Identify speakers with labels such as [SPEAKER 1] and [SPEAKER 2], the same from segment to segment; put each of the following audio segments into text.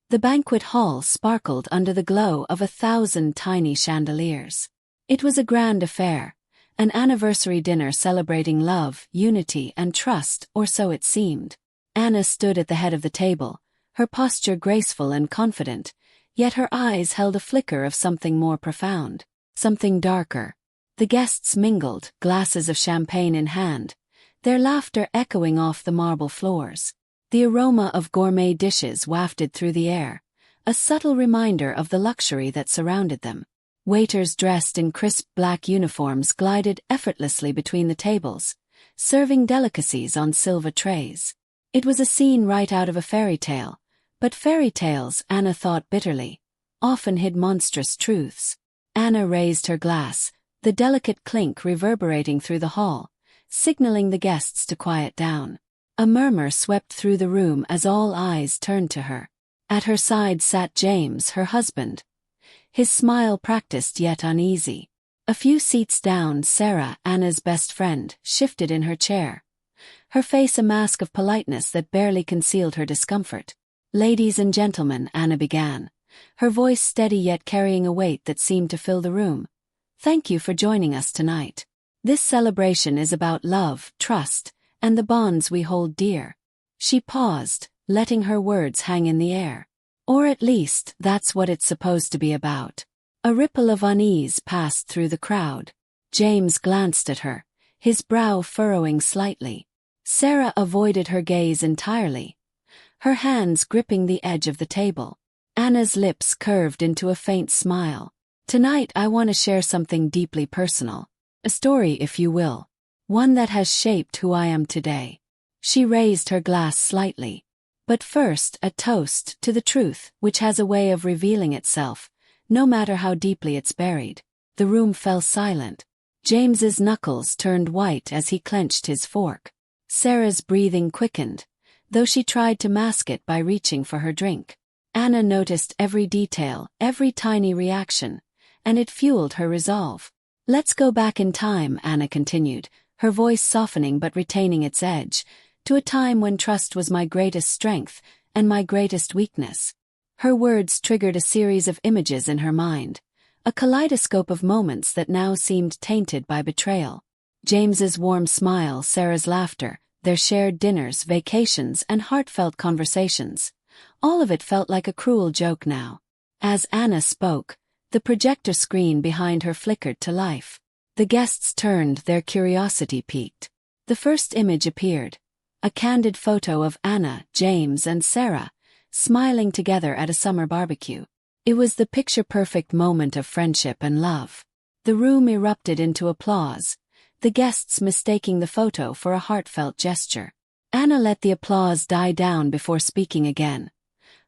[SPEAKER 1] The banquet hall sparkled under the glow of 1,000 tiny chandeliers. It was a grand affair, an anniversary dinner celebrating love, unity, and trust, or so it seemed. Anna stood at the head of the table, her posture graceful and confident, yet her eyes held a flicker of something more profound, something darker. The guests mingled, glasses of champagne in hand, their laughter echoing off the marble floors. The aroma of gourmet dishes wafted through the air, a subtle reminder of the luxury that surrounded them. Waiters dressed in crisp black uniforms glided effortlessly between the tables, serving delicacies on silver trays. It was a scene right out of a fairy tale, but fairy tales, Anna thought bitterly, often hid monstrous truths. Anna raised her glass, the delicate clink reverberating through the hall, signaling the guests to quiet down. A murmur swept through the room as all eyes turned to her. At her side sat James, her husband. His smile practiced yet uneasy. A few seats down, Sarah, Anna's best friend, shifted in her chair, her face a mask of politeness that barely concealed her discomfort. "Ladies and gentlemen," Anna began, her voice steady yet carrying a weight that seemed to fill the room. "Thank you for joining us tonight. This celebration is about love, trust, and the bonds we hold dear." She paused, letting her words hang in the air. Or at least, that's what it's supposed to be about. A ripple of unease passed through the crowd. James glanced at her, his brow furrowing slightly. Sarah avoided her gaze entirely, her hands gripping the edge of the table. Anna's lips curved into a faint smile. "Tonight I want to share something deeply personal. A story, if you will. One that has shaped who I am today." She raised her glass slightly. "But first, a toast to the truth, which has a way of revealing itself, no matter how deeply it's buried." The room fell silent. James's knuckles turned white as he clenched his fork. Sarah's breathing quickened, though she tried to mask it by reaching for her drink. Anna noticed every detail, every tiny reaction, and it fueled her resolve. "Let's go back in time," Anna continued, her voice softening but retaining its edge, "to a time when trust was my greatest strength and my greatest weakness." Her words triggered a series of images in her mind, a kaleidoscope of moments that now seemed tainted by betrayal. James's warm smile, Sarah's laughter, their shared dinners, vacations, and heartfelt conversations. All of it felt like a cruel joke now. As Anna spoke, the projector screen behind her flickered to life. The guests turned, their curiosity piqued. The first image appeared, a candid photo of Anna, James, and Sarah, smiling together at a summer barbecue. It was the picture-perfect moment of friendship and love. The room erupted into applause, the guests mistaking the photo for a heartfelt gesture. Anna let the applause die down before speaking again,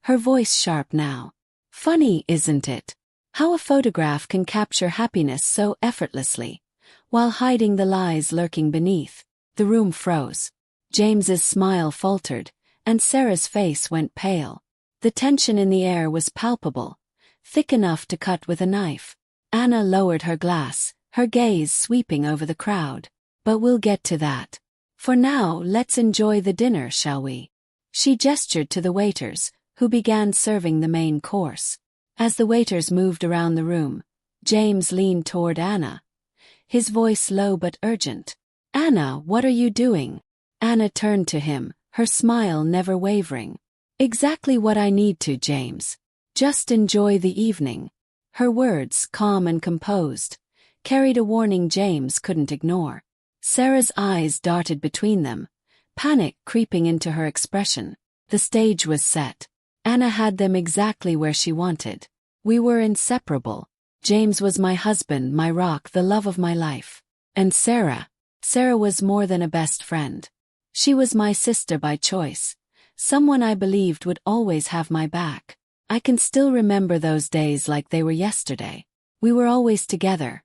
[SPEAKER 1] her voice sharp now. "Funny, isn't it? How a photograph can capture happiness so effortlessly, while hiding the lies lurking beneath." The room froze. James's smile faltered, and Sarah's face went pale. The tension in the air was palpable, thick enough to cut with a knife. Anna lowered her glass, her gaze sweeping over the crowd. "But we'll get to that. For now, let's enjoy the dinner, shall we?" She gestured to the waiters, who began serving the main course. As the waiters moved around the room, James leaned toward Anna, his voice low but urgent. "Anna, what are you doing?" Anna turned to him, her smile never wavering. "Exactly what I need to, James. Just enjoy the evening." Her words, calm and composed, carried a warning James couldn't ignore. Sarah's eyes darted between them, panic creeping into her expression. The stage was set. Anna had them exactly where she wanted. We were inseparable. James was my husband, my rock, the love of my life. And Sarah was more than a best friend. She was my sister by choice, someone I believed would always have my back. I can still remember those days like they were yesterday. We were always together,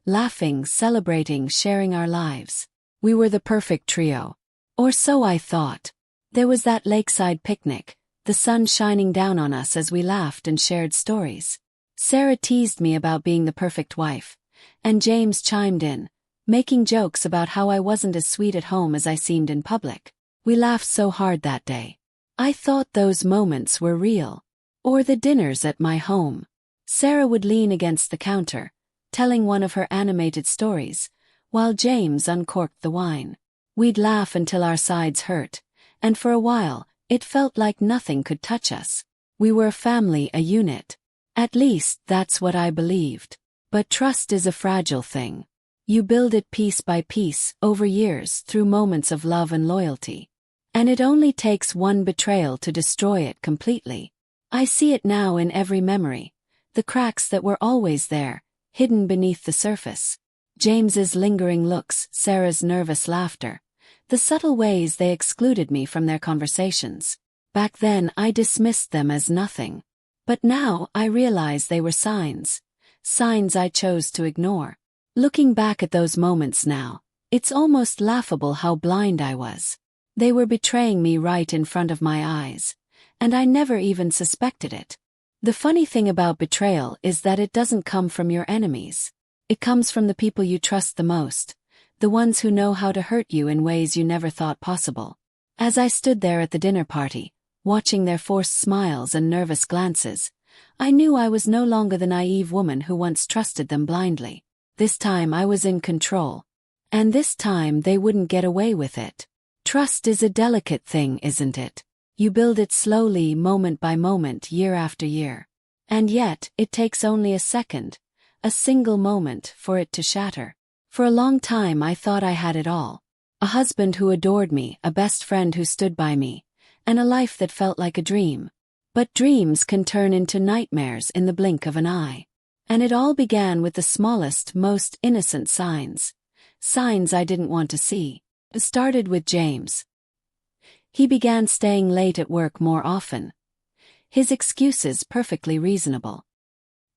[SPEAKER 1] laughing, celebrating, sharing our lives. We were the perfect trio. Or so I thought. There was that lakeside picnic, the sun shining down on us as we laughed and shared stories. Sarah teased me about being the perfect wife, and James chimed in, making jokes about how I wasn't as sweet at home as I seemed in public. We laughed so hard that day. I thought those moments were real. Or the dinners at my home. Sarah would lean against the counter, telling one of her animated stories, while James uncorked the wine. We'd laugh until our sides hurt, and for a while, it felt like nothing could touch us. We were a family, a unit. At least, that's what I believed. But trust is a fragile thing. You build it piece by piece, over years, through moments of love and loyalty. And it only takes one betrayal to destroy it completely. I see it now in every memory. The cracks that were always there, hidden beneath the surface. James's lingering looks, Sarah's nervous laughter. The subtle ways they excluded me from their conversations. Back then I dismissed them as nothing. But now I realize they were signs. Signs I chose to ignore. Looking back at those moments now, it's almost laughable how blind I was. They were betraying me right in front of my eyes. And I never even suspected it. The funny thing about betrayal is that it doesn't come from your enemies. It comes from the people you trust the most, the ones who know how to hurt you in ways you never thought possible. As I stood there at the dinner party, watching their forced smiles and nervous glances, I knew I was no longer the naive woman who once trusted them blindly. This time I was in control. And this time they wouldn't get away with it. Trust is a delicate thing, isn't it? You build it slowly, moment by moment, year after year. And yet, it takes only a second, a single moment, for it to shatter. For a long time I thought I had it all. A husband who adored me, a best friend who stood by me, and a life that felt like a dream. But dreams can turn into nightmares in the blink of an eye. And it all began with the smallest, most innocent signs. Signs I didn't want to see. It started with James. He began staying late at work more often. His excuses perfectly reasonable.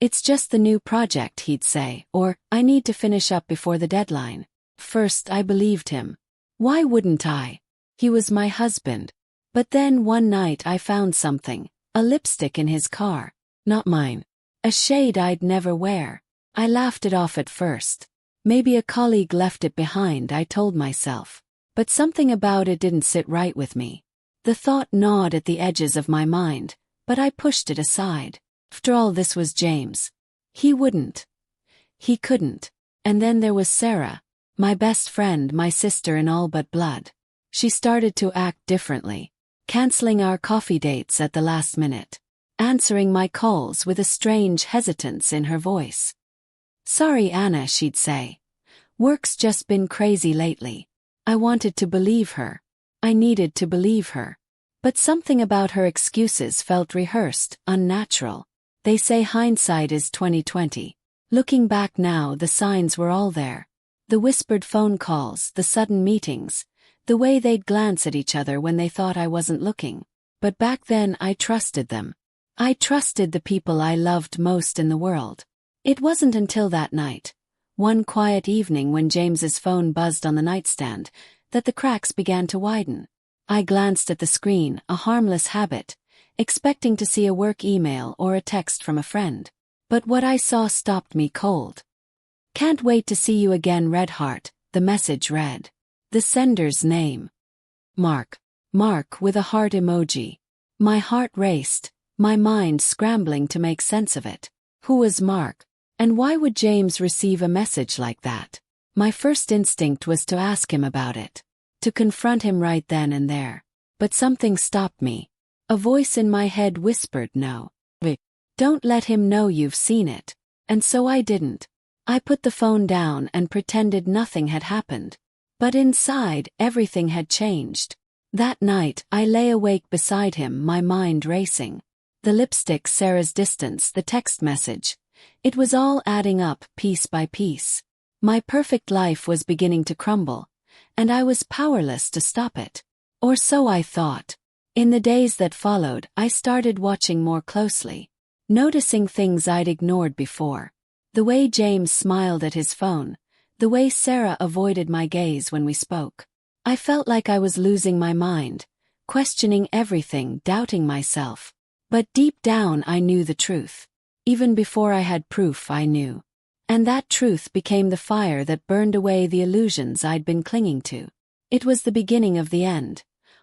[SPEAKER 1] It's just the new project, he'd say, or, I need to finish up before the deadline. First I believed him. Why wouldn't I? He was my husband. But then one night I found something, a lipstick in his car. Not mine. A shade I'd never wear. I laughed it off at first. Maybe a colleague left it behind, I told myself. But something about it didn't sit right with me. The thought gnawed at the edges of my mind, but I pushed it aside. After all, this was James. He wouldn't. He couldn't. And then there was Sarah, my best friend, my sister in all but blood. She started to act differently, canceling our coffee dates at the last minute, answering my calls with a strange hesitance in her voice. Sorry, Anna, she'd say. Work's just been crazy lately. I wanted to believe her. I needed to believe her. But something about her excuses felt rehearsed, unnatural. They say hindsight is 20/20. Looking back now, the signs were all there. The whispered phone calls, the sudden meetings, the way they'd glance at each other when they thought I wasn't looking. But back then I trusted them. I trusted the people I loved most in the world. It wasn't until that night, one quiet evening when James's phone buzzed on the nightstand, that the cracks began to widen. I glanced at the screen, a harmless habit, expecting to see a work email or a text from a friend. But what I saw stopped me cold. Can't wait to see you again, Red Heart, the message read. The sender's name. Mark. Mark with a heart emoji. My heart raced, my mind scrambling to make sense of it. Who was Mark? And why would James receive a message like that? My first instinct was to ask him about it, to confront him right then and there. But something stopped me. A voice in my head whispered, no. Don't let him know you've seen it. And so I didn't. I put the phone down and pretended nothing had happened. But inside, everything had changed. That night, I lay awake beside him, my mind racing. The lipstick, Sarah's distance, the text message. It was all adding up, piece by piece. My perfect life was beginning to crumble, and I was powerless to stop it. Or so I thought. In the days that followed, I started watching more closely, noticing things I'd ignored before. The way James smiled at his phone, the way Sarah avoided my gaze when we spoke. I felt like I was losing my mind, questioning everything, doubting myself. But deep down I knew the truth. Even before I had proof, I knew. And that truth became the fire that burned away the illusions I'd been clinging to. It was the beginning of the end.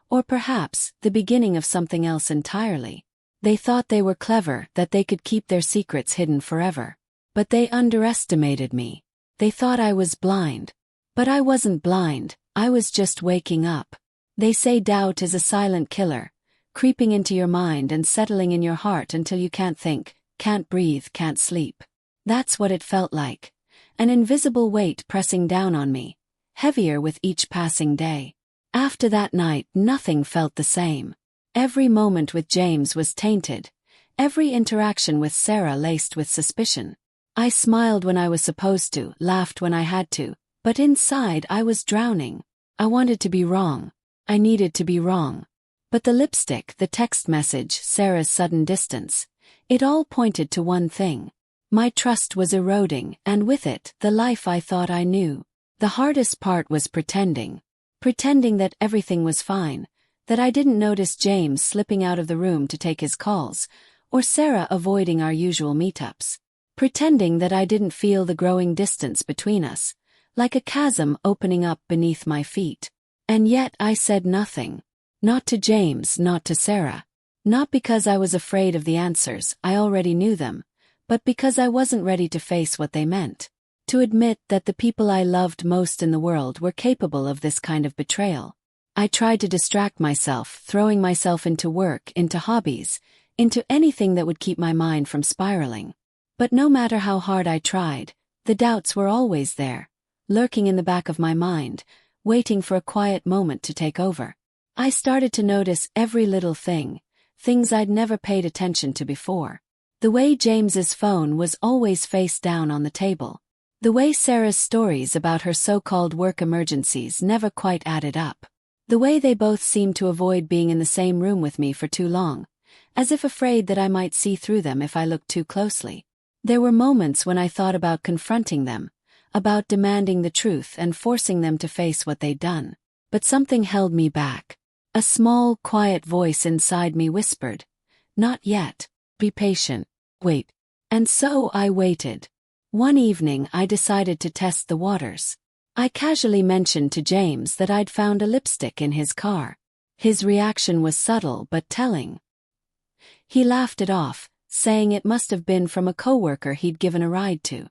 [SPEAKER 1] Or perhaps, the beginning of something else entirely. They thought they were clever, that they could keep their secrets hidden forever. But they underestimated me. They thought I was blind. But I wasn't blind, I was just waking up. They say doubt is a silent killer, creeping into your mind and settling in your heart until you can't think, can't breathe, can't sleep. That's what it felt like. An invisible weight pressing down on me, heavier with each passing day. After that night, nothing felt the same. Every moment with James was tainted, every interaction with Sarah laced with suspicion. I smiled when I was supposed to, laughed when I had to, but inside I was drowning. I wanted to be wrong. I needed to be wrong. But the lipstick, the text message, Sarah's sudden distance, it all pointed to one thing. My trust was eroding, and with it, the life I thought I knew. The hardest part was pretending. Pretending that everything was fine, that I didn't notice James slipping out of the room to take his calls, or Sarah avoiding our usual meetups. Pretending that I didn't feel the growing distance between us, like a chasm opening up beneath my feet. And yet I said nothing. Not to James, not to Sarah. Not because I was afraid of the answers, I already knew them, but because I wasn't ready to face what they meant. To admit that the people I loved most in the world were capable of this kind of betrayal. I tried to distract myself, throwing myself into work, into hobbies, into anything that would keep my mind from spiraling. But no matter how hard I tried, the doubts were always there, lurking in the back of my mind, waiting for a quiet moment to take over. I started to notice every little thing, things I'd never paid attention to before. The way James's phone was always face down on the table. The way Sarah's stories about her so-called work emergencies never quite added up. The way they both seemed to avoid being in the same room with me for too long, as if afraid that I might see through them if I looked too closely. There were moments when I thought about confronting them, about demanding the truth and forcing them to face what they'd done. But something held me back. A small, quiet voice inside me whispered, "Not yet. Be patient. Wait." And so I waited. One evening I decided to test the waters. I casually mentioned to James that I'd found a lipstick in his car. His reaction was subtle but telling. He laughed it off, saying it must have been from a coworker he'd given a ride to.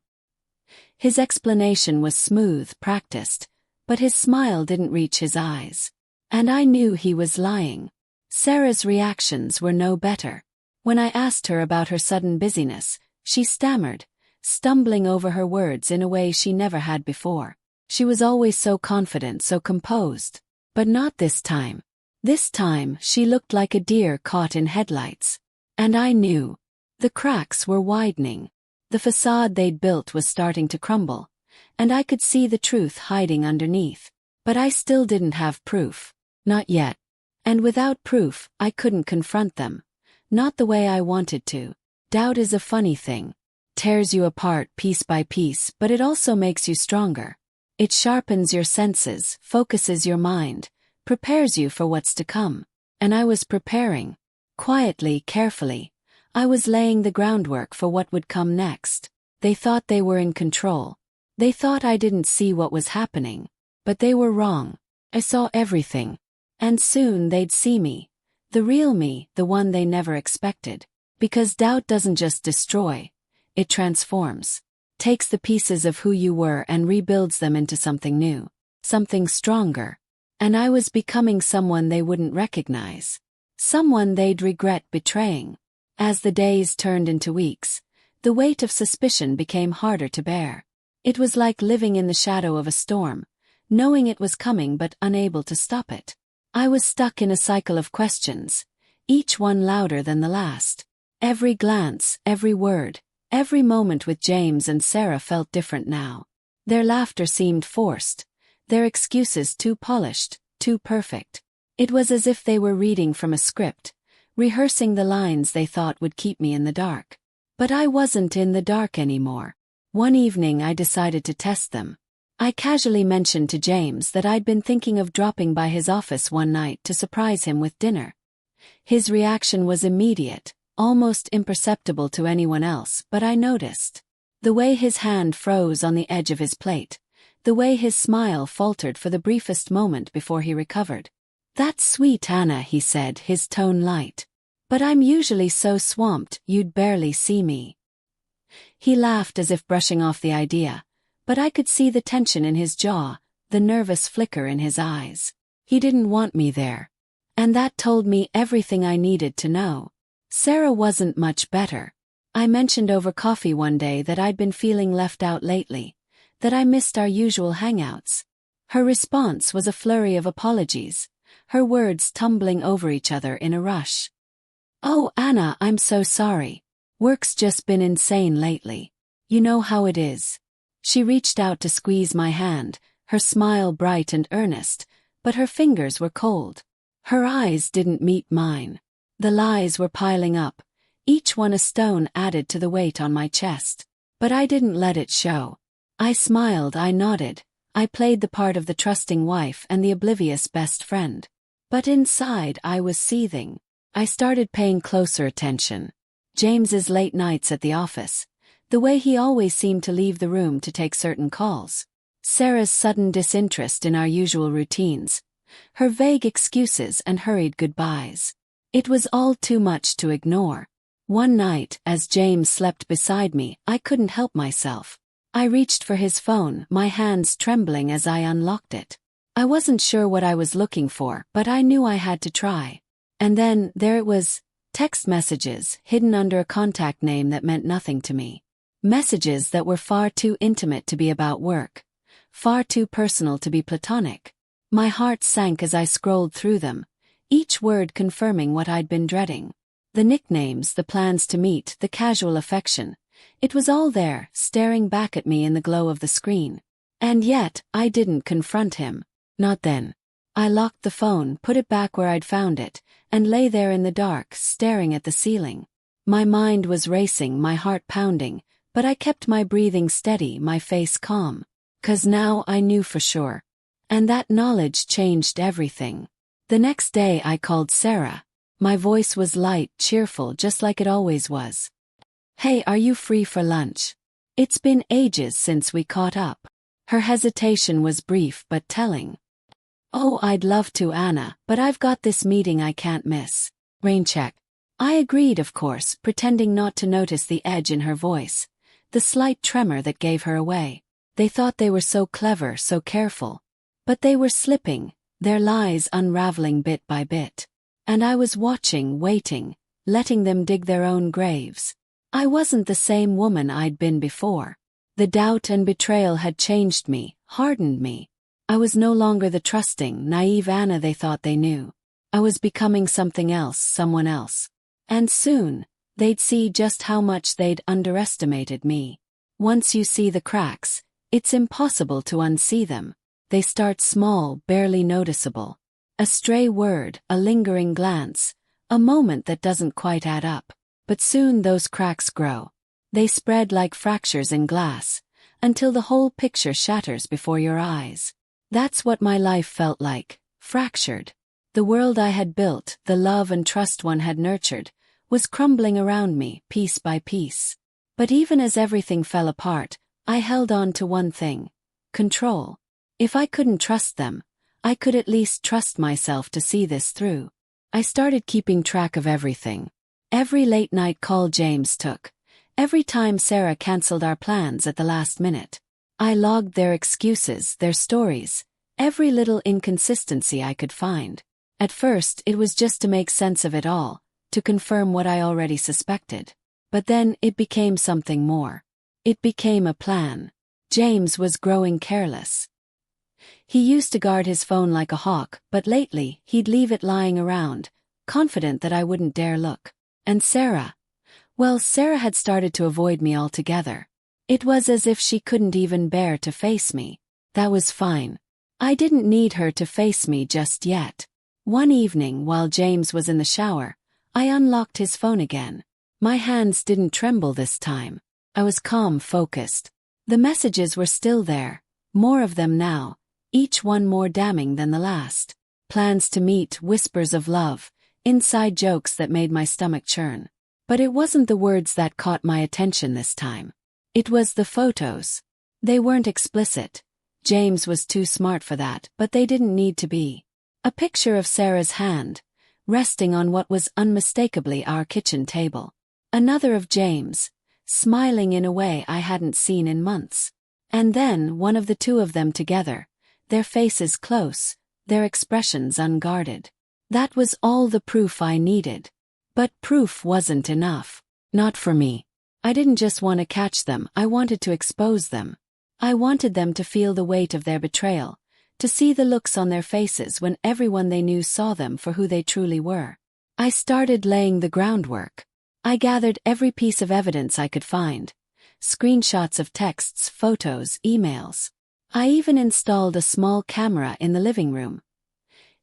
[SPEAKER 1] His explanation was smooth, practiced, but his smile didn't reach his eyes. And I knew he was lying. Sarah's reactions were no better. When I asked her about her sudden busyness, she stammered, stumbling over her words in a way she never had before. She was always so confident, so composed. But not this time. This time, she looked like a deer caught in headlights. And I knew. The cracks were widening. The facade they'd built was starting to crumble, and I could see the truth hiding underneath. But I still didn't have proof. Not yet. And without proof, I couldn't confront them. Not the way I wanted to. Doubt is a funny thing. Tears you apart piece by piece, but it also makes you stronger. It sharpens your senses, focuses your mind, prepares you for what's to come. And I was preparing. Quietly, carefully. I was laying the groundwork for what would come next. They thought they were in control. They thought I didn't see what was happening. But they were wrong. I saw everything. And soon they'd see me. The real me, the one they never expected. Because doubt doesn't just destroy. It transforms. Takes the pieces of who you were and rebuilds them into something new. Something stronger. And I was becoming someone they wouldn't recognize. Someone they'd regret betraying. As the days turned into weeks, the weight of suspicion became harder to bear. It was like living in the shadow of a storm, knowing it was coming but unable to stop it. I was stuck in a cycle of questions, each one louder than the last. Every glance, every word, every moment with James and Sarah felt different now. Their laughter seemed forced, their excuses too polished, too perfect. It was as if they were reading from a script, rehearsing the lines they thought would keep me in the dark. But I wasn't in the dark anymore. One evening I decided to test them. I casually mentioned to James that I'd been thinking of dropping by his office one night to surprise him with dinner. His reaction was immediate, almost imperceptible to anyone else, but I noticed. The way his hand froze on the edge of his plate, the way his smile faltered for the briefest moment before he recovered. "That's sweet, Anna," he said, his tone light. But I'm usually so swamped you'd barely see me." He laughed as if brushing off the idea, but I could see the tension in his jaw, the nervous flicker in his eyes. He didn't want me there. And that told me everything I needed to know. Sarah wasn't much better. I mentioned over coffee one day that I'd been feeling left out lately, that I missed our usual hangouts. Her response was a flurry of apologies, her words tumbling over each other in a rush. "Oh, Anna, I'm so sorry. Work's just been insane lately. You know how it is." She reached out to squeeze my hand, her smile bright and earnest, but her fingers were cold. Her eyes didn't meet mine. The lies were piling up, each one a stone added to the weight on my chest. But I didn't let it show. I smiled, I nodded, I played the part of the trusting wife and the oblivious best friend. But inside I was seething. I started paying closer attention. James's late nights at the office, the way he always seemed to leave the room to take certain calls. Sarah's sudden disinterest in our usual routines, her vague excuses and hurried goodbyes. It was all too much to ignore. One night, as James slept beside me, I couldn't help myself. I reached for his phone, my hands trembling as I unlocked it. I wasn't sure what I was looking for, but I knew I had to try. And then, there it was, text messages hidden under a contact name that meant nothing to me. Messages that were far too intimate to be about work, far too personal to be platonic. My heart sank as I scrolled through them, each word confirming what I'd been dreading. The nicknames, the plans to meet, the casual affection. It was all there, staring back at me in the glow of the screen. And yet, I didn't confront him. Not then. I locked the phone, put it back where I'd found it, and lay there in the dark, staring at the ceiling. My mind was racing, my heart pounding, but I kept my breathing steady, my face calm. 'Cause now I knew for sure. And that knowledge changed everything. The next day I called Sarah. My voice was light, cheerful, just like it always was. "Hey, are you free for lunch? It's been ages since we caught up." Her hesitation was brief but telling. "Oh, I'd love to, Anna, but I've got this meeting I can't miss." Rain check. I agreed, of course, pretending not to notice the edge in her voice, the slight tremor that gave her away. They thought they were so clever, so careful. But they were slipping, their lies unraveling bit by bit. And I was watching, waiting, letting them dig their own graves. I wasn't the same woman I'd been before. The doubt and betrayal had changed me, hardened me. I was no longer the trusting, naive Anna they thought they knew. I was becoming something else, someone else. And soon, they'd see just how much they'd underestimated me. Once you see the cracks, it's impossible to unsee them. They start small, barely noticeable. A stray word, a lingering glance, a moment that doesn't quite add up. But soon those cracks grow. They spread like fractures in glass, until the whole picture shatters before your eyes. That's what my life felt like, fractured. The world I had built, the love and trust one had nurtured, was crumbling around me, piece by piece. But even as everything fell apart, I held on to one thing: control. If I couldn't trust them, I could at least trust myself to see this through. I started keeping track of everything. Every late-night call James took. Every time Sarah canceled our plans at the last minute. I logged their excuses, their stories, every little inconsistency I could find. At first, it was just to make sense of it all, to confirm what I already suspected. But then it became something more. It became a plan. James was growing careless. He used to guard his phone like a hawk, but lately, he'd leave it lying around, confident that I wouldn't dare look. And Sarah? Well, Sarah had started to avoid me altogether. It was as if she couldn't even bear to face me. That was fine. I didn't need her to face me just yet. One evening, while James was in the shower, I unlocked his phone again. My hands didn't tremble this time. I was calm, focused. The messages were still there, more of them now, each one more damning than the last. Plans to meet, whispers of love, inside jokes that made my stomach churn. But it wasn't the words that caught my attention this time. It was the photos. They weren't explicit. James was too smart for that, but they didn't need to be. A picture of Sarah's hand, resting on what was unmistakably our kitchen table. Another of James, smiling in a way I hadn't seen in months. And then one of the two of them together, their faces close, their expressions unguarded. That was all the proof I needed. But proof wasn't enough. Not for me. I didn't just want to catch them, I wanted to expose them. I wanted them to feel the weight of their betrayal, to see the looks on their faces when everyone they knew saw them for who they truly were. I started laying the groundwork. I gathered every piece of evidence I could find. Screenshots of texts, photos, emails. I even installed a small camera in the living room,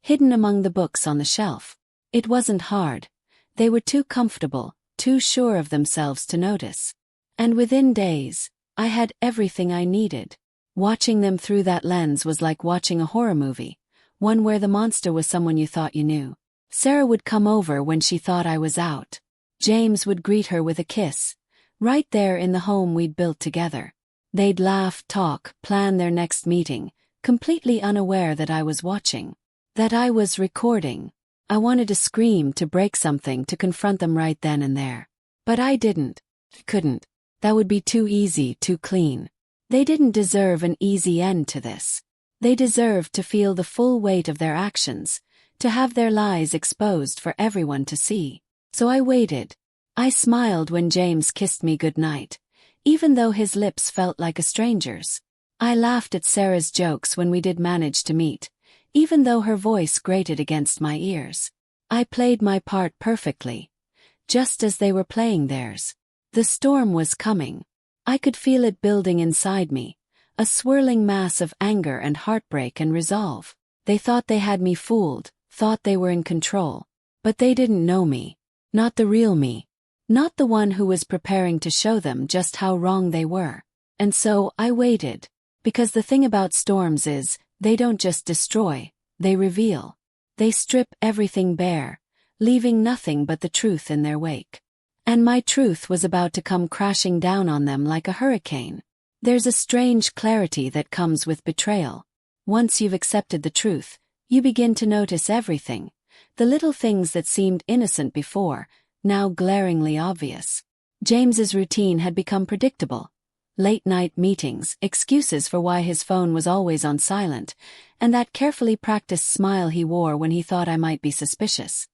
[SPEAKER 1] hidden among the books on the shelf. It wasn't hard. They were too comfortable, too sure of themselves to notice. And within days, I had everything I needed. Watching them through that lens was like watching a horror movie, one where the monster was someone you thought you knew. Sarah would come over when she thought I was out. James would greet her with a kiss, right there in the home we'd built together. They'd laugh, talk, plan their next meeting, completely unaware that I was watching, that I was recording. I wanted to scream, to break something, to confront them right then and there. But I didn't. Couldn't. That would be too easy, too clean. They didn't deserve an easy end to this. They deserved to feel the full weight of their actions, to have their lies exposed for everyone to see. So I waited. I smiled when James kissed me goodnight, even though his lips felt like a stranger's. I laughed at Sarah's jokes when we did manage to meet, even though her voice grated against my ears. I played my part perfectly, just as they were playing theirs. The storm was coming. I could feel it building inside me, a swirling mass of anger and heartbreak and resolve. They thought they had me fooled, thought they were in control. But they didn't know me. Not the real me. Not the one who was preparing to show them just how wrong they were. And so I waited. Because the thing about storms is, they don't just destroy, they reveal. They strip everything bare, leaving nothing but the truth in their wake. And my truth was about to come crashing down on them like a hurricane. There's a strange clarity that comes with betrayal. Once you've accepted the truth, you begin to notice everything. The little things that seemed innocent before, now glaringly obvious. James's routine had become predictable. Late-night meetings, excuses for why his phone was always on silent, and that carefully practiced smile he wore when he thought I might be suspicious.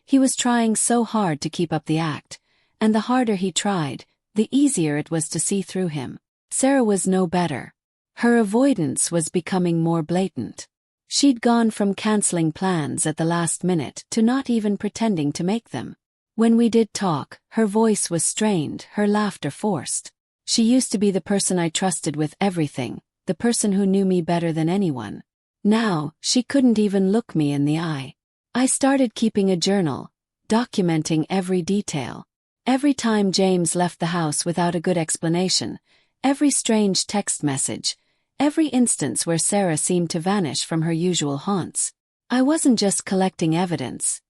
[SPEAKER 1] He was trying so hard to keep up the act, and the harder he tried, the easier it was to see through him. Sarah was no better. Her avoidance was becoming more blatant. She'd gone from canceling plans at the last minute to not even pretending to make them. When we did talk, her voice was strained, her laughter forced. She used to be the person I trusted with everything, the person who knew me better than anyone. Now, she couldn't even look me in the eye. I started keeping a journal, documenting every detail. Every time James left the house without a good explanation, every strange text message, every instance where Sarah seemed to vanish from her usual haunts. I wasn't just collecting evidence.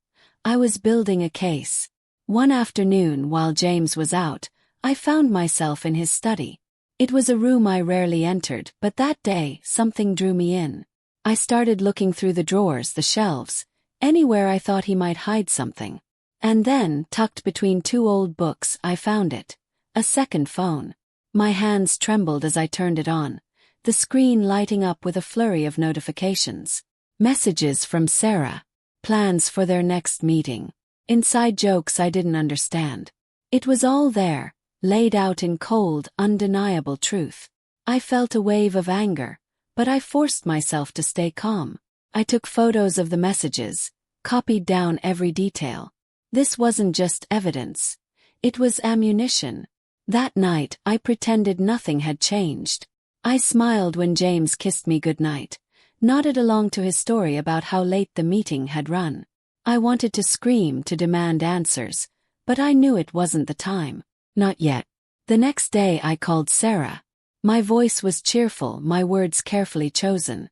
[SPEAKER 1] I was building a case. One afternoon while James was out, I found myself in his study. It was a room I rarely entered, but that day something drew me in. I started looking through the drawers, the shelves, anywhere I thought he might hide something. And then, tucked between two old books, I found it. A second phone. My hands trembled as I turned it on, the screen lighting up with a flurry of notifications. Messages from Sarah. Plans for their next meeting. Inside jokes I didn't understand. It was all there, laid out in cold, undeniable truth. I felt a wave of anger, but I forced myself to stay calm. I took photos of the messages, copied down every detail. This wasn't just evidence. It was ammunition. That night, I pretended nothing had changed. I smiled when James kissed me goodnight, nodded along to his story about how late the meeting had run. I wanted to scream, to demand answers, but I knew it wasn't the time. Not yet. The next day I called Sarah. My voice was cheerful, my words carefully chosen.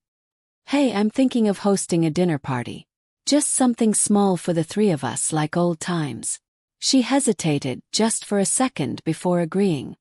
[SPEAKER 1] "Hey, I'm thinking of hosting a dinner party. Just something small for the three of us, like old times." She hesitated just for a second before agreeing.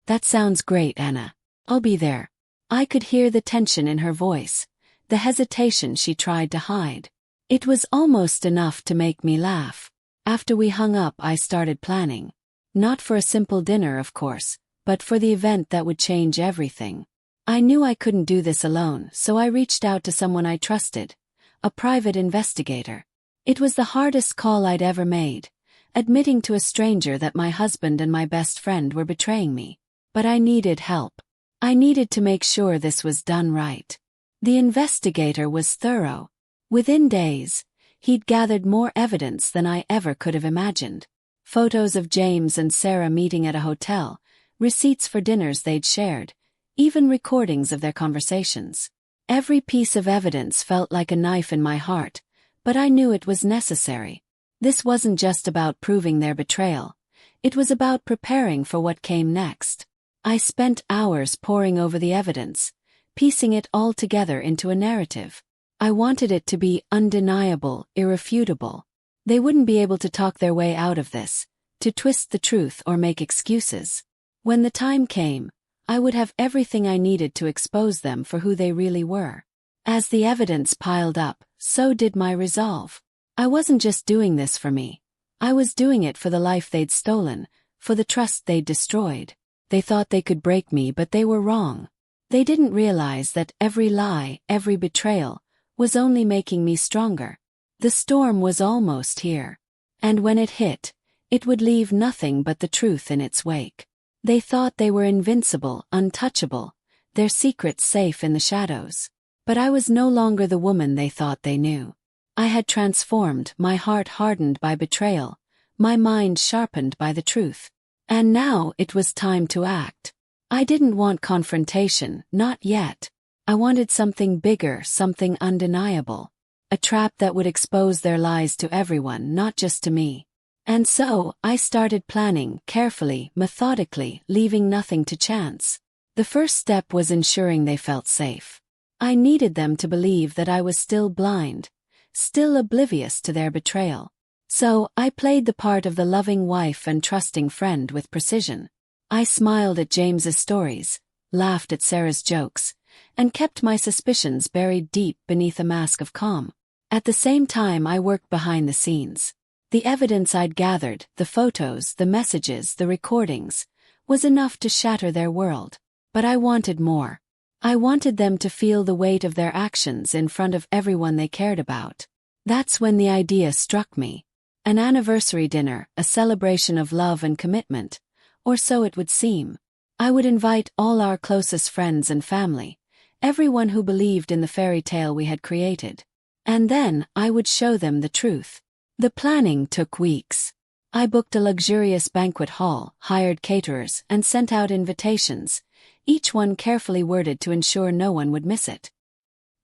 [SPEAKER 1] "That sounds great, Anna. I'll be there." I could hear the tension in her voice, the hesitation she tried to hide. It was almost enough to make me laugh. After we hung up, I started planning. Not for a simple dinner, of course, but for the event that would change everything. I knew I couldn't do this alone, so I reached out to someone I trusted, a private investigator. It was the hardest call I'd ever made, admitting to a stranger that my husband and my best friend were betraying me. But I needed help. I needed to make sure this was done right. The investigator was thorough. Within days, he'd gathered more evidence than I ever could have imagined. Photos of James and Sarah meeting at a hotel, receipts for dinners they'd shared, even recordings of their conversations. Every piece of evidence felt like a knife in my heart, but I knew it was necessary. This wasn't just about proving their betrayal. It was about preparing for what came next. I spent hours poring over the evidence, piecing it all together into a narrative. I wanted it to be undeniable, irrefutable. They wouldn't be able to talk their way out of this, to twist the truth or make excuses. When the time came, I would have everything I needed to expose them for who they really were. As the evidence piled up, so did my resolve. I wasn't just doing this for me. I was doing it for the life they'd stolen, for the trust they'd destroyed. They thought they could break me, but they were wrong. They didn't realize that every lie, every betrayal, was only making me stronger. The storm was almost here. And when it hit, it would leave nothing but the truth in its wake. They thought they were invincible, untouchable, their secrets safe in the shadows. But I was no longer the woman they thought they knew. I had transformed, my heart hardened by betrayal, my mind sharpened by the truth. And now it was time to act. I didn't want confrontation, not yet. I wanted something bigger, something undeniable. A trap that would expose their lies to everyone, not just to me. And so, I started planning, carefully, methodically, leaving nothing to chance. The first step was ensuring they felt safe. I needed them to believe that I was still blind, still oblivious to their betrayal. So, I played the part of the loving wife and trusting friend with precision. I smiled at James's stories, laughed at Sarah's jokes, and kept my suspicions buried deep beneath a mask of calm. At the same time, I worked behind the scenes. The evidence I'd gathered, the photos, the messages, the recordings, was enough to shatter their world. But I wanted more. I wanted them to feel the weight of their actions in front of everyone they cared about. That's when the idea struck me. An anniversary dinner, a celebration of love and commitment, or so it would seem. I would invite all our closest friends and family, everyone who believed in the fairy tale we had created. And then, I would show them the truth. The planning took weeks. I booked a luxurious banquet hall, hired caterers, and sent out invitations, each one carefully worded to ensure no one would miss it.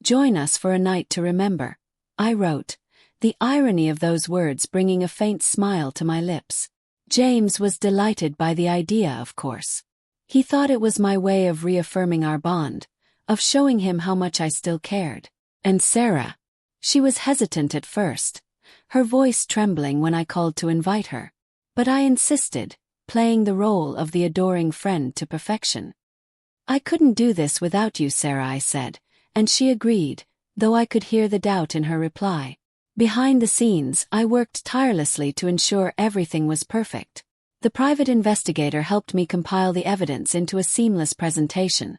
[SPEAKER 1] "Join us for a night to remember," I wrote, the irony of those words bringing a faint smile to my lips. James was delighted by the idea, of course. He thought it was my way of reaffirming our bond, of showing him how much I still cared. And Sarah? She was hesitant at first, her voice trembling when I called to invite her. But I insisted, playing the role of the adoring friend to perfection. "I couldn't do this without you, Sarah," I said, and she agreed, though I could hear the doubt in her reply. Behind the scenes, I worked tirelessly to ensure everything was perfect. The private investigator helped me compile the evidence into a seamless presentation.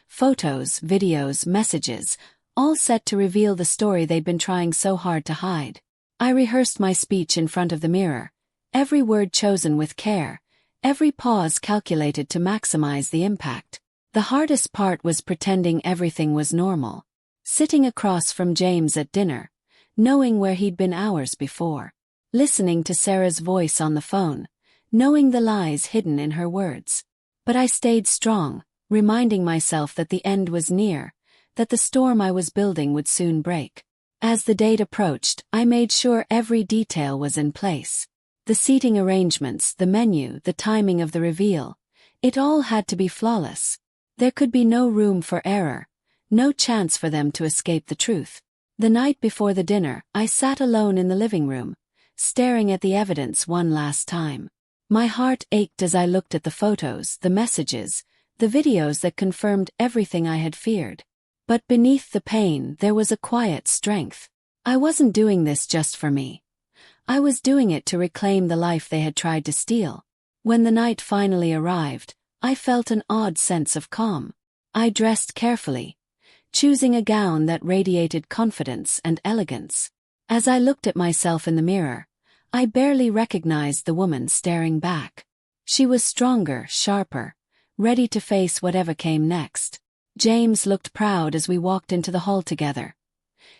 [SPEAKER 1] Photos, videos, messages, all set to reveal the story they'd been trying so hard to hide. I rehearsed my speech in front of the mirror, every word chosen with care, every pause calculated to maximize the impact. The hardest part was pretending everything was normal. Sitting across from James at dinner, knowing where he'd been hours before. Listening to Sarah's voice on the phone, knowing the lies hidden in her words. But I stayed strong, reminding myself that the end was near, that the storm I was building would soon break. As the date approached, I made sure every detail was in place. The seating arrangements, the menu, the timing of the reveal. It all had to be flawless. There could be no room for error, no chance for them to escape the truth. The night before the dinner, I sat alone in the living room, staring at the evidence one last time. My heart ached as I looked at the photos, the messages, the videos that confirmed everything I had feared. But beneath the pain there was a quiet strength. I wasn't doing this just for me. I was doing it to reclaim the life they had tried to steal. When the night finally arrived, I felt an odd sense of calm. I dressed carefully, choosing a gown that radiated confidence and elegance. As I looked at myself in the mirror, I barely recognized the woman staring back. She was stronger, sharper, ready to face whatever came next. James looked proud as we walked into the hall together,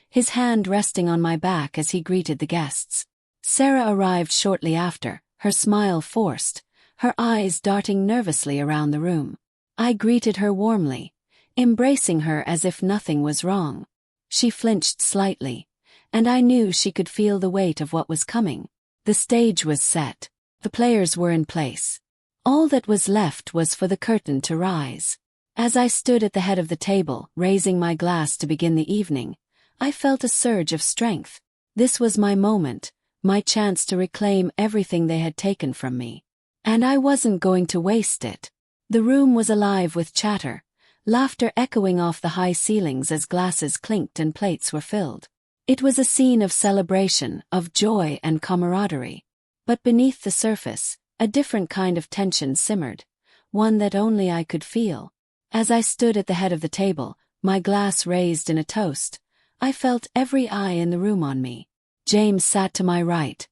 [SPEAKER 1] his hand resting on my back as he greeted the guests. Sarah arrived shortly after, her smile forced, her eyes darting nervously around the room. I greeted her warmly, embracing her as if nothing was wrong. She flinched slightly, and I knew she could feel the weight of what was coming. The stage was set. The players were in place. All that was left was for the curtain to rise. As I stood at the head of the table, raising my glass to begin the evening, I felt a surge of strength. This was my moment, my chance to reclaim everything they had taken from me. And I wasn't going to waste it. The room was alive with chatter, laughter echoing off the high ceilings as glasses clinked and plates were filled. It was a scene of celebration, of joy and camaraderie. But beneath the surface, a different kind of tension simmered, one that only I could feel. As I stood at the head of the table, my glass raised in a toast, I felt every eye in the room on me. James sat to my right,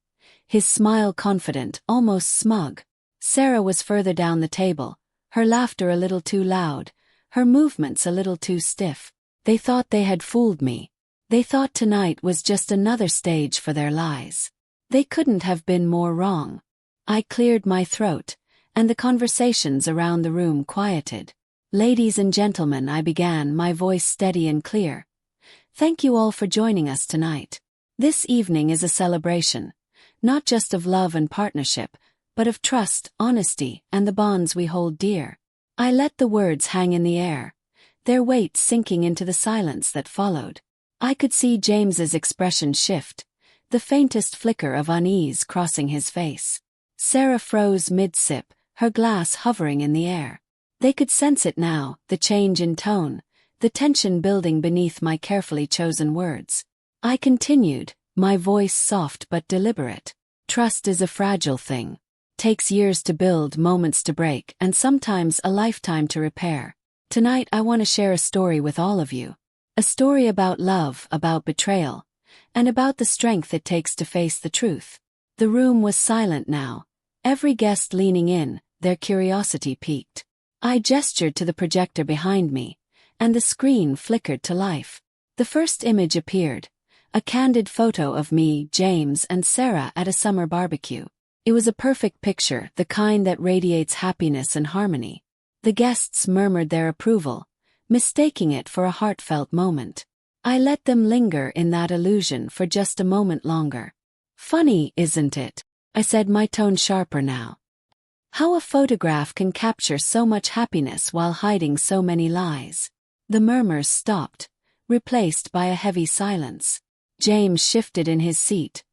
[SPEAKER 1] his smile confident, almost smug. Sarah was further down the table, her laughter a little too loud, her movements a little too stiff. They thought they had fooled me. They thought tonight was just another stage for their lies. They couldn't have been more wrong. I cleared my throat, and the conversations around the room quieted. Ladies and gentlemen, I began, my voice steady and clear. Thank you all for joining us tonight. This evening is a celebration, not just of love and partnership, but of trust, honesty, and the bonds we hold dear. I let the words hang in the air, their weight sinking into the silence that followed. I could see James's expression shift, the faintest flicker of unease crossing his face. Sarah froze mid-sip, her glass hovering in the air. They could sense it now, the change in tone, the tension building beneath my carefully chosen words. I continued, my voice soft but deliberate. Trust is a fragile thing. Takes years to build, moments to break, and sometimes a lifetime to repair. Tonight I want to share a story with all of you. A story about love, about betrayal, and about the strength it takes to face the truth. The room was silent now, every guest leaning in, their curiosity piqued. I gestured to the projector behind me, and the screen flickered to life. The first image appeared, a candid photo of me, James, and Sarah at a summer barbecue. It was a perfect picture, the kind that radiates happiness and harmony. The guests murmured their approval, mistaking it for a heartfelt moment. I let them linger in that illusion for just a moment longer. Funny, isn't it? I said, my tone sharper now. How a photograph can capture so much happiness while hiding so many lies. The murmurs stopped, replaced by a heavy silence. James shifted in his seat,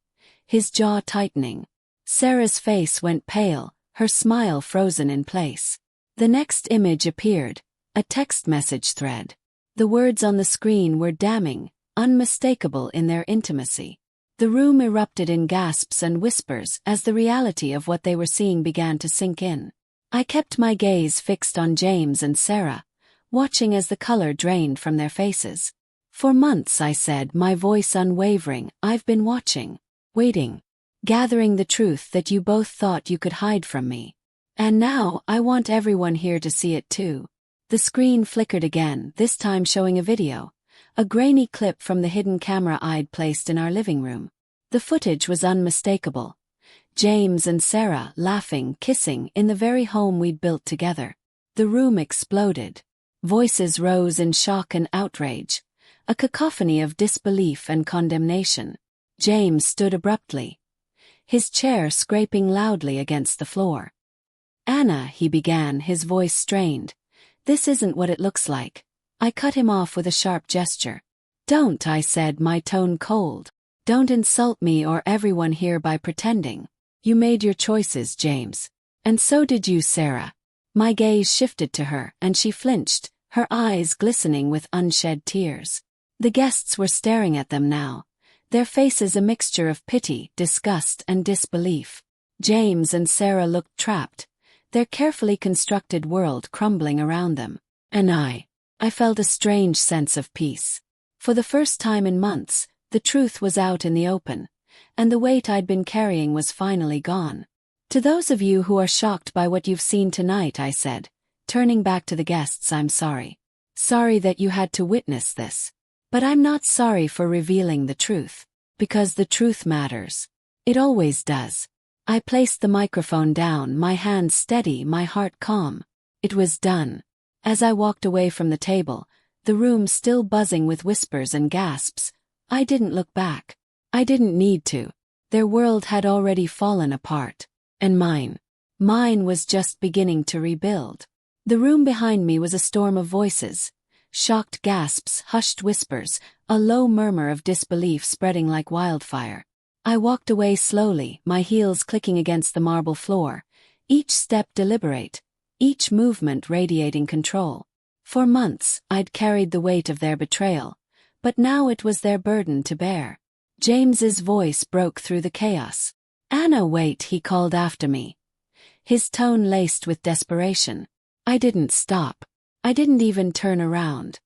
[SPEAKER 1] his jaw tightening. Sarah's face went pale, her smile frozen in place. The next image appeared, a text message thread. The words on the screen were damning, unmistakable in their intimacy. The room erupted in gasps and whispers as the reality of what they were seeing began to sink in. I kept my gaze fixed on James and Sarah, watching as the color drained from their faces. For months, I said, my voice unwavering, I've been watching, waiting, gathering the truth that you both thought you could hide from me. And now, I want everyone here to see it too. The screen flickered again, this time showing a video, a grainy clip from the hidden camera I'd placed in our living room. The footage was unmistakable. James and Sarah laughing, kissing, in the very home we'd built together. The room exploded. Voices rose in shock and outrage, a cacophony of disbelief and condemnation. James stood abruptly, his chair scraping loudly against the floor. Anna, he began, his voice strained. This isn't what it looks like. I cut him off with a sharp gesture. Don't, I said, my tone cold. Don't insult me or everyone here by pretending. You made your choices, James. And so did you, Sarah. My gaze shifted to her, and she flinched, her eyes glistening with unshed tears. The guests were staring at them now, their faces a mixture of pity, disgust, and disbelief. James and Sarah looked trapped, their carefully constructed world crumbling around them. And I felt a strange sense of peace. For the first time in months, the truth was out in the open, and the weight I'd been carrying was finally gone. To those of you who are shocked by what you've seen tonight, I said, turning back to the guests, I'm sorry. Sorry that you had to witness this. But I'm not sorry for revealing the truth. Because the truth matters. It always does. I placed the microphone down, my hands steady, my heart calm. It was done. As I walked away from the table, the room still buzzing with whispers and gasps, I didn't look back. I didn't need to. Their world had already fallen apart. And mine was just beginning to rebuild. The room behind me was a storm of voices. Shocked gasps, hushed whispers, a low murmur of disbelief spreading like wildfire. I walked away slowly, my heels clicking against the marble floor, each step deliberate, each movement radiating control. For months, I'd carried the weight of their betrayal, but now it was their burden to bear. James's voice broke through the chaos. "Anna, wait," he called after me, his tone laced with desperation. I didn't stop. I didn't even turn around.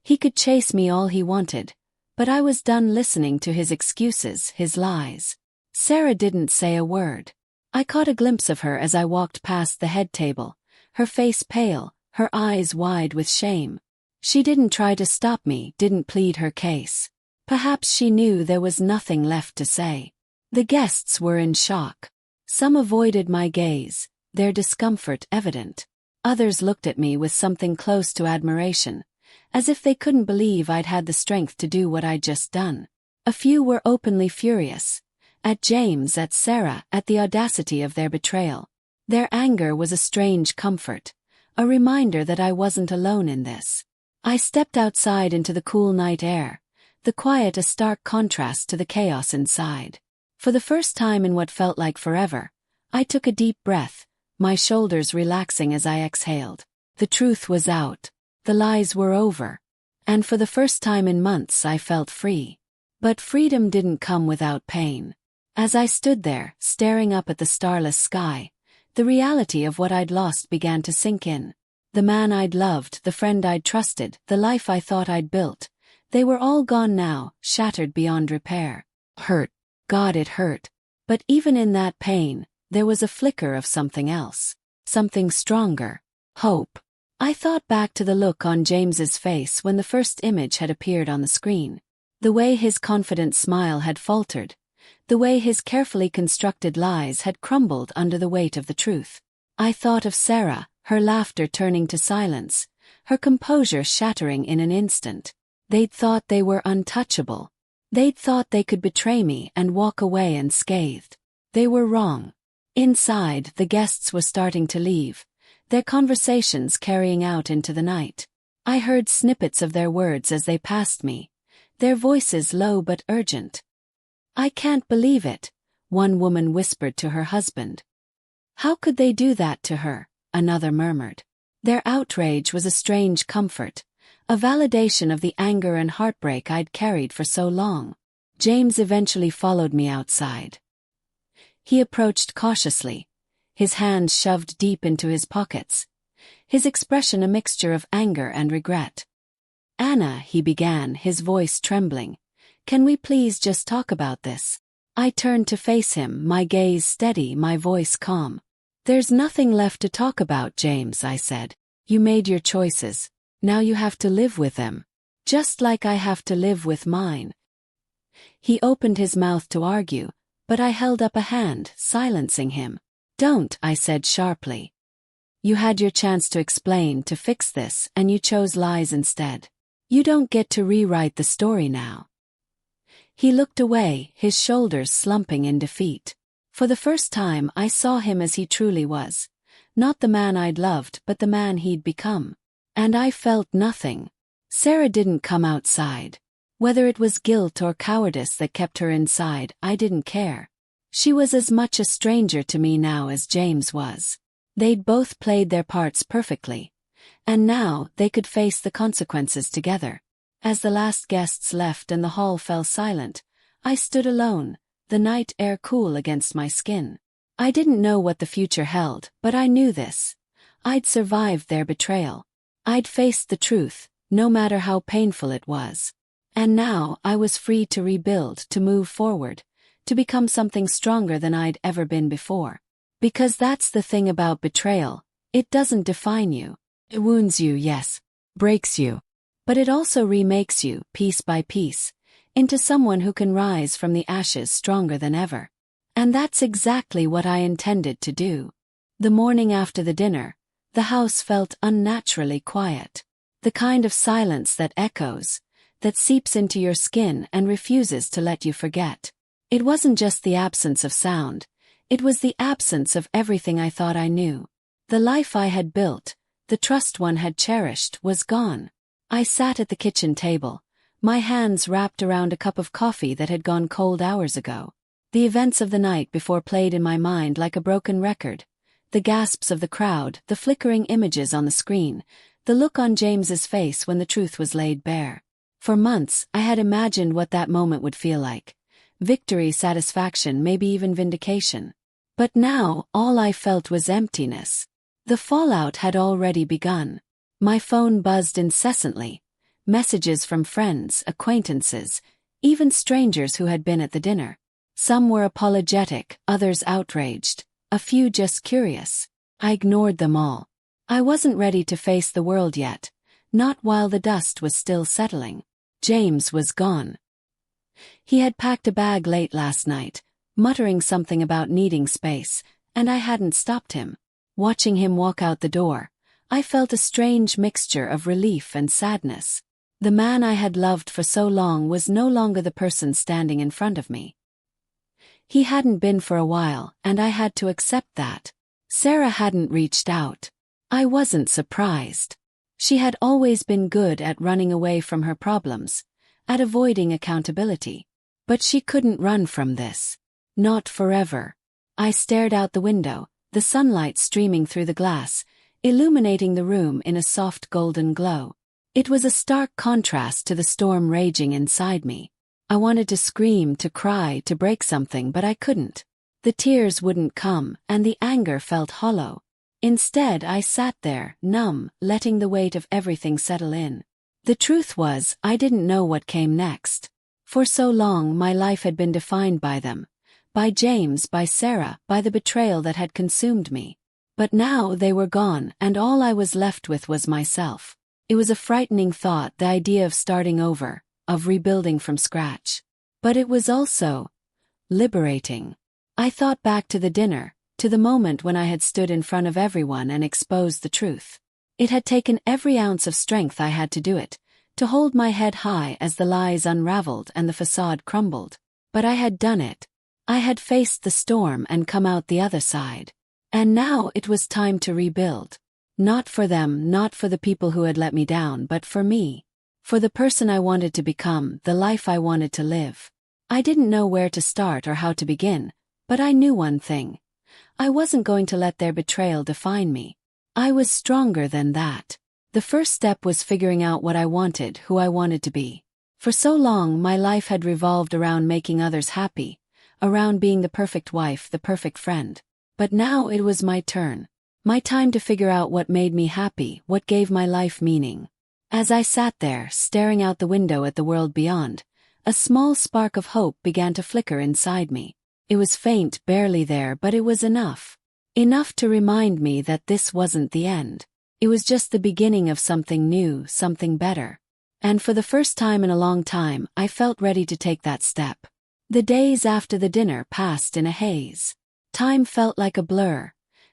[SPEAKER 1] He could chase me all he wanted, but I was done listening to his excuses, his lies. Sarah didn't say a word. I caught a glimpse of her as I walked past the head table, her face pale, her eyes wide with shame. She didn't try to stop me, didn't plead her case. Perhaps she knew there was nothing left to say. The guests were in shock. Some avoided my gaze, their discomfort evident. Others looked at me with something close to admiration, as if they couldn't believe I'd had the strength to do what I'd just done. A few were openly furious. At James, at Sarah, at the audacity of their betrayal. Their anger was a strange comfort, a reminder that I wasn't alone in this. I stepped outside into the cool night air, the quiet a stark contrast to the chaos inside. For the first time in what felt like forever, I took a deep breath, my shoulders relaxing as I exhaled. The truth was out. The lies were over. And for the first time in months I felt free. But freedom didn't come without pain. As I stood there, staring up at the starless sky, the reality of what I'd lost began to sink in. The man I'd loved, the friend I'd trusted, the life I thought I'd built, they were all gone now, shattered beyond repair. Hurt. God, it hurt. But even in that pain, there was a flicker of something else. Something stronger. Hope. I thought back to the look on James's face when the first image had appeared on the screen. The way his confident smile had faltered. The way his carefully constructed lies had crumbled under the weight of the truth. I thought of Sarah, her laughter turning to silence, her composure shattering in an instant. They'd thought they were untouchable. They'd thought they could betray me and walk away unscathed. They were wrong. Inside, the guests were starting to leave, their conversations carrying out into the night. I heard snippets of their words as they passed me, their voices low but urgent. "I can't believe it," one woman whispered to her husband. "How could they do that to her?" another murmured. Their outrage was a strange comfort, a validation of the anger and heartbreak I'd carried for so long. James eventually followed me outside. He approached cautiously, his hands shoved deep into his pockets, his expression a mixture of anger and regret. "Anna," he began, his voice trembling, "can we please just talk about this?" I turned to face him, my gaze steady, my voice calm. "There's nothing left to talk about, James," I said. "You made your choices. Now you have to live with them. Just like I have to live with mine." He opened his mouth to argue, but I held up a hand, silencing him. "Don't," I said sharply. "You had your chance to explain, to fix this, and you chose lies instead. You don't get to rewrite the story now." He looked away, his shoulders slumping in defeat. For the first time I saw him as he truly was. Not the man I'd loved, but the man he'd become. And I felt nothing. Sarah didn't come outside. Whether it was guilt or cowardice that kept her inside, I didn't care. She was as much a stranger to me now as James was. They'd both played their parts perfectly. And now they could face the consequences together. As the last guests left and the hall fell silent, I stood alone, the night air cool against my skin. I didn't know what the future held, but I knew this. I'd survived their betrayal. I'd faced the truth, no matter how painful it was. And now I was free to rebuild, to move forward, to become something stronger than I'd ever been before. Because that's the thing about betrayal, it doesn't define you. It wounds you, yes, breaks you. But it also remakes you, piece by piece, into someone who can rise from the ashes stronger than ever. And that's exactly what I intended to do. The morning after the dinner, the house felt unnaturally quiet. The kind of silence that echoes, that seeps into your skin and refuses to let you forget. It wasn't just the absence of sound, it was the absence of everything I thought I knew. The life I had built, the trust one had cherished, was gone. I sat at the kitchen table, my hands wrapped around a cup of coffee that had gone cold hours ago. The events of the night before played in my mind like a broken record. The gasps of the crowd, the flickering images on the screen, the look on James's face when the truth was laid bare. For months, I had imagined what that moment would feel like. Victory, satisfaction, maybe even vindication. But now, all I felt was emptiness. The fallout had already begun. My phone buzzed incessantly. Messages from friends, acquaintances, even strangers who had been at the dinner. Some were apologetic, others outraged, a few just curious. I ignored them all. I wasn't ready to face the world yet, not while the dust was still settling. James was gone. He had packed a bag late last night, muttering something about needing space, and I hadn't stopped him. Watching him walk out the door, I felt a strange mixture of relief and sadness. The man I had loved for so long was no longer the person standing in front of me. He hadn't been for a while, and I had to accept that. Sarah hadn't reached out. I wasn't surprised. She had always been good at running away from her problems, at avoiding accountability. But she couldn't run from this. Not forever. I stared out the window, the sunlight streaming through the glass, illuminating the room in a soft golden glow. It was a stark contrast to the storm raging inside me. I wanted to scream, to cry, to break something, but I couldn't. The tears wouldn't come, and the anger felt hollow. Instead, I sat there, numb, letting the weight of everything settle in. The truth was, I didn't know what came next. For so long, my life had been defined by them. By James, by Sarah, by the betrayal that had consumed me. But now they were gone, and all I was left with was myself. It was a frightening thought, the idea of starting over, of rebuilding from scratch. But it was also liberating. I thought back to the dinner, to the moment when I had stood in front of everyone and exposed the truth. It had taken every ounce of strength I had to do it, to hold my head high as the lies unraveled and the facade crumbled. But I had done it. I had faced the storm and come out the other side. And now it was time to rebuild. Not for them, not for the people who had let me down, but for me. For the person I wanted to become, the life I wanted to live. I didn't know where to start or how to begin, but I knew one thing. I wasn't going to let their betrayal define me. I was stronger than that. The first step was figuring out what I wanted, who I wanted to be. For so long, my life had revolved around making others happy, around being the perfect wife, the perfect friend. But now it was my turn. My time to figure out what made me happy, what gave my life meaning. As I sat there, staring out the window at the world beyond, a small spark of hope began to flicker inside me. It was faint, barely there, but it was enough. Enough to remind me that this wasn't the end. It was just the beginning of something new, something better. And for the first time in a long time, I felt ready to take that step. The days after the dinner passed in a haze. Time felt like a blur,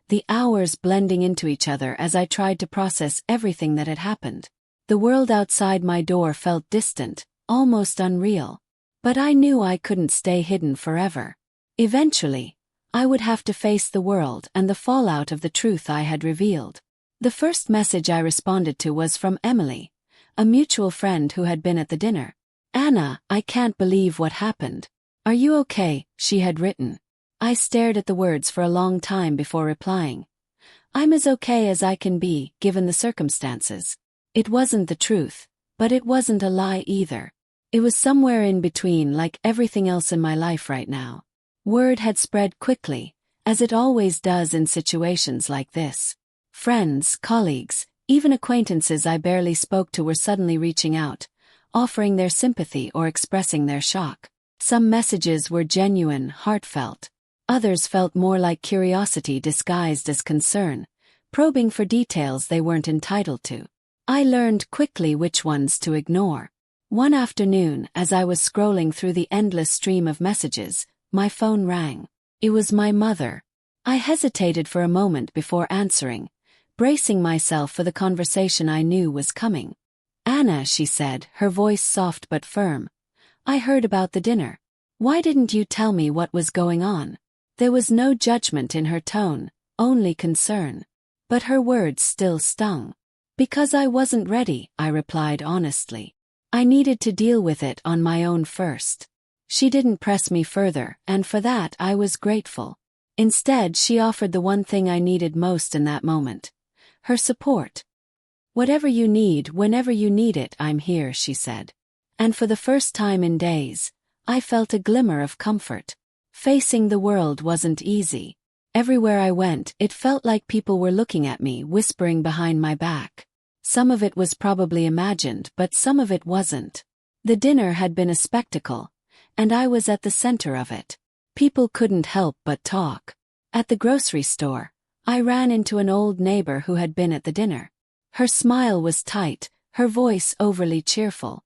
[SPEAKER 1] the hours blending into each other as I tried to process everything that had happened. The world outside my door felt distant, almost unreal. But I knew I couldn't stay hidden forever. Eventually, I would have to face the world and the fallout of the truth I had revealed. The first message I responded to was from Emily, a mutual friend who had been at the dinner. "Anna, I can't believe what happened. Are you okay?" she had written. I stared at the words for a long time before replying. "I'm as okay as I can be, given the circumstances." It wasn't the truth, But it wasn't a lie either. It was somewhere in between, like everything else in my life right now. Word had spread quickly, as it always does in situations like this. Friends, colleagues, even acquaintances I barely spoke to were suddenly reaching out, offering their sympathy or expressing their shock. Some messages were genuine, heartfelt. Others felt more like curiosity disguised as concern, probing for details they weren't entitled to. I learned quickly which ones to ignore. One afternoon, as I was scrolling through the endless stream of messages, my phone rang. It was my mother. I hesitated for a moment before answering, bracing myself for the conversation I knew was coming. "Anna," she said, her voice soft but firm. "I heard about the dinner. Why didn't you tell me what was going on?" There was no judgment in her tone, only concern. But her words still stung. "Because I wasn't ready," I replied honestly. "I needed to deal with it on my own first." She didn't press me further, and for that I was grateful. Instead, she offered the one thing I needed most in that moment: her support. "Whatever you need, whenever you need it, I'm here," she said. And for the first time in days, I felt a glimmer of comfort. Facing the world wasn't easy. Everywhere I went, it felt like people were looking at me, whispering behind my back. Some of it was probably imagined, but some of it wasn't. The dinner had been a spectacle, and I was at the center of it. People couldn't help but talk. At the grocery store, I ran into an old neighbor who had been at the dinner. Her smile was tight, her voice overly cheerful.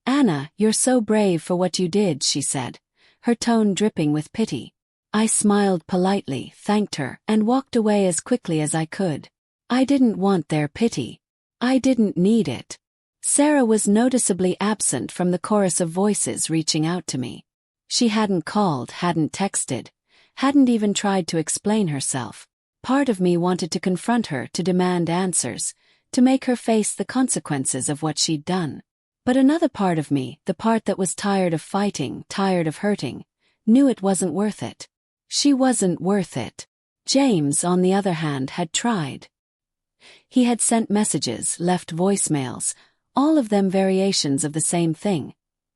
[SPEAKER 1] "Anna, you're so brave for what you did," she said, her tone dripping with pity. I smiled politely, thanked her, and walked away as quickly as I could. I didn't want their pity. I didn't need it. Sarah was noticeably absent from the chorus of voices reaching out to me. She hadn't called, hadn't texted, hadn't even tried to explain herself. Part of me wanted to confront her, to demand answers, to make her face the consequences of what she'd done. But another part of me, the part that was tired of fighting, tired of hurting, knew it wasn't worth it. She wasn't worth it. James, on the other hand, had tried. He had sent messages, left voicemails, all of them variations of the same thing.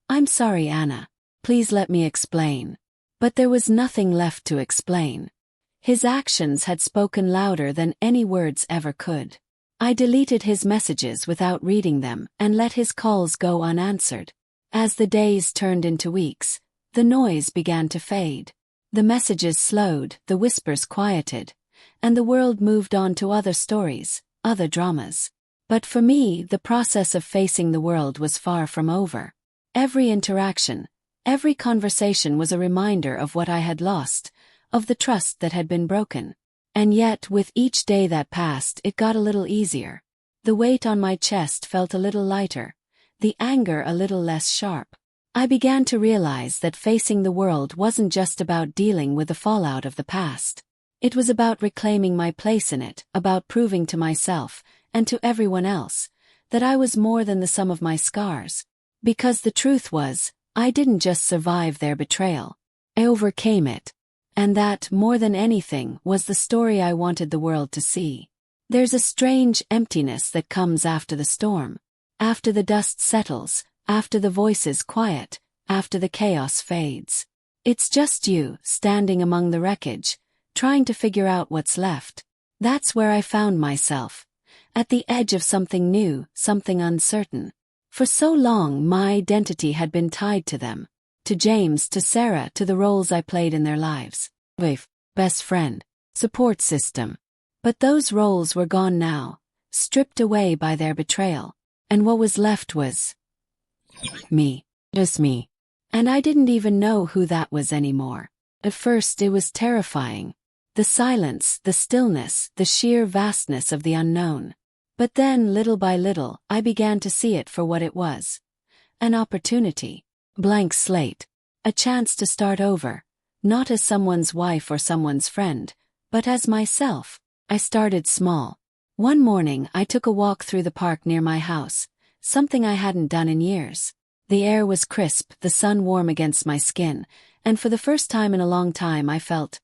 [SPEAKER 1] "I'm sorry, Anna. Please let me explain." But there was nothing left to explain. His actions had spoken louder than any words ever could. I deleted his messages without reading them and let his calls go unanswered. As the days turned into weeks, the noise began to fade. The messages slowed, the whispers quieted, and the world moved on to other stories, other dramas. But for me, the process of facing the world was far from over. Every interaction, every conversation was a reminder of what I had lost, of the trust that had been broken. And yet, with each day that passed, it got a little easier. The weight on my chest felt a little lighter, the anger a little less sharp. I began to realize that facing the world wasn't just about dealing with the fallout of the past. It was about reclaiming my place in it, about proving to myself, and to everyone else, that I was more than the sum of my scars. Because the truth was, I didn't just survive their betrayal. I overcame it. And that, more than anything, was the story I wanted the world to see. There's a strange emptiness that comes after the storm. After the dust settles, after the voices quiet, after the chaos fades. It's just you, standing among the wreckage, trying to figure out what's left. That's where I found myself. At the edge of something new, something uncertain. For so long, my identity had been tied to them. To James, to Sarah, to the roles I played in their lives. Wife, best friend, support system. But those roles were gone now, stripped away by their betrayal. And what was left was me. Just me. And I didn't even know who that was anymore. At first it was terrifying. The silence, the stillness, the sheer vastness of the unknown. But then, little by little, I began to see it for what it was. An opportunity. Blank slate. A chance to start over. Not as someone's wife or someone's friend, but as myself. I started small. One morning I took a walk through the park near my house, something I hadn't done in years. The air was crisp, the sun warm against my skin, and for the first time in a long time I felt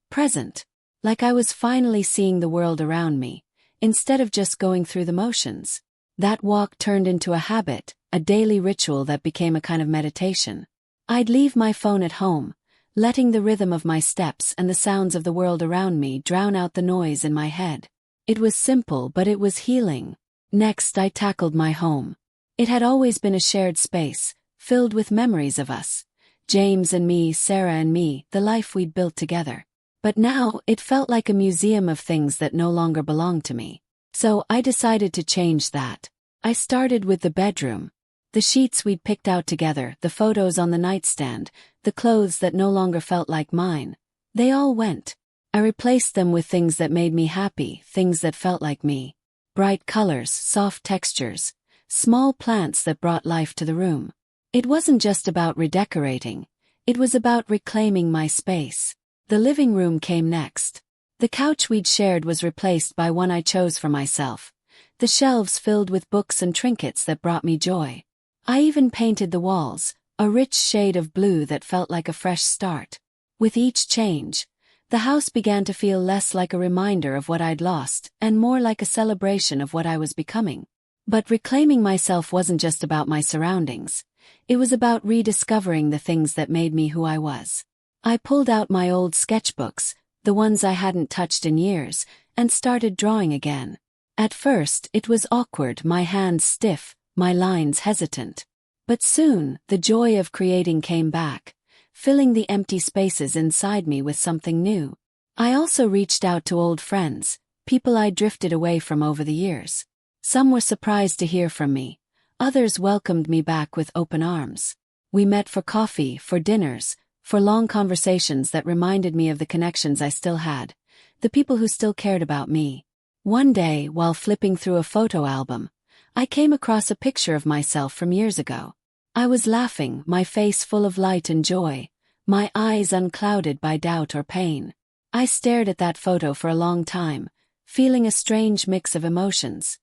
[SPEAKER 1] present. Like I was finally seeing the world around me, instead of just going through the motions. That walk turned into a habit, a daily ritual that became a kind of meditation. I'd leave my phone at home, letting the rhythm of my steps and the sounds of the world around me drown out the noise in my head. It was simple, but it was healing. Next, I tackled my home. It had always been a shared space, filled with memories of us. James and me, Sarah and me, the life we'd built together. But now, it felt like a museum of things that no longer belonged to me. So, I decided to change that. I started with the bedroom. The sheets we'd picked out together, the photos on the nightstand, the clothes that no longer felt like mine. They all went. I replaced them with things that made me happy, things that felt like me. Bright colors, soft textures, small plants that brought life to the room. It wasn't just about redecorating. It was about reclaiming my space. The living room came next. The couch we'd shared was replaced by one I chose for myself. The shelves filled with books and trinkets that brought me joy. I even painted the walls, a rich shade of blue that felt like a fresh start. With each change, the house began to feel less like a reminder of what I'd lost and more like a celebration of what I was becoming. But reclaiming myself wasn't just about my surroundings. It was about rediscovering the things that made me who I was. I pulled out my old sketchbooks, the ones I hadn't touched in years, and started drawing again. At first, it was awkward, my hands stiff, my lines hesitant. But soon, the joy of creating came back, filling the empty spaces inside me with something new. I also reached out to old friends, people I'd drifted away from over the years. Some were surprised to hear from me. Others welcomed me back with open arms. We met for coffee, for dinners, for long conversations that reminded me of the connections I still had, the people who still cared about me. One day, while flipping through a photo album, I came across a picture of myself from years ago. I was laughing, my face full of light and joy, my eyes unclouded by doubt or pain. I stared at that photo for a long time, feeling a strange mix of emotions.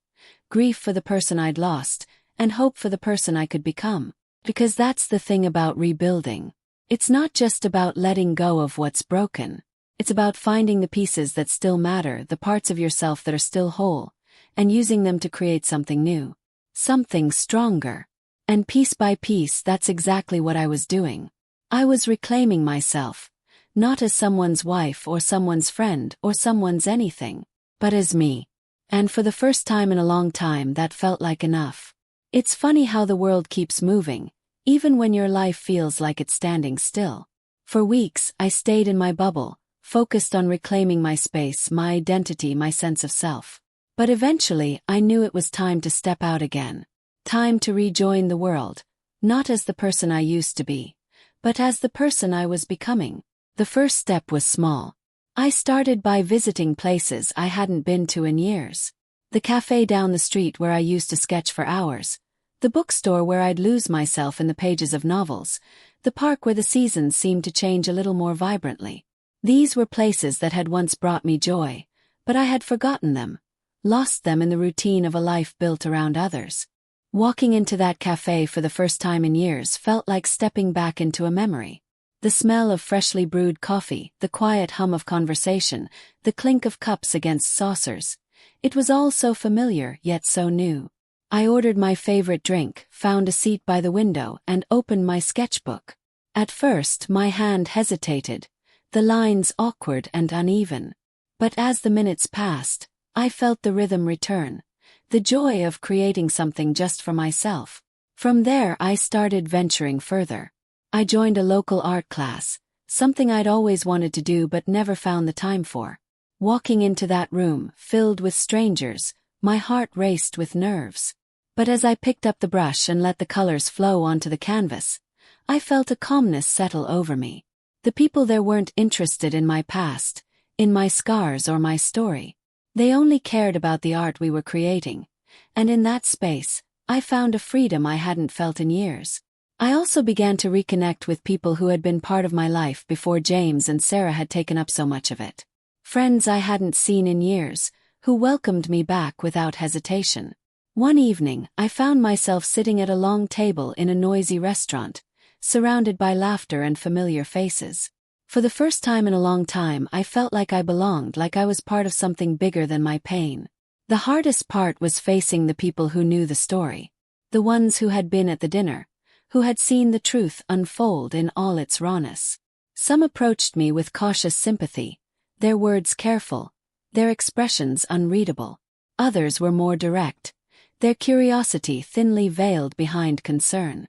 [SPEAKER 1] Grief for the person I'd lost, and hope for the person I could become. Because that's the thing about rebuilding. It's not just about letting go of what's broken. It's about finding the pieces that still matter, the parts of yourself that are still whole, and using them to create something new. Something stronger. And piece by piece, that's exactly what I was doing. I was reclaiming myself, not as someone's wife or someone's friend or someone's anything, but as me. And for the first time in a long time, that felt like enough. It's funny how the world keeps moving, even when your life feels like it's standing still. For weeks, I stayed in my bubble, focused on reclaiming my space, my identity, my sense of self. But eventually, I knew it was time to step out again. Time to rejoin the world, not as the person I used to be, but as the person I was becoming. The first step was small. I started by visiting places I hadn't been to in years. The cafe down the street where I used to sketch for hours. The bookstore where I'd lose myself in the pages of novels. The park where the seasons seemed to change a little more vibrantly. These were places that had once brought me joy, but I had forgotten them, lost them in the routine of a life built around others. Walking into that cafe for the first time in years felt like stepping back into a memory. The smell of freshly brewed coffee, the quiet hum of conversation, the clink of cups against saucers. It was all so familiar, yet so new. I ordered my favorite drink, found a seat by the window, and opened my sketchbook. At first, my hand hesitated, the lines awkward and uneven. But as the minutes passed, I felt the rhythm return, the joy of creating something just for myself. From there, I started venturing further. I joined a local art class, something I'd always wanted to do but never found the time for. Walking into that room, filled with strangers, my heart raced with nerves. But as I picked up the brush and let the colors flow onto the canvas, I felt a calmness settle over me. The people there weren't interested in my past, in my scars or my story. They only cared about the art we were creating. And in that space, I found a freedom I hadn't felt in years. I also began to reconnect with people who had been part of my life before James and Sarah had taken up so much of it. Friends I hadn't seen in years, who welcomed me back without hesitation. One evening, I found myself sitting at a long table in a noisy restaurant, surrounded by laughter and familiar faces. For the first time in a long time, I felt like I belonged, like I was part of something bigger than my pain. The hardest part was facing the people who knew the story. The ones who had been at the dinner, who had seen the truth unfold in all its rawness. Some approached me with cautious sympathy, their words careful, their expressions unreadable. Others were more direct, their curiosity thinly veiled behind concern.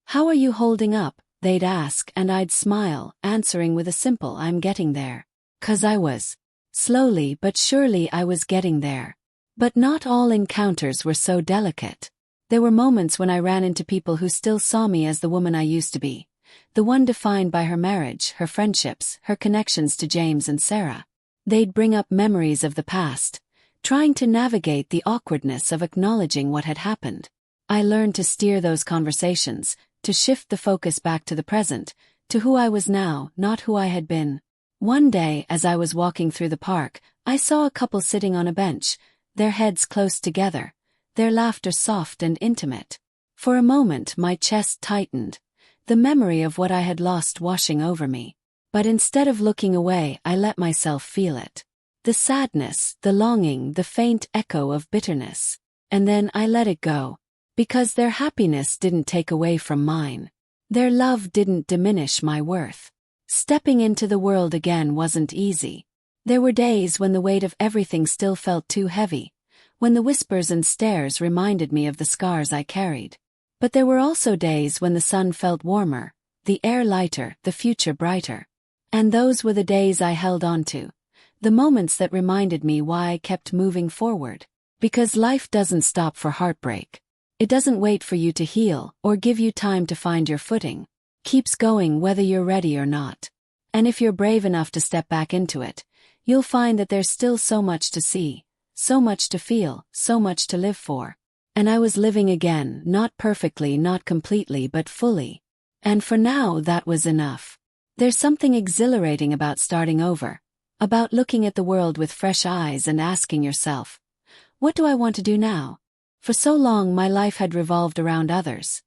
[SPEAKER 1] "How are you holding up?" they'd ask, and I'd smile, answering with a simple "I'm getting there." 'Cause I was. Slowly but surely I was getting there. But not all encounters were so delicate. There were moments when I ran into people who still saw me as the woman I used to be, the one defined by her marriage, her friendships, her connections to James and Sarah. They'd bring up memories of the past, trying to navigate the awkwardness of acknowledging what had happened. I learned to steer those conversations, to shift the focus back to the present, to who I was now, not who I had been. One day, as I was walking through the park, I saw a couple sitting on a bench, their heads close together, their laughter soft and intimate. For a moment my chest tightened, the memory of what I had lost washing over me. But instead of looking away, I let myself feel it. The sadness, the longing, the faint echo of bitterness. And then I let it go. Because their happiness didn't take away from mine. Their love didn't diminish my worth. Stepping into the world again wasn't easy. There were days when the weight of everything still felt too heavy, when the whispers and stares reminded me of the scars I carried. But there were also days when the sun felt warmer, the air lighter, the future brighter. And those were the days I held on to, the moments that reminded me why I kept moving forward. Because life doesn't stop for heartbreak. It doesn't wait for you to heal or give you time to find your footing. Keeps going whether you're ready or not. And if you're brave enough to step back into it, you'll find that there's still so much to see, so much to feel, so much to live for. And I was living again, not perfectly, not completely, but fully. And for now, that was enough. There's something exhilarating about starting over, about looking at the world with fresh eyes and asking yourself, what do I want to do now? For so long my life had revolved around others.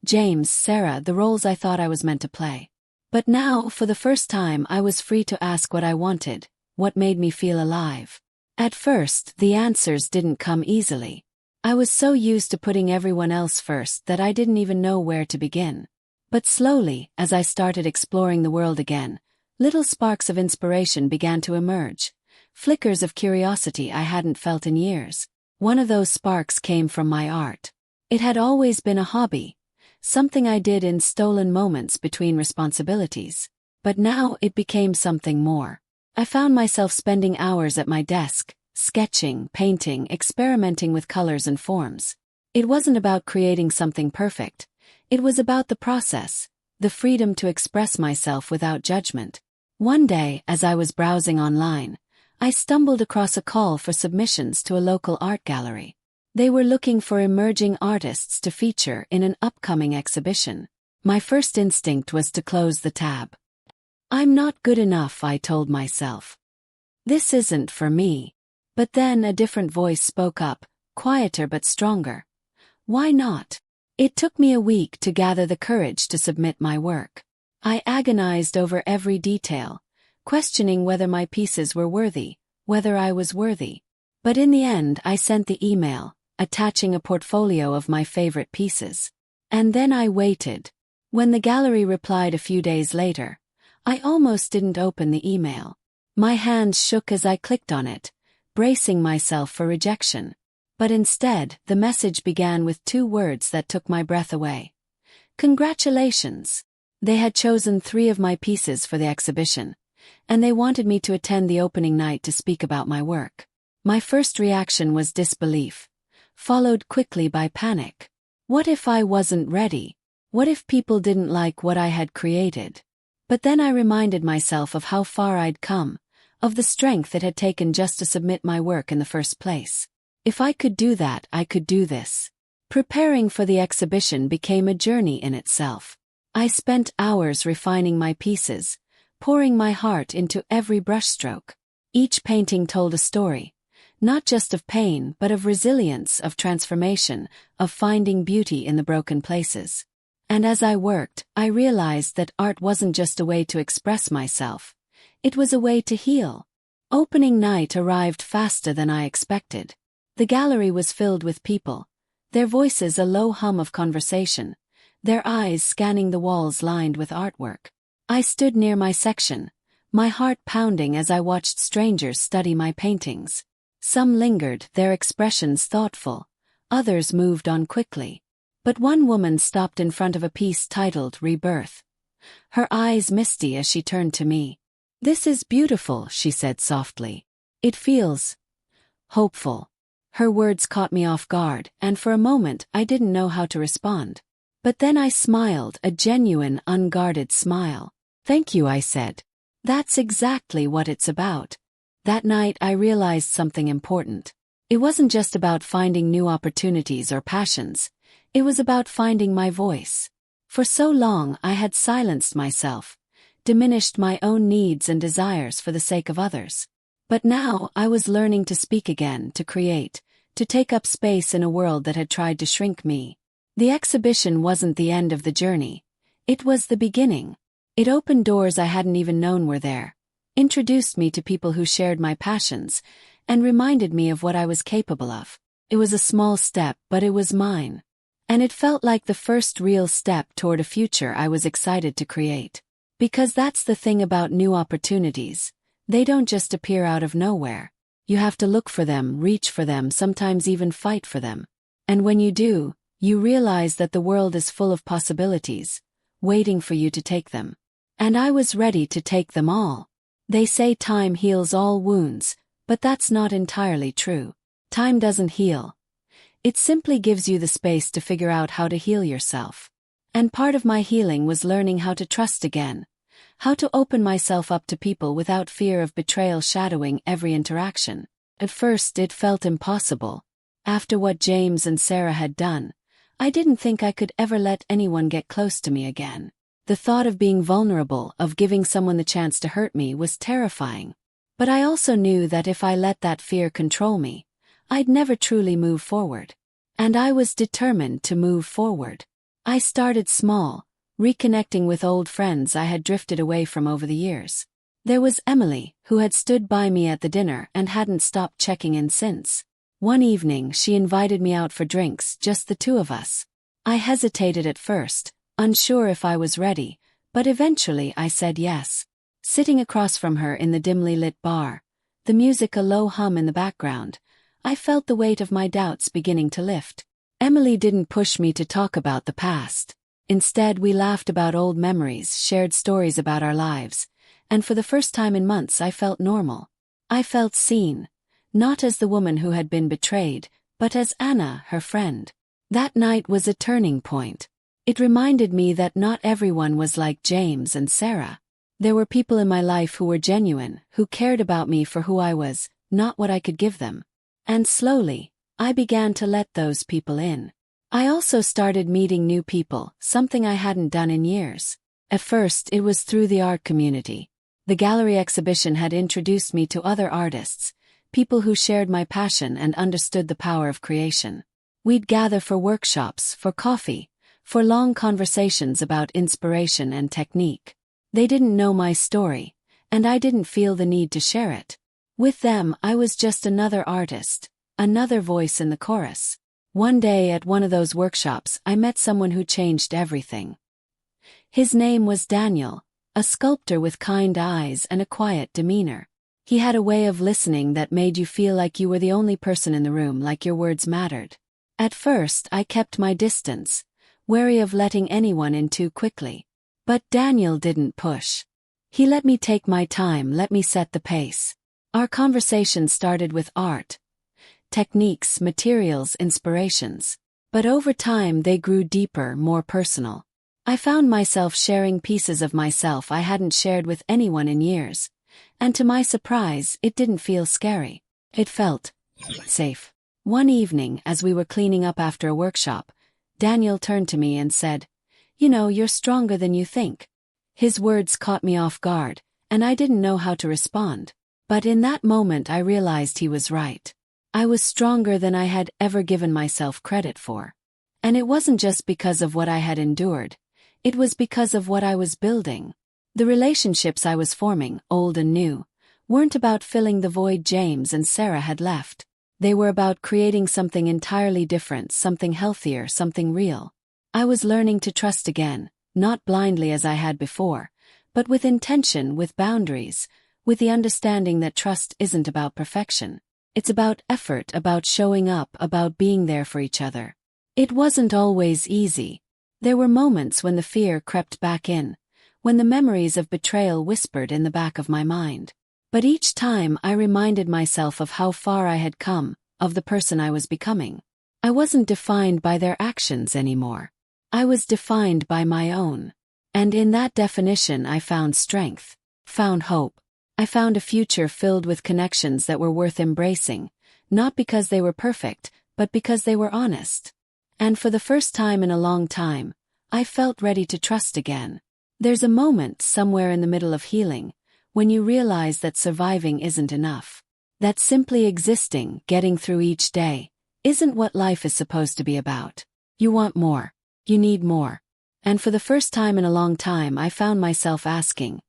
[SPEAKER 1] James, Sarah, the roles I thought I was meant to play. But now, for the first time, I was free to ask what I wanted, what made me feel alive. At first, the answers didn't come easily. I was so used to putting everyone else first that I didn't even know where to begin. But slowly, as I started exploring the world again, little sparks of inspiration began to emerge, flickers of curiosity I hadn't felt in years. One of those sparks came from my art. It had always been a hobby, something I did in stolen moments between responsibilities. But now it became something more. I found myself spending hours at my desk, sketching, painting, experimenting with colors and forms. It wasn't about creating something perfect. It was about the process, the freedom to express myself without judgment. One day, as I was browsing online, I stumbled across a call for submissions to a local art gallery. They were looking for emerging artists to feature in an upcoming exhibition. My first instinct was to close the tab. I'm not good enough, I told myself. This isn't for me. But then a different voice spoke up, quieter but stronger. Why not? It took me a week to gather the courage to submit my work. I agonized over every detail, questioning whether my pieces were worthy, whether I was worthy. But in the end, I sent the email, attaching a portfolio of my favorite pieces. And then I waited. When the gallery replied a few days later, I almost didn't open the email. My hands shook as I clicked on it, bracing myself for rejection. But instead, the message began with 2 words that took my breath away. Congratulations! They had chosen 3 of my pieces for the exhibition, and they wanted me to attend the opening night to speak about my work. My first reaction was disbelief, followed quickly by panic. What if I wasn't ready? What if people didn't like what I had created? But then I reminded myself of how far I'd come, of the strength it had taken just to submit my work in the first place. If I could do that, I could do this. Preparing for the exhibition became a journey in itself. I spent hours refining my pieces, pouring my heart into every brushstroke. Each painting told a story, not just of pain but of resilience, of transformation, of finding beauty in the broken places. And as I worked, I realized that art wasn't just a way to express myself. It was a way to heal. Opening night arrived faster than I expected. The gallery was filled with people, their voices a low hum of conversation, their eyes scanning the walls lined with artwork. I stood near my section, my heart pounding as I watched strangers study my paintings. Some lingered, their expressions thoughtful, others moved on quickly. But one woman stopped in front of a piece titled Rebirth. Her eyes misty as she turned to me. "This is beautiful," she said softly. "It feels hopeful." Her words caught me off guard, and for a moment I didn't know how to respond. But then I smiled, a genuine, unguarded smile. "Thank you," I said. "That's exactly what it's about." That night I realized something important. It wasn't just about finding new opportunities or passions. It was about finding my voice. For so long I had silenced myself, diminished my own needs and desires for the sake of others. But now I was learning to speak again, to create, to take up space in a world that had tried to shrink me. The exhibition wasn't the end of the journey. It was the beginning. It opened doors I hadn't even known were there, introduced me to people who shared my passions, and reminded me of what I was capable of. It was a small step, but it was mine. And it felt like the first real step toward a future I was excited to create. Because that's the thing about new opportunities. They don't just appear out of nowhere. You have to look for them, reach for them, sometimes even fight for them. And when you do, you realize that the world is full of possibilities, waiting for you to take them. And I was ready to take them all. They say time heals all wounds, but that's not entirely true. Time doesn't heal. It simply gives you the space to figure out how to heal yourself. And part of my healing was learning how to trust again, how to open myself up to people without fear of betrayal shadowing every interaction. At first it felt impossible. After what James and Sarah had done, I didn't think I could ever let anyone get close to me again. The thought of being vulnerable, of giving someone the chance to hurt me, was terrifying. But I also knew that if I let that fear control me, I'd never truly move forward. And I was determined to move forward. I started small, reconnecting with old friends I had drifted away from over the years. There was Emily, who had stood by me at the dinner and hadn't stopped checking in since. One evening she invited me out for drinks, just the two of us. I hesitated at first, unsure if I was ready, but eventually I said yes. Sitting across from her in the dimly lit bar, the music a low hum in the background, I felt the weight of my doubts beginning to lift. Emily didn't push me to talk about the past. Instead, we laughed about old memories, shared stories about our lives, and for the first time in months I felt normal. I felt seen, not as the woman who had been betrayed, but as Anna, her friend. That night was a turning point. It reminded me that not everyone was like James and Sarah. There were people in my life who were genuine, who cared about me for who I was, not what I could give them. And slowly, I began to let those people in. I also started meeting new people, something I hadn't done in years. At first, it was through the art community. The gallery exhibition had introduced me to other artists, people who shared my passion and understood the power of creation. We'd gather for workshops, for coffee, for long conversations about inspiration and technique. They didn't know my story, and I didn't feel the need to share it. With them, I was just another artist, another voice in the chorus. One day at one of those workshops, I met someone who changed everything. His name was Daniel, a sculptor with kind eyes and a quiet demeanor. He had a way of listening that made you feel like you were the only person in the room, like your words mattered. At first, I kept my distance, wary of letting anyone in too quickly. But Daniel didn't push. He let me take my time, let me set the pace. Our conversation started with art, techniques, materials, inspirations. But over time they grew deeper, more personal. I found myself sharing pieces of myself I hadn't shared with anyone in years. And to my surprise, it didn't feel scary. It felt safe. One evening, as we were cleaning up after a workshop, Daniel turned to me and said, "You know, you're stronger than you think." His words caught me off guard, and I didn't know how to respond. But in that moment I realized he was right. I was stronger than I had ever given myself credit for. And it wasn't just because of what I had endured. It was because of what I was building. The relationships I was forming, old and new, weren't about filling the void James and Sarah had left. They were about creating something entirely different, something healthier, something real. I was learning to trust again, not blindly as I had before, but with intention, with boundaries, with the understanding that trust isn't about perfection. It's about effort, about showing up, about being there for each other. It wasn't always easy. There were moments when the fear crept back in, when the memories of betrayal whispered in the back of my mind. But each time I reminded myself of how far I had come, of the person I was becoming. I wasn't defined by their actions anymore. I was defined by my own. And in that definition I found strength, found hope. I found a future filled with connections that were worth embracing, not because they were perfect, but because they were honest. And for the first time in a long time, I felt ready to trust again. There's a moment somewhere in the middle of healing, when you realize that surviving isn't enough. That simply existing, getting through each day, isn't what life is supposed to be about. You want more. You need more. And for the first time in a long time I found myself asking,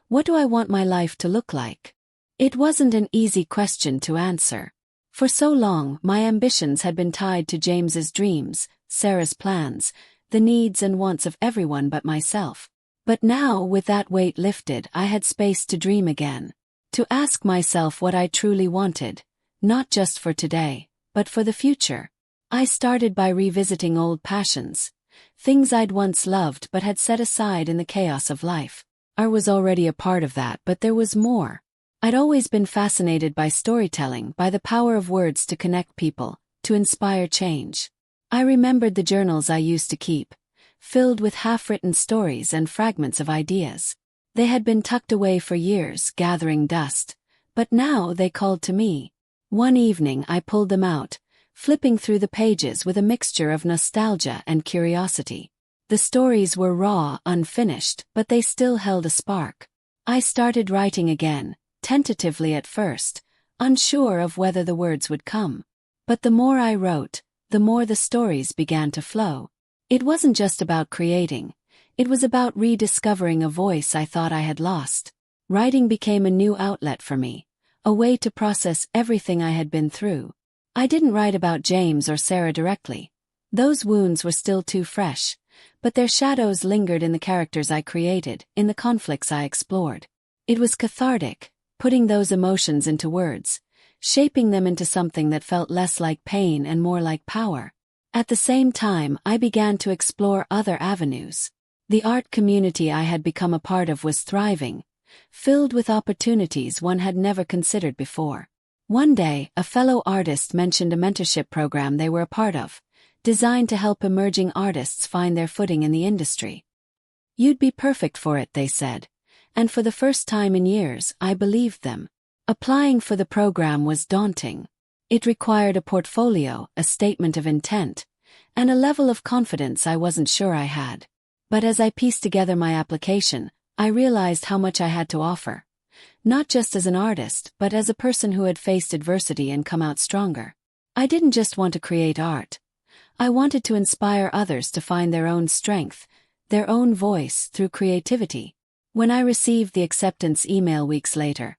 [SPEAKER 1] what do I want my life to look like? It wasn't an easy question to answer. For so long, my ambitions had been tied to James's dreams, Sarah's plans, the needs and wants of everyone but myself. But now, with that weight lifted, I had space to dream again. To ask myself what I truly wanted, not just for today, but for the future. I started by revisiting old passions, things I'd once loved but had set aside in the chaos of life. I was already a part of that, but there was more. I'd always been fascinated by storytelling, by the power of words to connect people, to inspire change. I remembered the journals I used to keep, filled with half-written stories and fragments of ideas. They had been tucked away for years, gathering dust, but now they called to me. One evening I pulled them out, flipping through the pages with a mixture of nostalgia and curiosity. The stories were raw, unfinished, but they still held a spark. I started writing again, tentatively at first, unsure of whether the words would come. But the more I wrote, the more the stories began to flow. It wasn't just about creating, it was about rediscovering a voice I thought I had lost. Writing became a new outlet for me, a way to process everything I had been through. I didn't write about James or Sarah directly. Those wounds were still too fresh, but their shadows lingered in the characters I created, in the conflicts I explored. It was cathartic, putting those emotions into words, shaping them into something that felt less like pain and more like power. At the same time, I began to explore other avenues. The art community I had become a part of was thriving, filled with opportunities one had never considered before. One day, a fellow artist mentioned a mentorship program they were a part of, designed to help emerging artists find their footing in the industry. You'd be perfect for it, they said, and for the first time in years, I believed them. Applying for the program was daunting. It required a portfolio, a statement of intent, and a level of confidence I wasn't sure I had. But as I pieced together my application, I realized how much I had to offer. Not just as an artist, but as a person who had faced adversity and come out stronger. I didn't just want to create art. I wanted to inspire others to find their own strength, their own voice through creativity. When I received the acceptance email weeks later,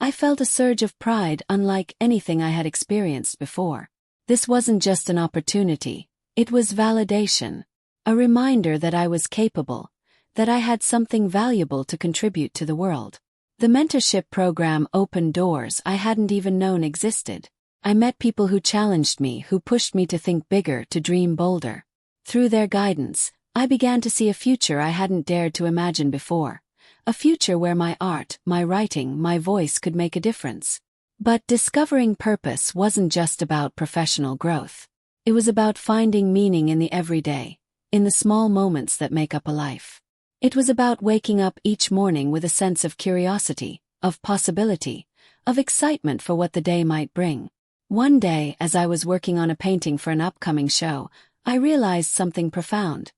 [SPEAKER 1] I felt a surge of pride unlike anything I had experienced before. This wasn't just an opportunity, it was validation. A reminder that I was capable, that I had something valuable to contribute to the world. The mentorship program opened doors I hadn't even known existed. I met people who challenged me, who pushed me to think bigger, to dream bolder. Through their guidance, I began to see a future I hadn't dared to imagine before. A future where my art, my writing, my voice could make a difference. But discovering purpose wasn't just about professional growth. It was about finding meaning in the everyday, in the small moments that make up a life. It was about waking up each morning with a sense of curiosity, of possibility, of excitement for what the day might bring. One day, as I was working on a painting for an upcoming show, I realized something profound.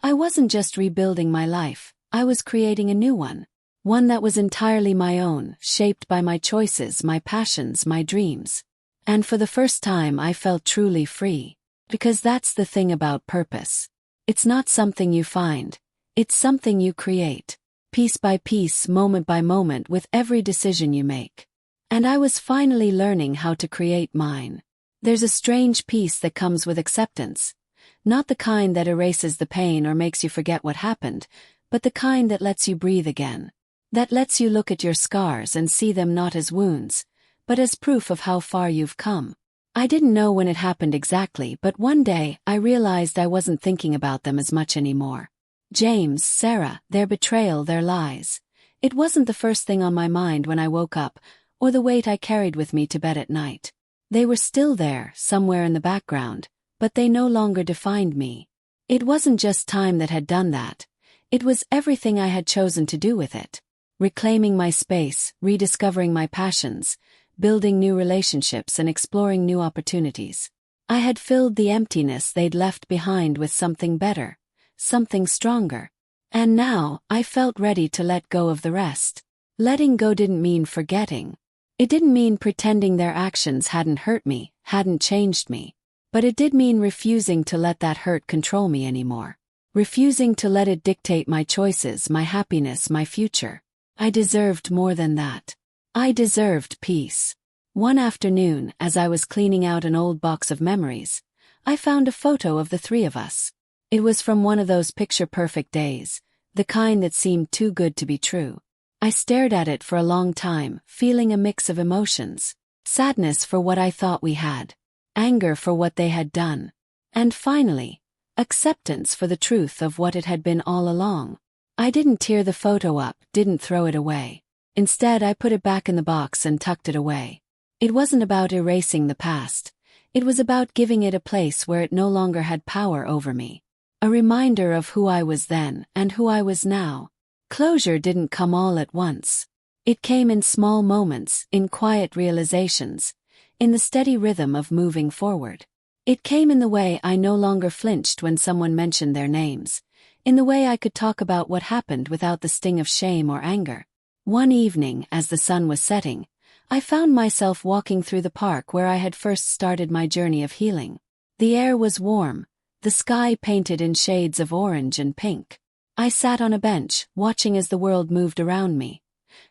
[SPEAKER 1] I wasn't just rebuilding my life, I was creating a new one. One that was entirely my own, shaped by my choices, my passions, my dreams. And for the first time I felt truly free. Because that's the thing about purpose. It's not something you find. It's something you create. Piece by piece, moment by moment, with every decision you make. And I was finally learning how to create mine. There's a strange peace that comes with acceptance. Not the kind that erases the pain or makes you forget what happened, but the kind that lets you breathe again. That lets you look at your scars and see them not as wounds, but as proof of how far you've come. I didn't know when it happened exactly, but one day I realized I wasn't thinking about them as much anymore. James, Sarah, their betrayal, their lies. It wasn't the first thing on my mind when I woke up, or the weight I carried with me to bed at night. They were still there, somewhere in the background, but they no longer defined me. It wasn't just time that had done that. It was everything I had chosen to do with it. Reclaiming my space, rediscovering my passions, building new relationships and exploring new opportunities. I had filled the emptiness they'd left behind with something better, something stronger. And now, I felt ready to let go of the rest. Letting go didn't mean forgetting. It didn't mean pretending their actions hadn't hurt me, hadn't changed me. But it did mean refusing to let that hurt control me anymore. Refusing to let it dictate my choices, my happiness, my future. I deserved more than that. I deserved peace. One afternoon, as I was cleaning out an old box of memories, I found a photo of the three of us. It was from one of those picture-perfect days, the kind that seemed too good to be true. I stared at it for a long time, feeling a mix of emotions. Sadness for what I thought we had. Anger for what they had done. And finally, acceptance for the truth of what it had been all along. I didn't tear the photo up, didn't throw it away. Instead, I put it back in the box and tucked it away. It wasn't about erasing the past. It was about giving it a place where it no longer had power over me. A reminder of who I was then and who I was now. Closure didn't come all at once. It came in small moments, in quiet realizations, in the steady rhythm of moving forward. It came in the way I no longer flinched when someone mentioned their names, in the way I could talk about what happened without the sting of shame or anger. One evening, as the sun was setting, I found myself walking through the park where I had first started my journey of healing. The air was warm, the sky painted in shades of orange and pink. I sat on a bench, watching as the world moved around me.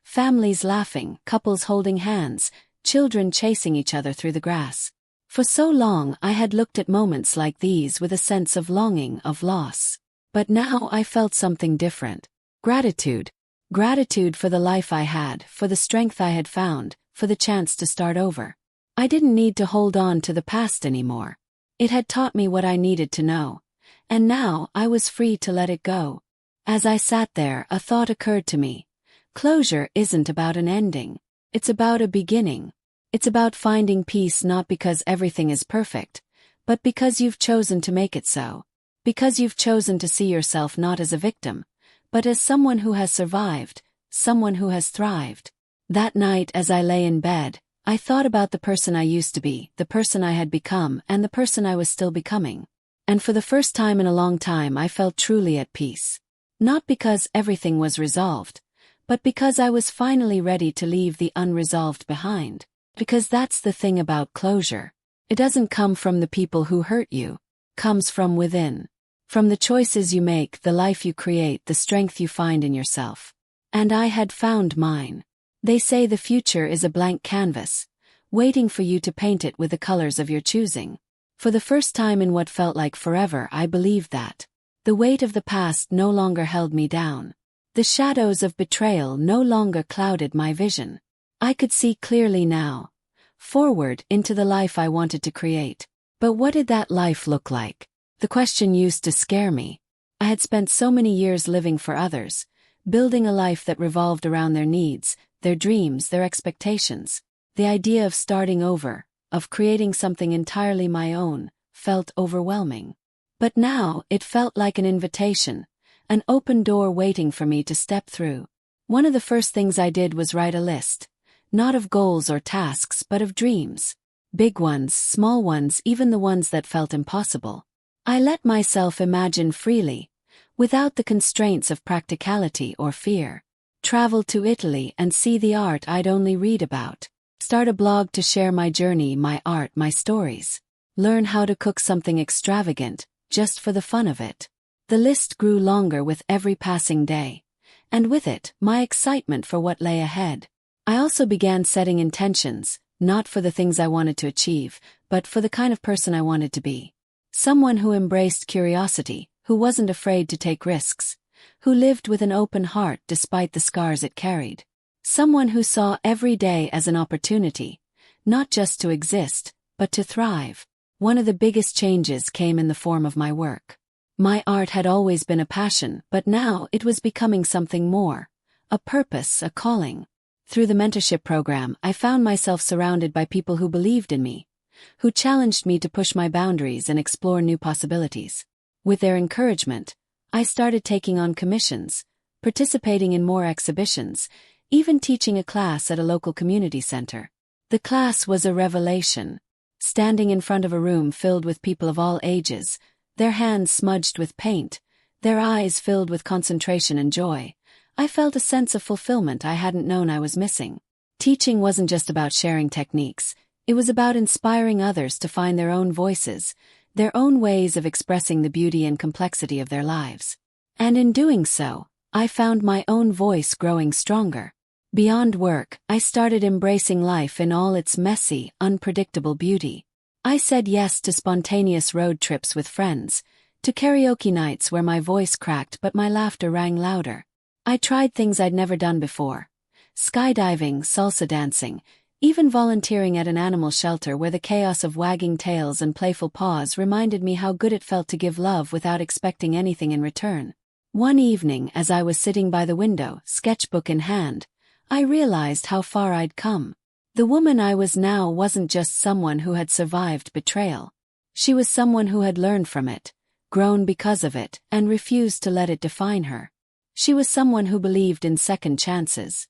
[SPEAKER 1] Families laughing, couples holding hands, children chasing each other through the grass. For so long I had looked at moments like these with a sense of longing, of loss. But now I felt something different. Gratitude. Gratitude for the life I had, for the strength I had found, for the chance to start over. I didn't need to hold on to the past anymore. It had taught me what I needed to know. And now I was free to let it go. As I sat there, a thought occurred to me. Closure isn't about an ending. It's about a beginning. It's about finding peace not because everything is perfect, but because you've chosen to make it so. Because you've chosen to see yourself not as a victim, but as someone who has survived, someone who has thrived. That night as I lay in bed, I thought about the person I used to be, the person I had become, and the person I was still becoming. And for the first time in a long time I felt truly at peace. Not because everything was resolved, but because I was finally ready to leave the unresolved behind. Because that's the thing about closure. It doesn't come from the people who hurt you. It comes from within. From the choices you make, the life you create, the strength you find in yourself. And I had found mine. They say the future is a blank canvas, waiting for you to paint it with the colors of your choosing. For the first time in what felt like forever, I believed that. The weight of the past no longer held me down. The shadows of betrayal no longer clouded my vision. I could see clearly now. Forward into the life I wanted to create. But what did that life look like? The question used to scare me. I had spent so many years living for others, building a life that revolved around their needs, their dreams, their expectations. The idea of starting over, of creating something entirely my own, felt overwhelming. But now it felt like an invitation, an open door waiting for me to step through. One of the first things I did was write a list. Not of goals or tasks, but of dreams. Big ones, small ones, even the ones that felt impossible. I let myself imagine freely, without the constraints of practicality or fear. Travel to Italy and see the art I'd only read about. Start a blog to share my journey, my art, my stories. Learn how to cook something extravagant, just for the fun of it. The list grew longer with every passing day. And with it, my excitement for what lay ahead. I also began setting intentions, not for the things I wanted to achieve, but for the kind of person I wanted to be. Someone who embraced curiosity, who wasn't afraid to take risks, who lived with an open heart despite the scars it carried. Someone who saw every day as an opportunity, not just to exist, but to thrive. One of the biggest changes came in the form of my work. My art had always been a passion, but now it was becoming something more. A purpose, a calling. Through the mentorship program, I found myself surrounded by people who believed in me, who challenged me to push my boundaries and explore new possibilities. With their encouragement, I started taking on commissions, participating in more exhibitions, even teaching a class at a local community center. The class was a revelation. Standing in front of a room filled with people of all ages, their hands smudged with paint, their eyes filled with concentration and joy, I felt a sense of fulfillment I hadn't known I was missing. Teaching wasn't just about sharing techniques, it was about inspiring others to find their own voices, their own ways of expressing the beauty and complexity of their lives. And in doing so, I found my own voice growing stronger. Beyond work, I started embracing life in all its messy, unpredictable beauty. I said yes to spontaneous road trips with friends, to karaoke nights where my voice cracked but my laughter rang louder. I tried things I'd never done before. Skydiving, salsa dancing, even volunteering at an animal shelter where the chaos of wagging tails and playful paws reminded me how good it felt to give love without expecting anything in return. One evening, as I was sitting by the window, sketchbook in hand, I realized how far I'd come. The woman I was now wasn't just someone who had survived betrayal. She was someone who had learned from it, grown because of it, and refused to let it define her. She was someone who believed in second chances.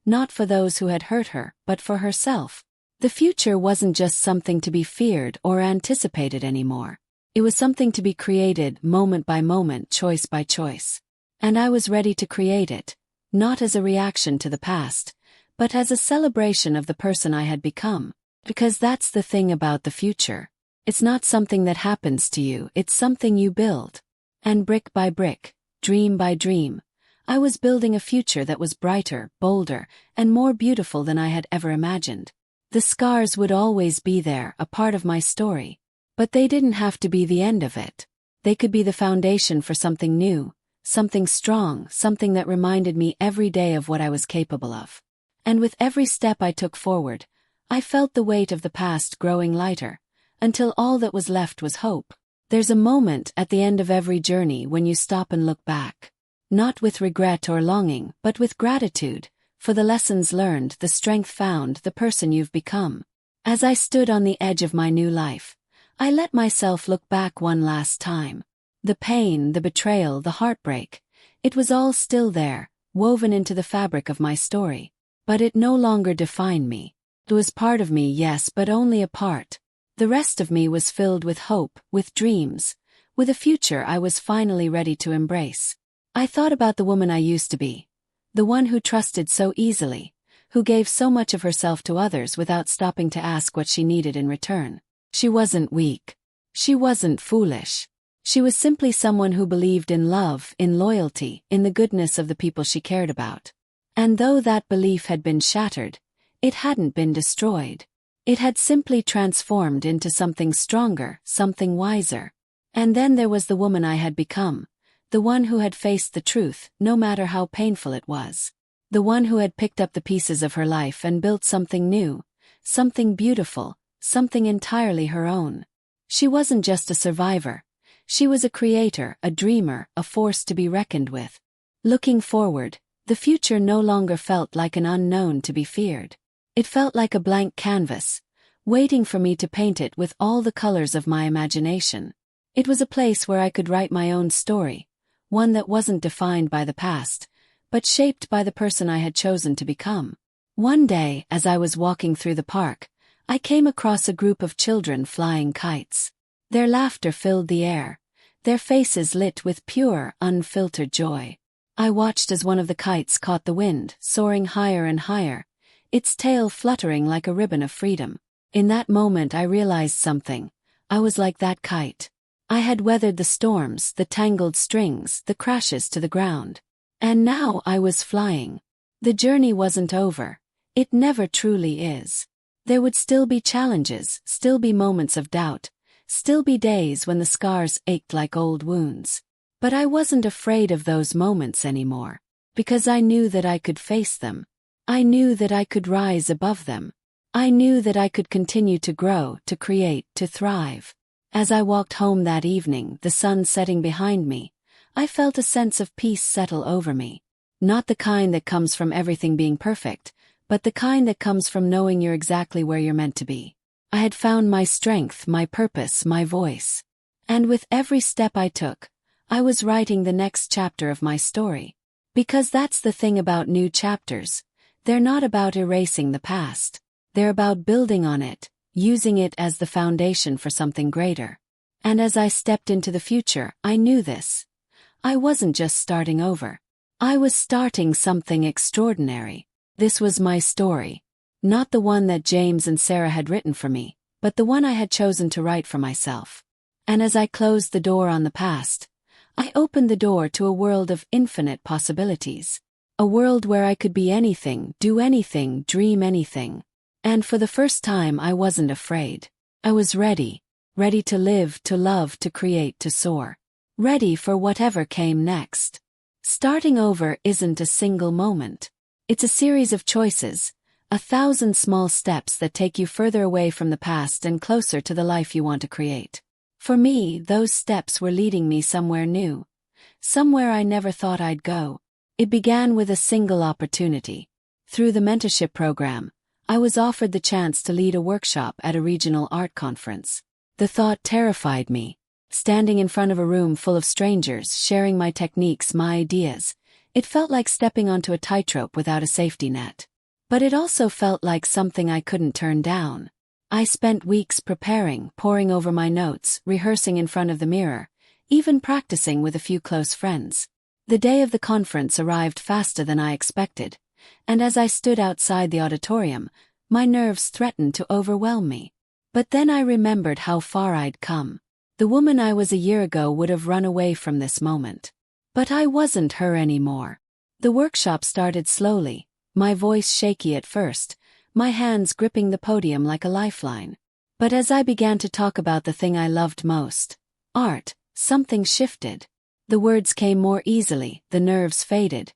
[SPEAKER 1] Not for those who had hurt her, but for herself. The future wasn't just something to be feared or anticipated anymore. It was something to be created moment by moment, choice by choice. And I was ready to create it. Not as a reaction to the past, but as a celebration of the person I had become. Because that's the thing about the future. It's not something that happens to you, it's something you build. And brick by brick, dream by dream, I was building a future that was brighter, bolder, and more beautiful than I had ever imagined. The scars would always be there, a part of my story. But they didn't have to be the end of it. They could be the foundation for something new. Something strong, something that reminded me every day of what I was capable of. And with every step I took forward, I felt the weight of the past growing lighter, until all that was left was hope. There's a moment at the end of every journey when you stop and look back. Not with regret or longing, but with gratitude, for the lessons learned, the strength found, the person you've become. As I stood on the edge of my new life, I let myself look back one last time. The pain, the betrayal, the heartbreak, it was all still there, woven into the fabric of my story. But it no longer defined me. It was part of me, yes, but only a part. The rest of me was filled with hope, with dreams, with a future I was finally ready to embrace. I thought about the woman I used to be. The one who trusted so easily, who gave so much of herself to others without stopping to ask what she needed in return. She wasn't weak. She wasn't foolish. She was simply someone who believed in love, in loyalty, in the goodness of the people she cared about. And though that belief had been shattered, it hadn't been destroyed. It had simply transformed into something stronger, something wiser. And then there was the woman I had become, the one who had faced the truth, no matter how painful it was. The one who had picked up the pieces of her life and built something new, something beautiful, something entirely her own. She wasn't just a survivor. She was a creator, a dreamer, a force to be reckoned with. Looking forward, the future no longer felt like an unknown to be feared. It felt like a blank canvas, waiting for me to paint it with all the colors of my imagination. It was a place where I could write my own story, one that wasn't defined by the past, but shaped by the person I had chosen to become. One day, as I was walking through the park, I came across a group of children flying kites. Their laughter filled the air, their faces lit with pure, unfiltered joy. I watched as one of the kites caught the wind, soaring higher and higher, its tail fluttering like a ribbon of freedom. In that moment I realized something. I was like that kite. I had weathered the storms, the tangled strings, the crashes to the ground. And now I was flying. The journey wasn't over. It never truly is. There would still be challenges, still be moments of doubt, still be days when the scars ached like old wounds. But I wasn't afraid of those moments anymore, because I knew that I could face them. I knew that I could rise above them. I knew that I could continue to grow, to create, to thrive. As I walked home that evening, the sun setting behind me, I felt a sense of peace settle over me. Not the kind that comes from everything being perfect, but the kind that comes from knowing you're exactly where you're meant to be. I had found my strength, my purpose, my voice. And with every step I took, I was writing the next chapter of my story. Because that's the thing about new chapters. They're not about erasing the past. They're about building on it, using it as the foundation for something greater. And as I stepped into the future, I knew this. I wasn't just starting over. I was starting something extraordinary. This was my story. Not the one that James and Sarah had written for me, but the one I had chosen to write for myself. And as I closed the door on the past, I opened the door to a world of infinite possibilities. A world where I could be anything, do anything, dream anything. And for the first time I wasn't afraid. I was ready. Ready to live, to love, to create, to soar. Ready for whatever came next. Starting over isn't a single moment. It's a series of choices. 1,000 small steps that take you further away from the past and closer to the life you want to create. For me, those steps were leading me somewhere new. Somewhere I never thought I'd go. It began with a single opportunity. Through the mentorship program, I was offered the chance to lead a workshop at a regional art conference. The thought terrified me. Standing in front of a room full of strangers, sharing my techniques, my ideas, it felt like stepping onto a tightrope without a safety net. But it also felt like something I couldn't turn down. I spent weeks preparing, poring over my notes, rehearsing in front of the mirror, even practicing with a few close friends. The day of the conference arrived faster than I expected, and as I stood outside the auditorium, my nerves threatened to overwhelm me. But then I remembered how far I'd come. The woman I was a year ago would have run away from this moment. But I wasn't her anymore. The workshop started slowly, my voice shaky at first, my hands gripping the podium like a lifeline. But as I began to talk about the thing I loved most, art, something shifted. The words came more easily, the nerves faded,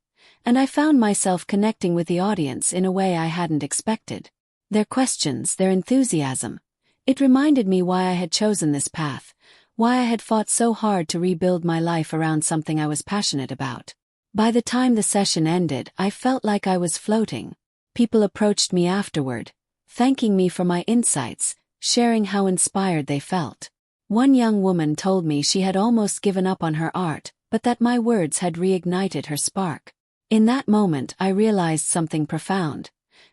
[SPEAKER 1] and I found myself connecting with the audience in a way I hadn't expected. Their questions, their enthusiasm. It reminded me why I had chosen this path, why I had fought so hard to rebuild my life around something I was passionate about. By the time the session ended, I felt like I was floating. People approached me afterward, thanking me for my insights, sharing how inspired they felt. One young woman told me she had almost given up on her art, but that my words had reignited her spark. In that moment, I realized something profound.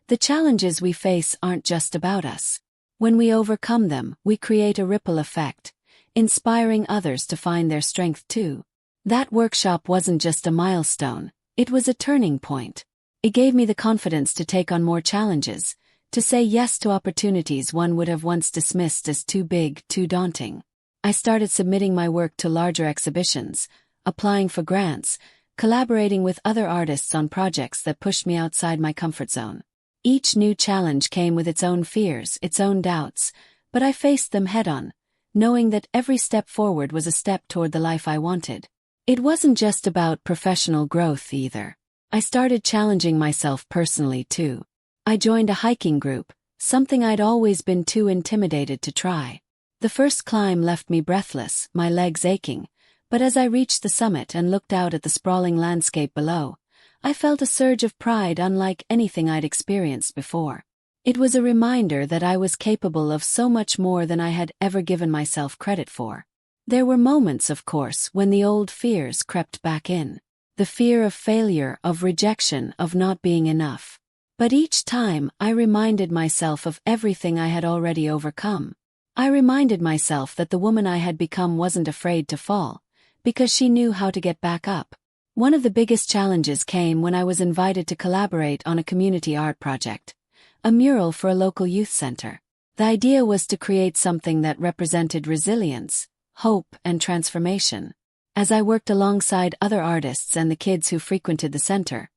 [SPEAKER 1] The challenges we face aren't just about us. When we overcome them, we create a ripple effect, inspiring others to find their strength too. That workshop wasn't just a milestone, it was a turning point. It gave me the confidence to take on more challenges, to say yes to opportunities one would have once dismissed as too big, too daunting. I started submitting my work to larger exhibitions, applying for grants, collaborating with other artists on projects that pushed me outside my comfort zone. Each new challenge came with its own fears, its own doubts, but I faced them head-on, knowing that every step forward was a step toward the life I wanted. It wasn't just about professional growth either. I started challenging myself personally too. I joined a hiking group, something I'd always been too intimidated to try. The first climb left me breathless, my legs aching, but as I reached the summit and looked out at the sprawling landscape below, I felt a surge of pride unlike anything I'd experienced before. It was a reminder that I was capable of so much more than I had ever given myself credit for. There were moments, of course, when the old fears crept back in. The fear of failure, of rejection, of not being enough. But each time, I reminded myself of everything I had already overcome. I reminded myself that the woman I had become wasn't afraid to fall, because she knew how to get back up. One of the biggest challenges came when I was invited to collaborate on a community art project, a mural for a local youth center. The idea was to create something that represented resilience, hope, and transformation. As I worked alongside other artists and the kids who frequented the center,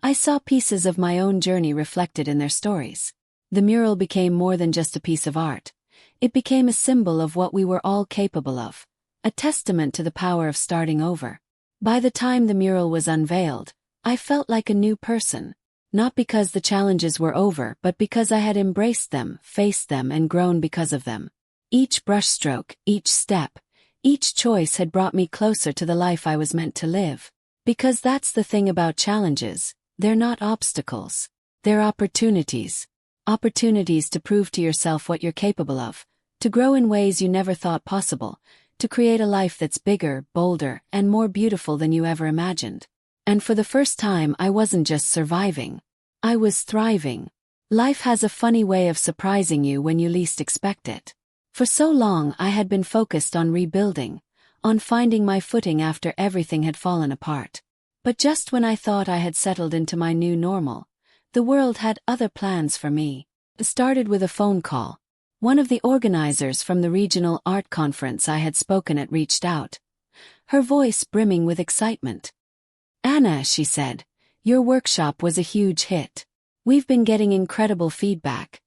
[SPEAKER 1] I saw pieces of my own journey reflected in their stories. The mural became more than just a piece of art. It became a symbol of what we were all capable of, a testament to the power of starting over. By the time the mural was unveiled, I felt like a new person, not because the challenges were over, but because I had embraced them, faced them, and grown because of them. Each brushstroke, each step, each choice had brought me closer to the life I was meant to live. Because that's the thing about challenges, they're not obstacles. They're opportunities. Opportunities to prove to yourself what you're capable of, to grow in ways you never thought possible, to create a life that's bigger, bolder, and more beautiful than you ever imagined. And for the first time, I wasn't just surviving. I was thriving. Life has a funny way of surprising you when you least expect it. For so long, I had been focused on rebuilding, on finding my footing after everything had fallen apart. But just when I thought I had settled into my new normal, the world had other plans for me. It started with a phone call. One of the organizers from the regional art conference I had spoken at reached out, her voice brimming with excitement. "Anna," she said, "your workshop was a huge hit. We've been getting incredible feedback,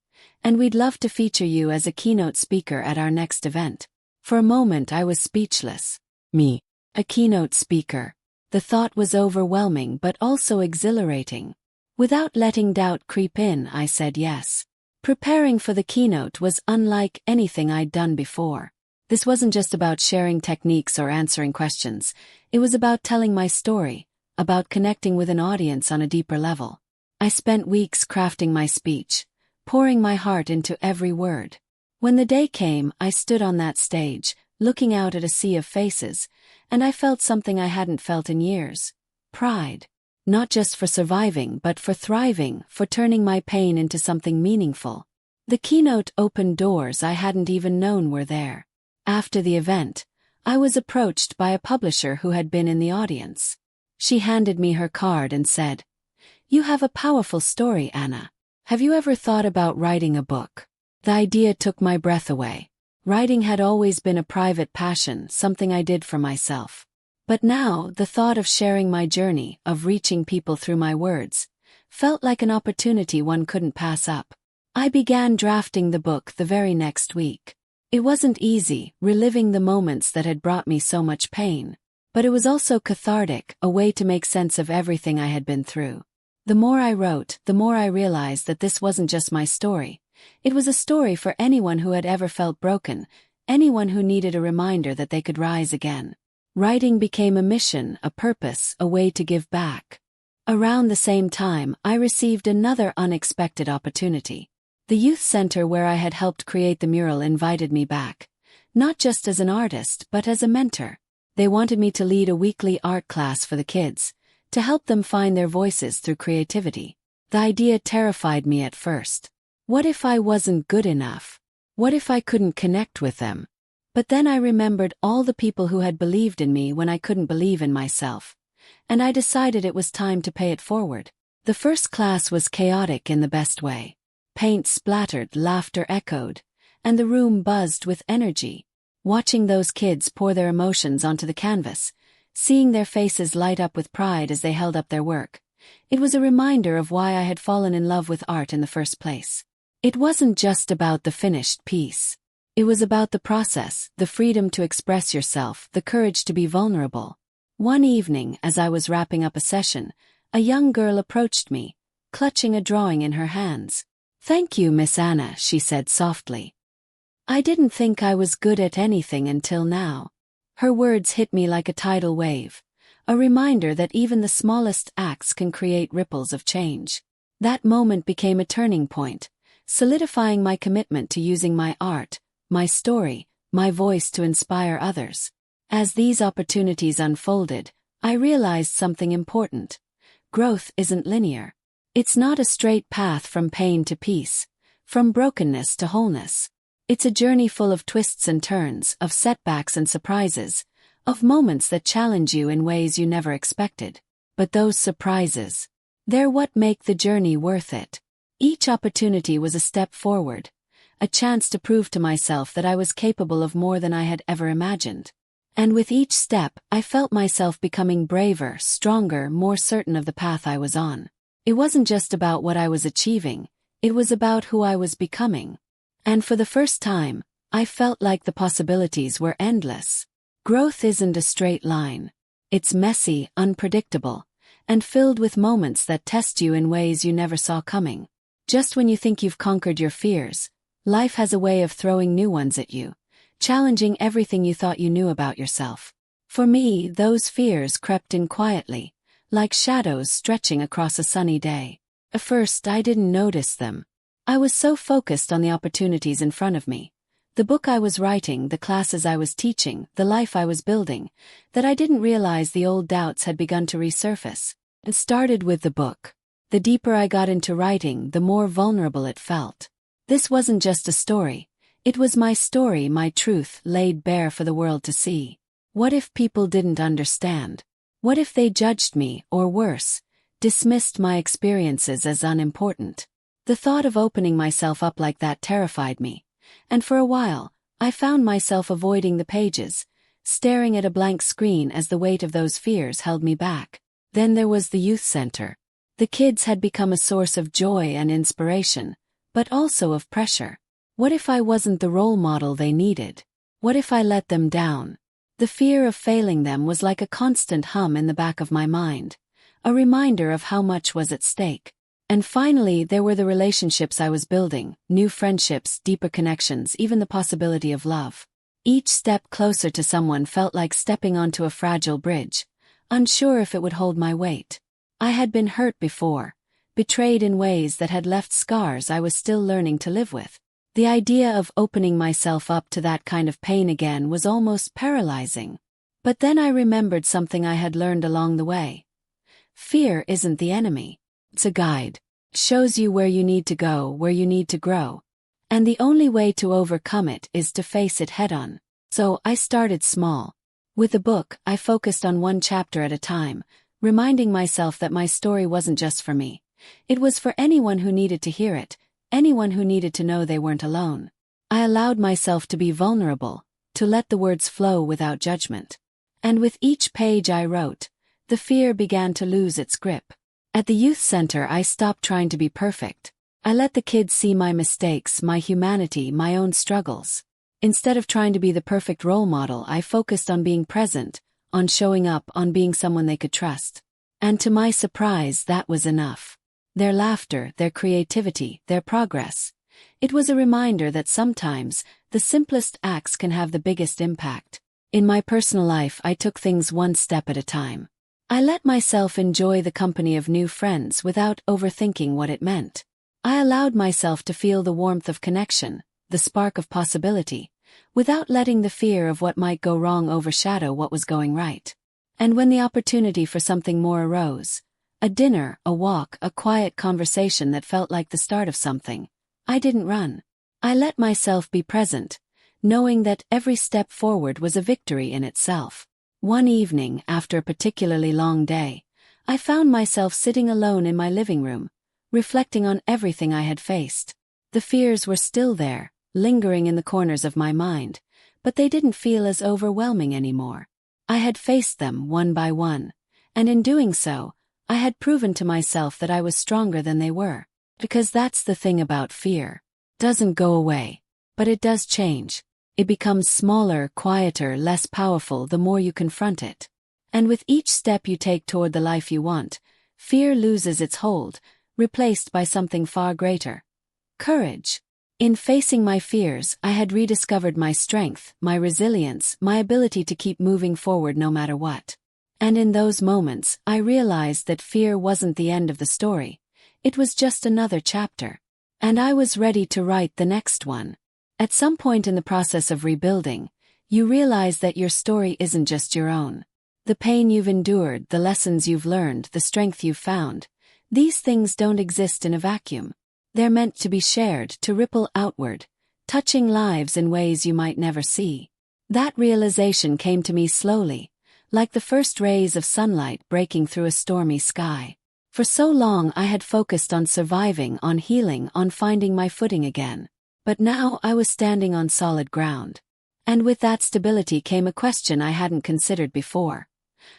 [SPEAKER 1] and we'd love to feature you as a keynote speaker at our next event." For a moment I was speechless. Me, a keynote speaker. The thought was overwhelming but also exhilarating. Without letting doubt creep in, I said yes. Preparing for the keynote was unlike anything I'd done before. This wasn't just about sharing techniques or answering questions. It was about telling my story, about connecting with an audience on a deeper level. I spent weeks crafting my speech, pouring my heart into every word. When the day came, I stood on that stage, looking out at a sea of faces, and I felt something I hadn't felt in years. Pride. Not just for surviving, but for thriving, for turning my pain into something meaningful. The keynote opened doors I hadn't even known were there. After the event, I was approached by a publisher who had been in the audience. She handed me her card and said, "You have a powerful story, Anna. Have you ever thought about writing a book?" The idea took my breath away. Writing had always been a private passion, something I did for myself. But now, the thought of sharing my journey, of reaching people through my words, felt like an opportunity one couldn't pass up. I began drafting the book the very next week. It wasn't easy, reliving the moments that had brought me so much pain. But it was also cathartic, a way to make sense of everything I had been through. The more I wrote, the more I realized that this wasn't just my story. It was a story for anyone who had ever felt broken, anyone who needed a reminder that they could rise again. Writing became a mission, a purpose, a way to give back. Around the same time, I received another unexpected opportunity. The youth center where I had helped create the mural invited me back, not just as an artist, but as a mentor. They wanted me to lead a weekly art class for the kids, to help them find their voices through creativity. The idea terrified me at first. What if I wasn't good enough? What if I couldn't connect with them? But then I remembered all the people who had believed in me when I couldn't believe in myself. And I decided it was time to pay it forward. The first class was chaotic in the best way. Paint splattered, laughter echoed, and the room buzzed with energy. Watching those kids pour their emotions onto the canvas, seeing their faces light up with pride as they held up their work, it was a reminder of why I had fallen in love with art in the first place. It wasn't just about the finished piece. It was about the process, the freedom to express yourself, the courage to be vulnerable. One evening, as I was wrapping up a session, a young girl approached me, clutching a drawing in her hands. "Thank you, Miss Anna," she said softly. "I didn't think I was good at anything until now." Her words hit me like a tidal wave, a reminder that even the smallest acts can create ripples of change. That moment became a turning point, solidifying my commitment to using my art, my story, my voice to inspire others. As these opportunities unfolded, I realized something important. Growth isn't linear. It's not a straight path from pain to peace, from brokenness to wholeness. It's a journey full of twists and turns, of setbacks and surprises, of moments that challenge you in ways you never expected. But those surprises, they're what make the journey worth it. Each opportunity was a step forward, a chance to prove to myself that I was capable of more than I had ever imagined. And with each step, I felt myself becoming braver, stronger, more certain of the path I was on. It wasn't just about what I was achieving, It was about who I was becoming. And for the first time, I felt like the possibilities were endless. Growth isn't a straight line. It's messy, unpredictable, and filled with moments that test you in ways you never saw coming. Just when you think you've conquered your fears, life has a way of throwing new ones at you, challenging everything you thought you knew about yourself. For me, those fears crept in quietly, like shadows stretching across a sunny day. At first, I didn't notice them. I was so focused on the opportunities in front of me, the book I was writing, the classes I was teaching, the life I was building, that I didn't realize the old doubts had begun to resurface. It started with the book. The deeper I got into writing, the more vulnerable it felt. This wasn't just a story. It was my story, my truth, laid bare for the world to see. What if people didn't understand? What if they judged me, or worse, dismissed my experiences as unimportant? The thought of opening myself up like that terrified me, and for a while, I found myself avoiding the pages, staring at a blank screen as the weight of those fears held me back. Then there was the youth center. The kids had become a source of joy and inspiration, but also of pressure. What if I wasn't the role model they needed? What if I let them down? The fear of failing them was like a constant hum in the back of my mind, a reminder of how much was at stake. And finally, there were the relationships I was building, new friendships, deeper connections, even the possibility of love. Each step closer to someone felt like stepping onto a fragile bridge, unsure if it would hold my weight. I had been hurt before, betrayed in ways that had left scars I was still learning to live with. The idea of opening myself up to that kind of pain again was almost paralyzing. But then I remembered something I had learned along the way. Fear isn't the enemy. It's a guide. It shows you where you need to go, where you need to grow. And the only way to overcome it is to face it head-on. So I started small. With the book, I focused on one chapter at a time, reminding myself that my story wasn't just for me. It was for anyone who needed to hear it, anyone who needed to know they weren't alone. I allowed myself to be vulnerable, to let the words flow without judgment. And with each page I wrote, the fear began to lose its grip. At the youth center, I stopped trying to be perfect. I let the kids see my mistakes, my humanity, my own struggles. Instead of trying to be the perfect role model, I focused on being present, on showing up, on being someone they could trust. And to my surprise, that was enough. Their laughter, their creativity, their progress. It was a reminder that sometimes, the simplest acts can have the biggest impact. In my personal life, I took things one step at a time. I let myself enjoy the company of new friends without overthinking what it meant. I allowed myself to feel the warmth of connection, the spark of possibility, without letting the fear of what might go wrong overshadow what was going right. And when the opportunity for something more arose, a dinner, a walk, a quiet conversation that felt like the start of something, I didn't run. I let myself be present, knowing that every step forward was a victory in itself. One evening, after a particularly long day, I found myself sitting alone in my living room, reflecting on everything I had faced. The fears were still there, lingering in the corners of my mind, but they didn't feel as overwhelming anymore. I had faced them one by one, and in doing so, I had proven to myself that I was stronger than they were. Because that's the thing about fear. It doesn't go away, but it does change. It becomes smaller, quieter, less powerful the more you confront it. And with each step you take toward the life you want, fear loses its hold, replaced by something far greater. Courage. In facing my fears, I had rediscovered my strength, my resilience, my ability to keep moving forward no matter what. And in those moments, I realized that fear wasn't the end of the story. It was just another chapter. And I was ready to write the next one. At some point in the process of rebuilding, you realize that your story isn't just your own. The pain you've endured, the lessons you've learned, the strength you've found, these things don't exist in a vacuum. They're meant to be shared, to ripple outward, touching lives in ways you might never see. That realization came to me slowly, like the first rays of sunlight breaking through a stormy sky. For so long I had focused on surviving, on healing, on finding my footing again. But now I was standing on solid ground. And with that stability came a question I hadn't considered before.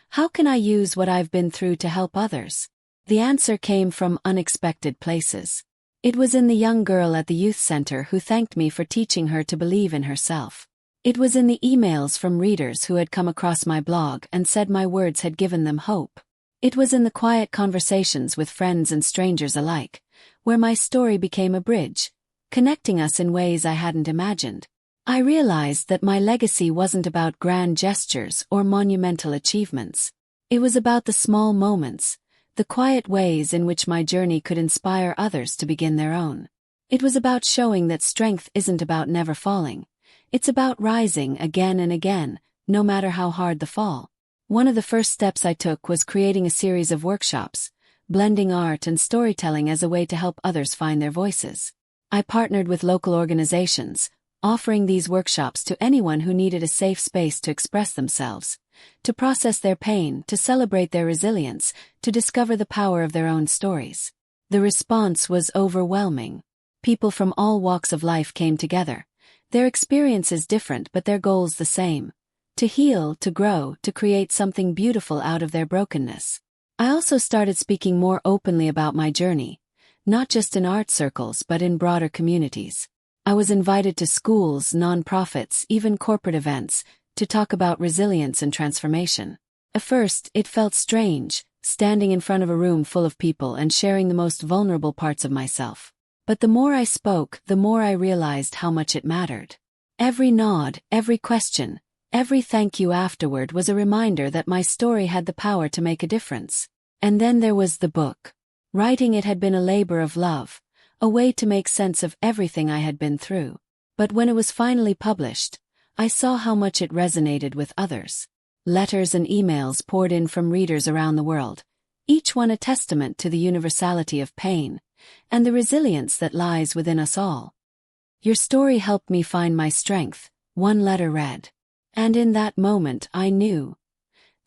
[SPEAKER 1] How can I use what I've been through to help others? The answer came from unexpected places. It was in the young girl at the youth center who thanked me for teaching her to believe in herself. It was in the emails from readers who had come across my blog and said my words had given them hope. It was in the quiet conversations with friends and strangers alike, where my story became a bridge, connecting us in ways I hadn't imagined. I realized that my legacy wasn't about grand gestures or monumental achievements. It was about the small moments, the quiet ways in which my journey could inspire others to begin their own. It was about showing that strength isn't about never falling. It's about rising again and again, no matter how hard the fall. One of the first steps I took was creating a series of workshops, blending art and storytelling as a way to help others find their voices. I partnered with local organizations, offering these workshops to anyone who needed a safe space to express themselves, to process their pain, to celebrate their resilience, to discover the power of their own stories. The response was overwhelming. People from all walks of life came together, their experiences different but their goals the same: to heal, to grow, to create something beautiful out of their brokenness. I also started speaking more openly about my journey, not just in art circles but in broader communities. I was invited to schools, nonprofits, even corporate events, to talk about resilience and transformation. At first, it felt strange, standing in front of a room full of people and sharing the most vulnerable parts of myself. But the more I spoke, the more I realized how much it mattered. Every nod, every question, every thank you afterward was a reminder that my story had the power to make a difference. And then there was the book. Writing it had been a labor of love, a way to make sense of everything I had been through. But when it was finally published, I saw how much it resonated with others. Letters and emails poured in from readers around the world, each one a testament to the universality of pain, and the resilience that lies within us all. "Your story helped me find my strength," one letter read. And in that moment I knew.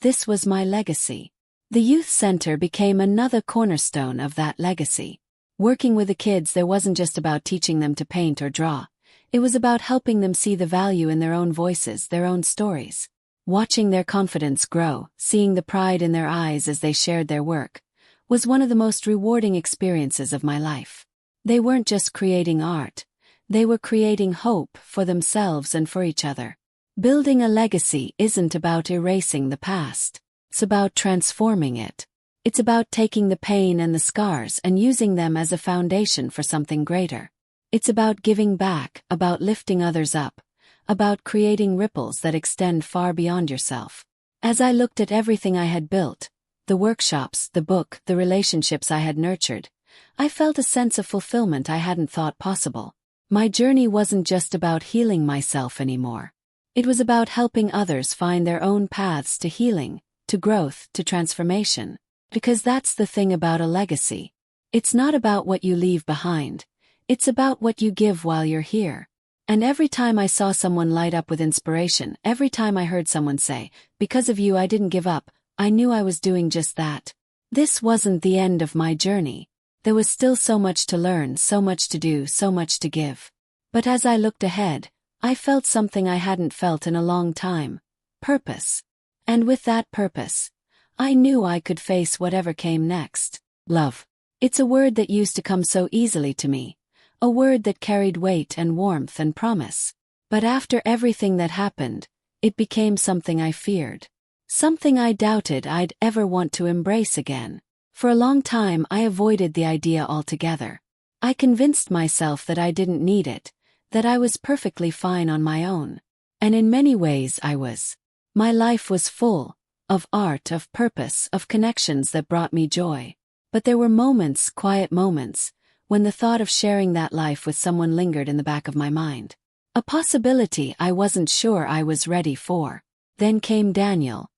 [SPEAKER 1] This was my legacy. The youth center became another cornerstone of that legacy. Working with the kids, there wasn't just about teaching them to paint or draw. It was about helping them see the value in their own voices, their own stories. Watching their confidence grow, seeing the pride in their eyes as they shared their work, was one of the most rewarding experiences of my life. They weren't just creating art. They were creating hope for themselves and for each other. Building a legacy isn't about erasing the past. It's about transforming it. It's about taking the pain and the scars and using them as a foundation for something greater. It's about giving back, about lifting others up, about creating ripples that extend far beyond yourself. As I looked at everything I had built, the workshops, the book, the relationships I had nurtured, I felt a sense of fulfillment I hadn't thought possible. My journey wasn't just about healing myself anymore. It was about helping others find their own paths to healing, to growth, to transformation. Because that's the thing about a legacy. It's not about what you leave behind. It's about what you give while you're here. And every time I saw someone light up with inspiration, every time I heard someone say, "Because of you I didn't give up," I knew I was doing just that. This wasn't the end of my journey. There was still so much to learn, so much to do, so much to give. But as I looked ahead, I felt something I hadn't felt in a long time: purpose. And with that purpose, I knew I could face whatever came next. Love. It's a word that used to come so easily to me, a word that carried weight and warmth and promise. But after everything that happened, it became something I feared. Something I doubted I'd ever want to embrace again. For a long time I avoided the idea altogether. I convinced myself that I didn't need it, that I was perfectly fine on my own. And in many ways I was. My life was full of art, of purpose, of connections that brought me joy. But there were moments, quiet moments, when the thought of sharing that life with someone lingered in the back of my mind. A possibility I wasn't sure I was ready for. Then came Daniel.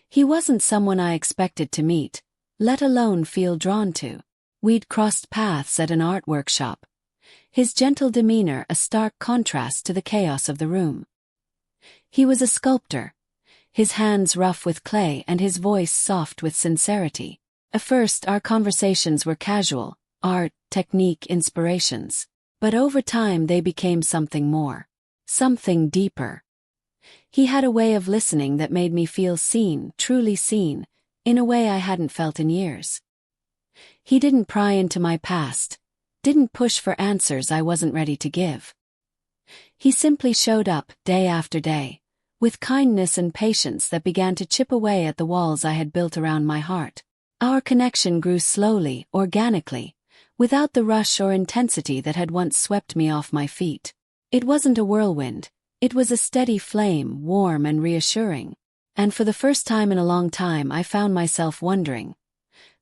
[SPEAKER 1] He wasn't someone I expected to meet, let alone feel drawn to. We'd crossed paths at an art workshop. His gentle demeanor a stark contrast to the chaos of the room. He was a sculptor, his hands rough with clay and his voice soft with sincerity. At first our conversations were casual, art, technique, inspirations. But over time they became something more. Something deeper. He had a way of listening that made me feel seen, truly seen, in a way I hadn't felt in years. He didn't pry into my past, didn't push for answers I wasn't ready to give. He simply showed up, day after day, with kindness and patience that began to chip away at the walls I had built around my heart. Our connection grew slowly, organically, without the rush or intensity that had once swept me off my feet. It wasn't a whirlwind, it was a steady flame, warm and reassuring. And for the first time in a long time I found myself wondering,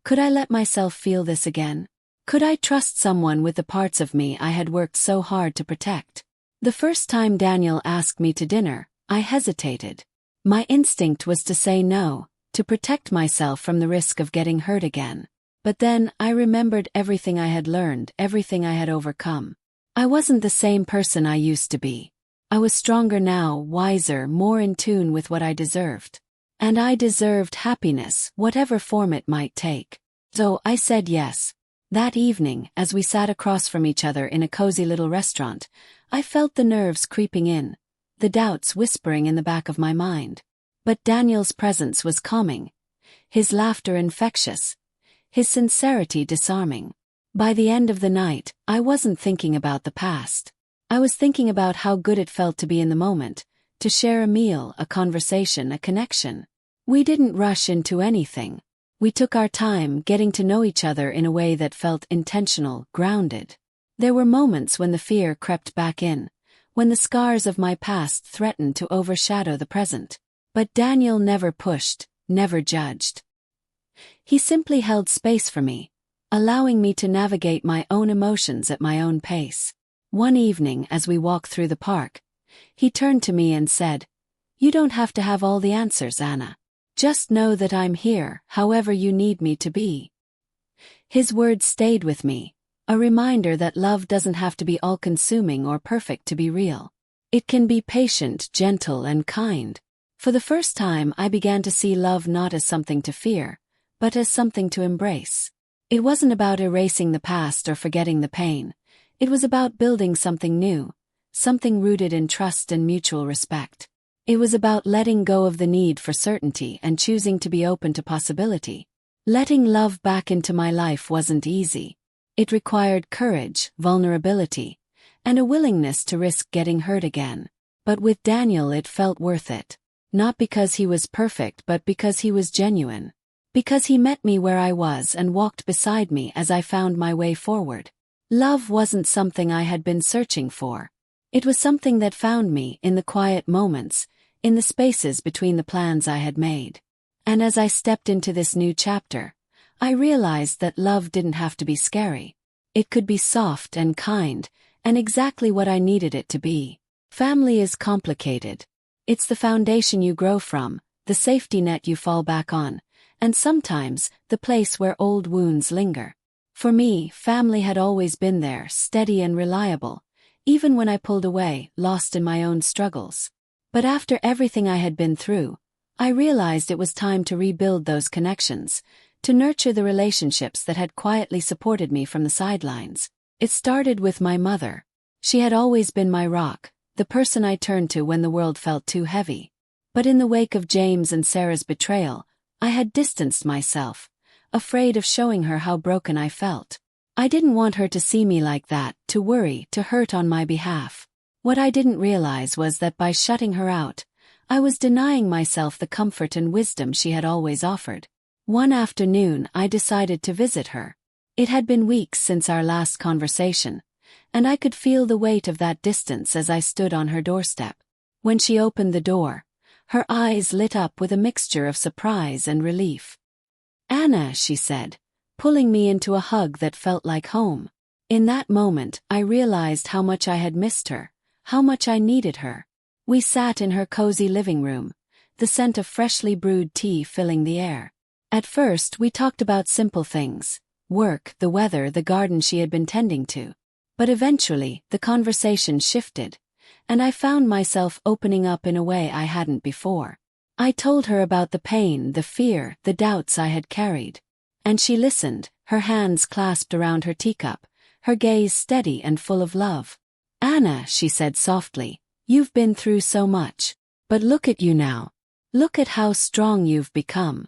[SPEAKER 1] could I let myself feel this again? Could I trust someone with the parts of me I had worked so hard to protect? The first time Daniel asked me to dinner, I hesitated. My instinct was to say no, to protect myself from the risk of getting hurt again. But then I remembered everything I had learned, everything I had overcome. I wasn't the same person I used to be. I was stronger now, wiser, more in tune with what I deserved. And I deserved happiness, whatever form it might take. So I said yes. That evening, as we sat across from each other in a cozy little restaurant, I felt the nerves creeping in, the doubts whispering in the back of my mind. But Daniel's presence was calming, his laughter infectious, his sincerity disarming. By the end of the night, I wasn't thinking about the past. I was thinking about how good it felt to be in the moment, to share a meal, a conversation, a connection. We didn't rush into anything. We took our time, getting to know each other in a way that felt intentional, grounded. There were moments when the fear crept back in, when the scars of my past threatened to overshadow the present. But Daniel never pushed, never judged. He simply held space for me, allowing me to navigate my own emotions at my own pace. One evening, as we walked through the park, he turned to me and said, "You don't have to have all the answers, Anna. Just know that I'm here, however you need me to be." His words stayed with me, a reminder that love doesn't have to be all-consuming or perfect to be real. It can be patient, gentle, and kind. For the first time, I began to see love not as something to fear, but as something to embrace. It wasn't about erasing the past or forgetting the pain. It was about building something new, something rooted in trust and mutual respect. It was about letting go of the need for certainty and choosing to be open to possibility. Letting love back into my life wasn't easy. It required courage, vulnerability, and a willingness to risk getting hurt again. But with Daniel it felt worth it. Not because he was perfect, but because he was genuine. Because he met me where I was and walked beside me as I found my way forward. Love wasn't something I had been searching for. It was something that found me in the quiet moments, in the spaces between the plans I had made. And as I stepped into this new chapter, I realized that love didn't have to be scary. It could be soft and kind, and exactly what I needed it to be. Family is complicated. It's the foundation you grow from, the safety net you fall back on, and sometimes the place where old wounds linger. For me, family had always been there, steady and reliable, even when I pulled away, lost in my own struggles. But after everything I had been through, I realized it was time to rebuild those connections, to nurture the relationships that had quietly supported me from the sidelines. It started with my mother. She had always been my rock, the person I turned to when the world felt too heavy. But in the wake of James and Sarah's betrayal, I had distanced myself, afraid of showing her how broken I felt. I didn't want her to see me like that, to worry, to hurt on my behalf. What I didn't realize was that by shutting her out, I was denying myself the comfort and wisdom she had always offered. One afternoon, I decided to visit her. It had been weeks since our last conversation, and I could feel the weight of that distance as I stood on her doorstep. When she opened the door, her eyes lit up with a mixture of surprise and relief. "Anna," she said, pulling me into a hug that felt like home. In that moment, I realized how much I had missed her, how much I needed her. We sat in her cozy living room, the scent of freshly brewed tea filling the air. At first, we talked about simple things: work, the weather, the garden she had been tending to. But eventually, the conversation shifted, and I found myself opening up in a way I hadn't before. I told her about the pain, the fear, the doubts I had carried. And she listened, her hands clasped around her teacup, her gaze steady and full of love. "Anna," she said softly, "you've been through so much. But look at you now. Look at how strong you've become."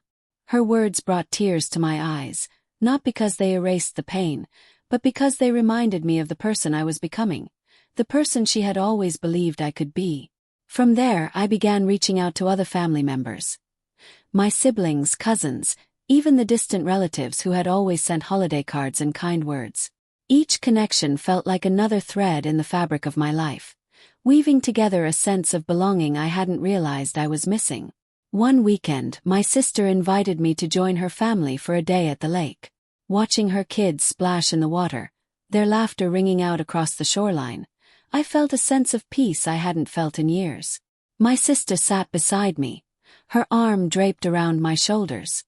[SPEAKER 1] Her words brought tears to my eyes, not because they erased the pain, but because they reminded me of the person I was becoming, the person she had always believed I could be. From there, I began reaching out to other family members. My siblings, cousins, even the distant relatives who had always sent holiday cards and kind words. Each connection felt like another thread in the fabric of my life, weaving together a sense of belonging I hadn't realized I was missing. One weekend, my sister invited me to join her family for a day at the lake. Watching her kids splash in the water, their laughter ringing out across the shoreline, I felt a sense of peace I hadn't felt in years. My sister sat beside me, her arm draped around my shoulders.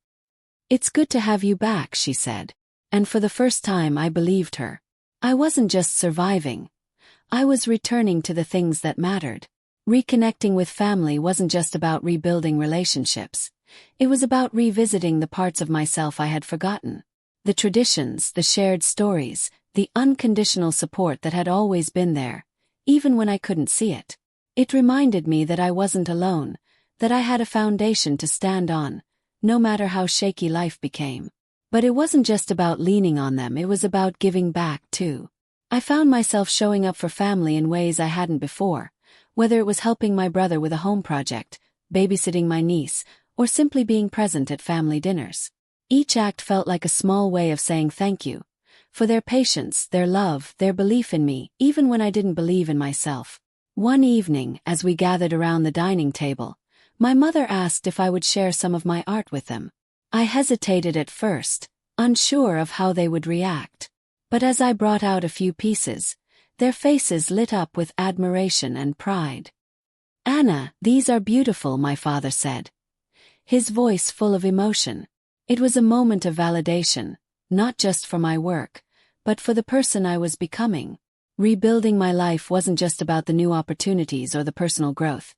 [SPEAKER 1] "It's good to have you back," she said. And for the first time I believed her. I wasn't just surviving. I was returning to the things that mattered. Reconnecting with family wasn't just about rebuilding relationships. It was about revisiting the parts of myself I had forgotten. The traditions, the shared stories, the unconditional support that had always been there, even when I couldn't see it. It reminded me that I wasn't alone, that I had a foundation to stand on, no matter how shaky life became. But it wasn't just about leaning on them, it was about giving back too. I found myself showing up for family in ways I hadn't before, whether it was helping my brother with a home project, babysitting my niece, or simply being present at family dinners. Each act felt like a small way of saying thank you, for their patience, their love, their belief in me, even when I didn't believe in myself. One evening, as we gathered around the dining table, my mother asked if I would share some of my art with them. I hesitated at first, unsure of how they would react. But as I brought out a few pieces, their faces lit up with admiration and pride. "Anna, these are beautiful," my father said, his voice full of emotion. It was a moment of validation, not just for my work, but for the person I was becoming. Rebuilding my life wasn't just about the new opportunities or the personal growth.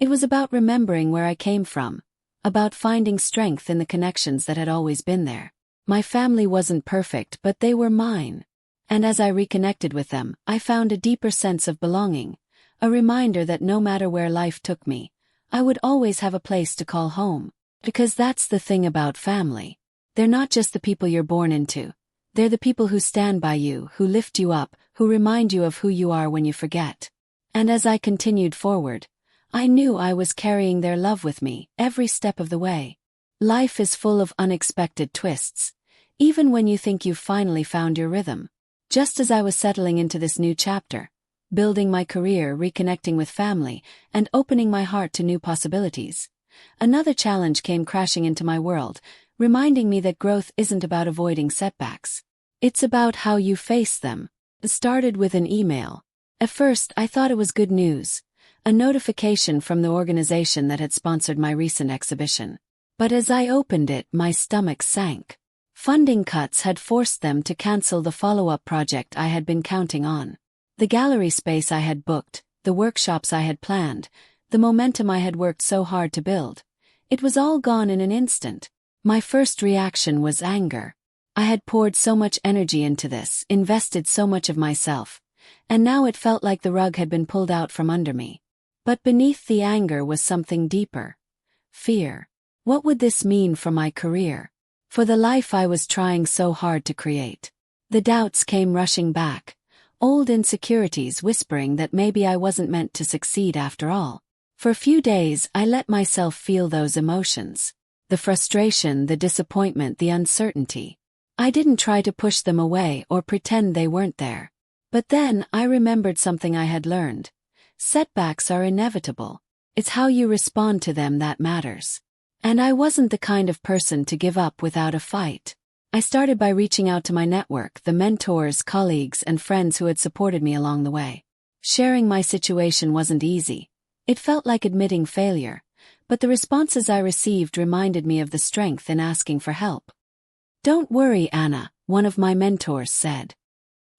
[SPEAKER 1] It was about remembering where I came from, about finding strength in the connections that had always been there. My family wasn't perfect, but they were mine. And as I reconnected with them, I found a deeper sense of belonging, a reminder that no matter where life took me, I would always have a place to call home. Because that's the thing about family. They're not just the people you're born into. They're the people who stand by you, who lift you up, who remind you of who you are when you forget. And as I continued forward, I knew I was carrying their love with me, every step of the way. Life is full of unexpected twists, even when you think you've finally found your rhythm. Just as I was settling into this new chapter, building my career, reconnecting with family, and opening my heart to new possibilities, another challenge came crashing into my world, reminding me that growth isn't about avoiding setbacks. It's about how you face them. It started with an email. At first, I thought it was good news, a notification from the organization that had sponsored my recent exhibition. But as I opened it, my stomach sank. Funding cuts had forced them to cancel the follow-up project I had been counting on. The gallery space I had booked, the workshops I had planned, the momentum I had worked so hard to build. It was all gone in an instant. My first reaction was anger. I had poured so much energy into this, invested so much of myself, and now it felt like the rug had been pulled out from under me. But beneath the anger was something deeper. Fear. What would this mean for my career? For the life I was trying so hard to create? The doubts came rushing back, old insecurities whispering that maybe I wasn't meant to succeed after all. For a few days, I let myself feel those emotions. The frustration, the disappointment, the uncertainty. I didn't try to push them away or pretend they weren't there. But then, I remembered something I had learned. Setbacks are inevitable. It's how you respond to them that matters. And I wasn't the kind of person to give up without a fight. I started by reaching out to my network, the mentors, colleagues, and friends who had supported me along the way. Sharing my situation wasn't easy. It felt like admitting failure, but the responses I received reminded me of the strength in asking for help. "Don't worry, Anna," one of my mentors said.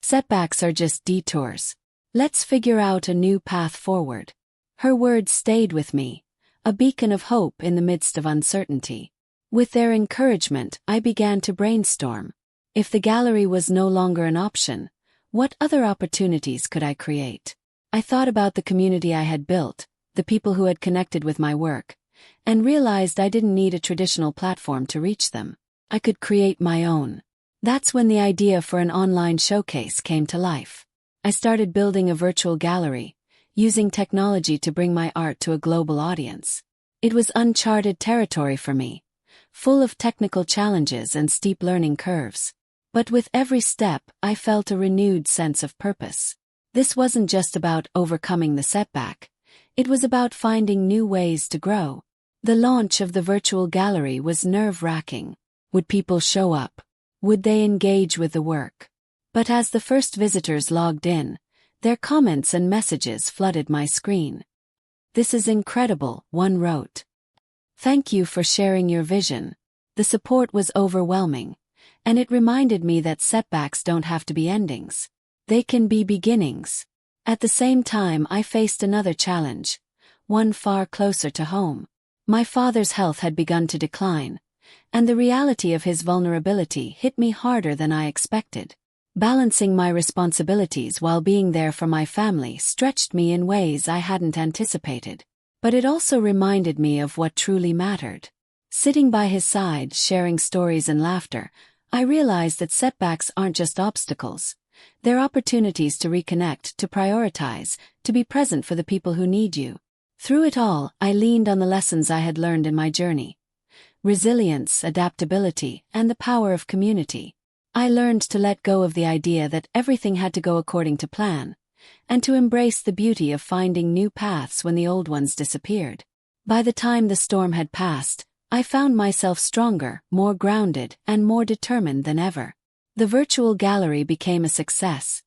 [SPEAKER 1] "Setbacks are just detours. Let's figure out a new path forward." Her words stayed with me, a beacon of hope in the midst of uncertainty. With their encouragement, I began to brainstorm. If the gallery was no longer an option, what other opportunities could I create? I thought about the community I had built, the people who had connected with my work, and realized I didn't need a traditional platform to reach them. I could create my own. That's when the idea for an online showcase came to life. I started building a virtual gallery, using technology to bring my art to a global audience. It was uncharted territory for me, full of technical challenges and steep learning curves. But with every step, I felt a renewed sense of purpose. This wasn't just about overcoming the setback. It was about finding new ways to grow. The launch of the virtual gallery was nerve-wracking. Would people show up? Would they engage with the work? But as the first visitors logged in, their comments and messages flooded my screen. "This is incredible," one wrote. "Thank you for sharing your vision." The support was overwhelming, and it reminded me that setbacks don't have to be endings. They can be beginnings. At the same time, I faced another challenge, one far closer to home. My father's health had begun to decline, and the reality of his vulnerability hit me harder than I expected. Balancing my responsibilities while being there for my family stretched me in ways I hadn't anticipated. But it also reminded me of what truly mattered. Sitting by his side, sharing stories and laughter, I realized that setbacks aren't just obstacles. They're opportunities to reconnect, to prioritize, to be present for the people who need you. Through it all, I leaned on the lessons I had learned in my journey. Resilience, adaptability, and the power of community. I learned to let go of the idea that everything had to go according to plan, and to embrace the beauty of finding new paths when the old ones disappeared. By the time the storm had passed, I found myself stronger, more grounded, and more determined than ever. The virtual gallery became a success,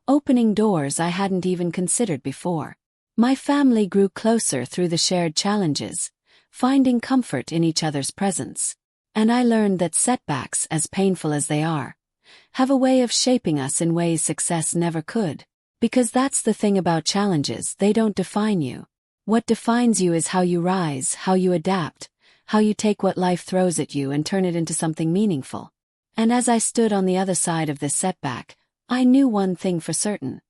[SPEAKER 1] opening doors I hadn't even considered before. My family grew closer through the shared challenges, finding comfort in each other's presence. And I learned that setbacks, as painful as they are, have a way of shaping us in ways success never could. Because that's the thing about challenges, they don't define you. What defines you is how you rise, how you adapt, how you take what life throws at you and turn it into something meaningful. And as I stood on the other side of this setback, I knew one thing for certain.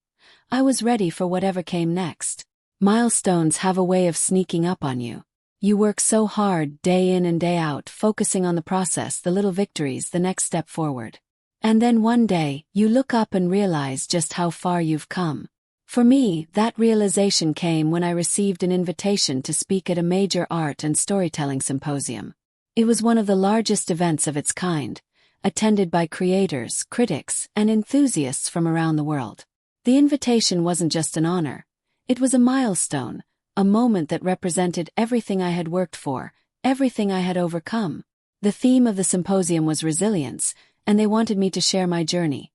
[SPEAKER 1] I was ready for whatever came next. Milestones have a way of sneaking up on you. You work so hard, day in and day out, focusing on the process, the little victories, the next step forward. And then one day, you look up and realize just how far you've come. For me, that realization came when I received an invitation to speak at a major art and storytelling symposium. It was one of the largest events of its kind, attended by creators, critics, and enthusiasts from around the world. The invitation wasn't just an honor. It was a milestone, a moment that represented everything I had worked for, everything I had overcome. The theme of the symposium was resilience, and they wanted me to share my journey.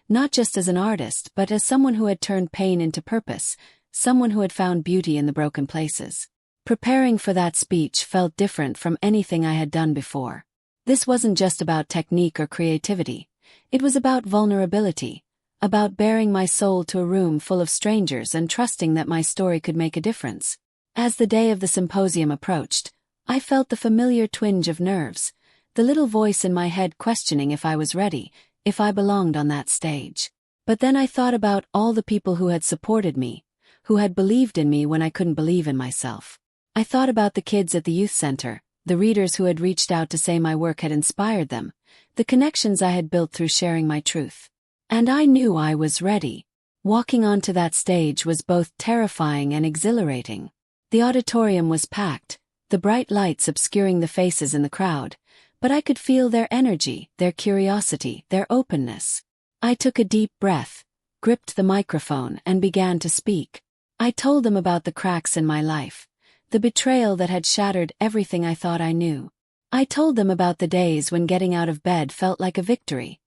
[SPEAKER 1] Not just as an artist, but as someone who had turned pain into purpose, someone who had found beauty in the broken places. Preparing for that speech felt different from anything I had done before. This wasn't just about technique or creativity. It was about vulnerability, about baring my soul to a room full of strangers and trusting that my story could make a difference. As the day of the symposium approached, I felt the familiar twinge of nerves, the little voice in my head questioning if I was ready, if I belonged on that stage. But then I thought about all the people who had supported me, who had believed in me when I couldn't believe in myself. I thought about the kids at the youth center, the readers who had reached out to say my work had inspired them, the connections I had built through sharing my truth. And I knew I was ready. Walking onto that stage was both terrifying and exhilarating. The auditorium was packed, the bright lights obscuring the faces in the crowd, but I could feel their energy, their curiosity, their openness. I took a deep breath, gripped the microphone, and began to speak. I told them about the cracks in my life, the betrayal that had shattered everything I thought I knew. I told them about the days when getting out of bed felt like a victory,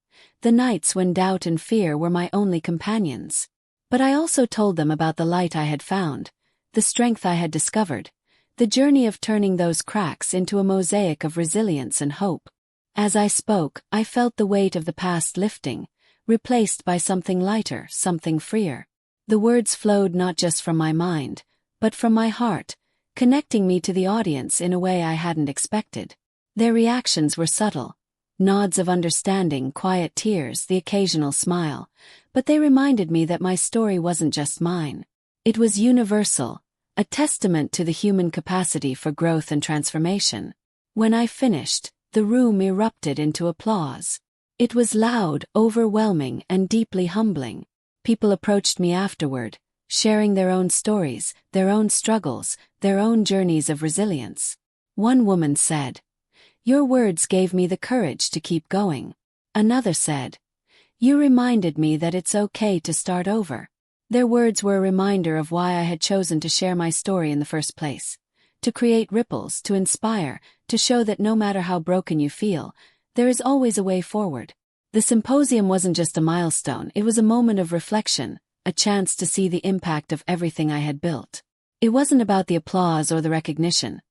[SPEAKER 1] the nights when doubt and fear were my only companions. But I also told them about the light I had found, the strength I had discovered, the journey of turning those cracks into a mosaic of resilience and hope. As I spoke, I felt the weight of the past lifting, replaced by something lighter, something freer. The words flowed not just from my mind, but from my heart, connecting me to the audience in a way I hadn't expected. Their reactions were subtle. Nods of understanding, quiet tears, the occasional smile, but they reminded me that my story wasn't just mine. It was universal, a testament to the human capacity for growth and transformation. When I finished, the room erupted into applause. It was loud, overwhelming, and deeply humbling. People approached me afterward, sharing their own stories, their own struggles, their own journeys of resilience. One woman said, "Your words gave me the courage to keep going." Another said, "You reminded me that it's okay to start over." Their words were a reminder of why I had chosen to share my story in the first place. To create ripples, to inspire, to show that no matter how broken you feel, there is always a way forward. The symposium wasn't just a milestone, it was a moment of reflection, a chance to see the impact of everything I had built. It wasn't about the applause or the recognition.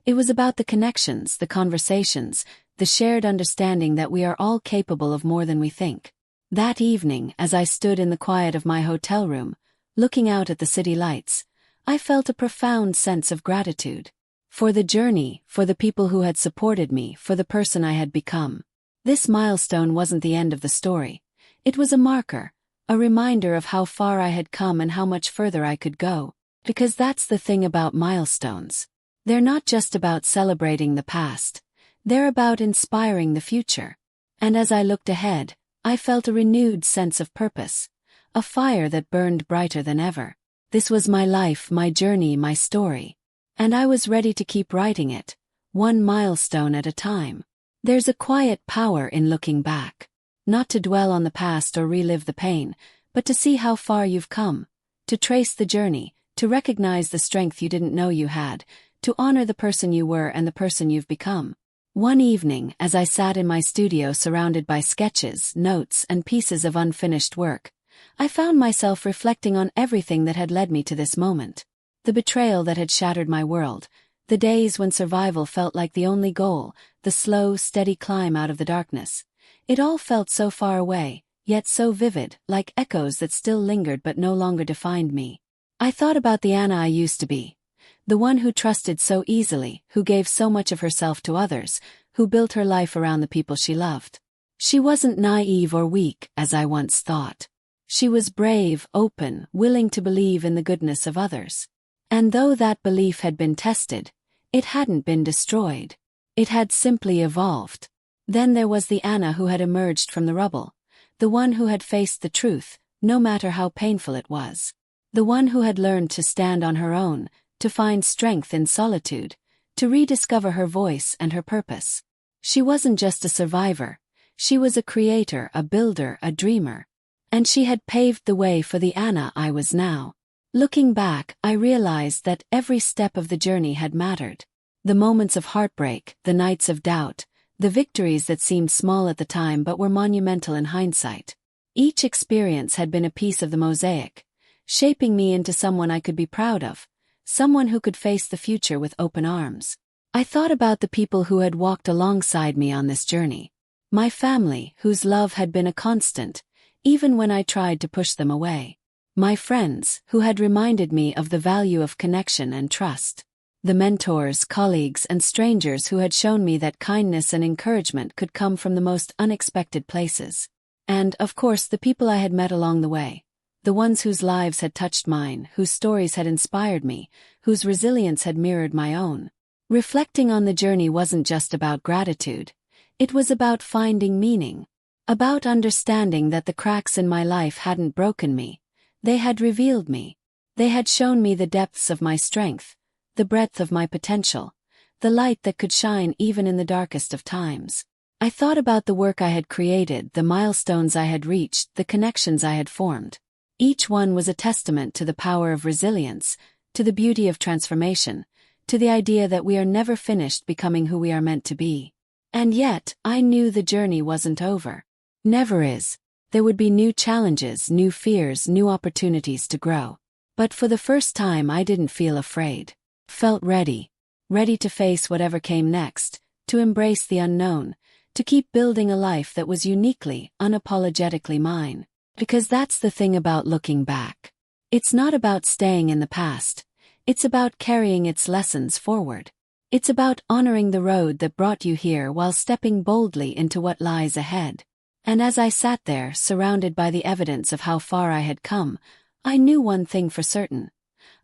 [SPEAKER 1] It was about the connections, the conversations, the shared understanding that we are all capable of more than we think. That evening, as I stood in the quiet of my hotel room, looking out at the city lights, I felt a profound sense of gratitude. For the journey, for the people who had supported me, for the person I had become. This milestone wasn't the end of the story. It was a marker, a reminder of how far I had come and how much further I could go. Because that's the thing about milestones. They're not just about celebrating the past. They're about inspiring the future. And as I looked ahead, I felt a renewed sense of purpose. A fire that burned brighter than ever. This was my life, my journey, my story. And I was ready to keep writing it, one milestone at a time. There's a quiet power in looking back. Not to dwell on the past or relive the pain, but to see how far you've come. To trace the journey, to recognize the strength you didn't know you had, to honor the person you were and the person you've become. One evening, as I sat in my studio surrounded by sketches, notes, and pieces of unfinished work, I found myself reflecting on everything that had led me to this moment. The betrayal that had shattered my world, the days when survival felt like the only goal, the slow, steady climb out of the darkness. It all felt so far away, yet so vivid, like echoes that still lingered but no longer defined me. I thought about the Anna I used to be. The one who trusted so easily, who gave so much of herself to others, who built her life around the people she loved. She wasn't naive or weak, as I once thought. She was brave, open, willing to believe in the goodness of others. And though that belief had been tested, it hadn't been destroyed. It had simply evolved. Then there was the Anna who had emerged from the rubble. The one who had faced the truth, no matter how painful it was. The one who had learned to stand on her own, to find strength in solitude, to rediscover her voice and her purpose. She wasn't just a survivor. She was a creator, a builder, a dreamer. And she had paved the way for the Anna I was now. Looking back, I realized that every step of the journey had mattered. The moments of heartbreak, the nights of doubt, the victories that seemed small at the time but were monumental in hindsight. Each experience had been a piece of the mosaic, shaping me into someone I could be proud of, someone who could face the future with open arms. I thought about the people who had walked alongside me on this journey. My family, whose love had been a constant, even when I tried to push them away. My friends, who had reminded me of the value of connection and trust. The mentors, colleagues, and strangers who had shown me that kindness and encouragement could come from the most unexpected places. And, of course, the people I had met along the way. The ones whose lives had touched mine, whose stories had inspired me, whose resilience had mirrored my own. Reflecting on the journey wasn't just about gratitude. It was about finding meaning. About understanding that the cracks in my life hadn't broken me. They had revealed me. They had shown me the depths of my strength, the breadth of my potential, the light that could shine even in the darkest of times. I thought about the work I had created, the milestones I had reached, the connections I had formed. Each one was a testament to the power of resilience, to the beauty of transformation, to the idea that we are never finished becoming who we are meant to be. And yet, I knew the journey wasn't over. Never is. There would be new challenges, new fears, new opportunities to grow. But for the first time I didn't feel afraid. Felt ready. Ready to face whatever came next, to embrace the unknown, to keep building a life that was uniquely, unapologetically mine. Because that's the thing about looking back. It's not about staying in the past. It's about carrying its lessons forward. It's about honoring the road that brought you here while stepping boldly into what lies ahead. And as I sat there, surrounded by the evidence of how far I had come, I knew one thing for certain.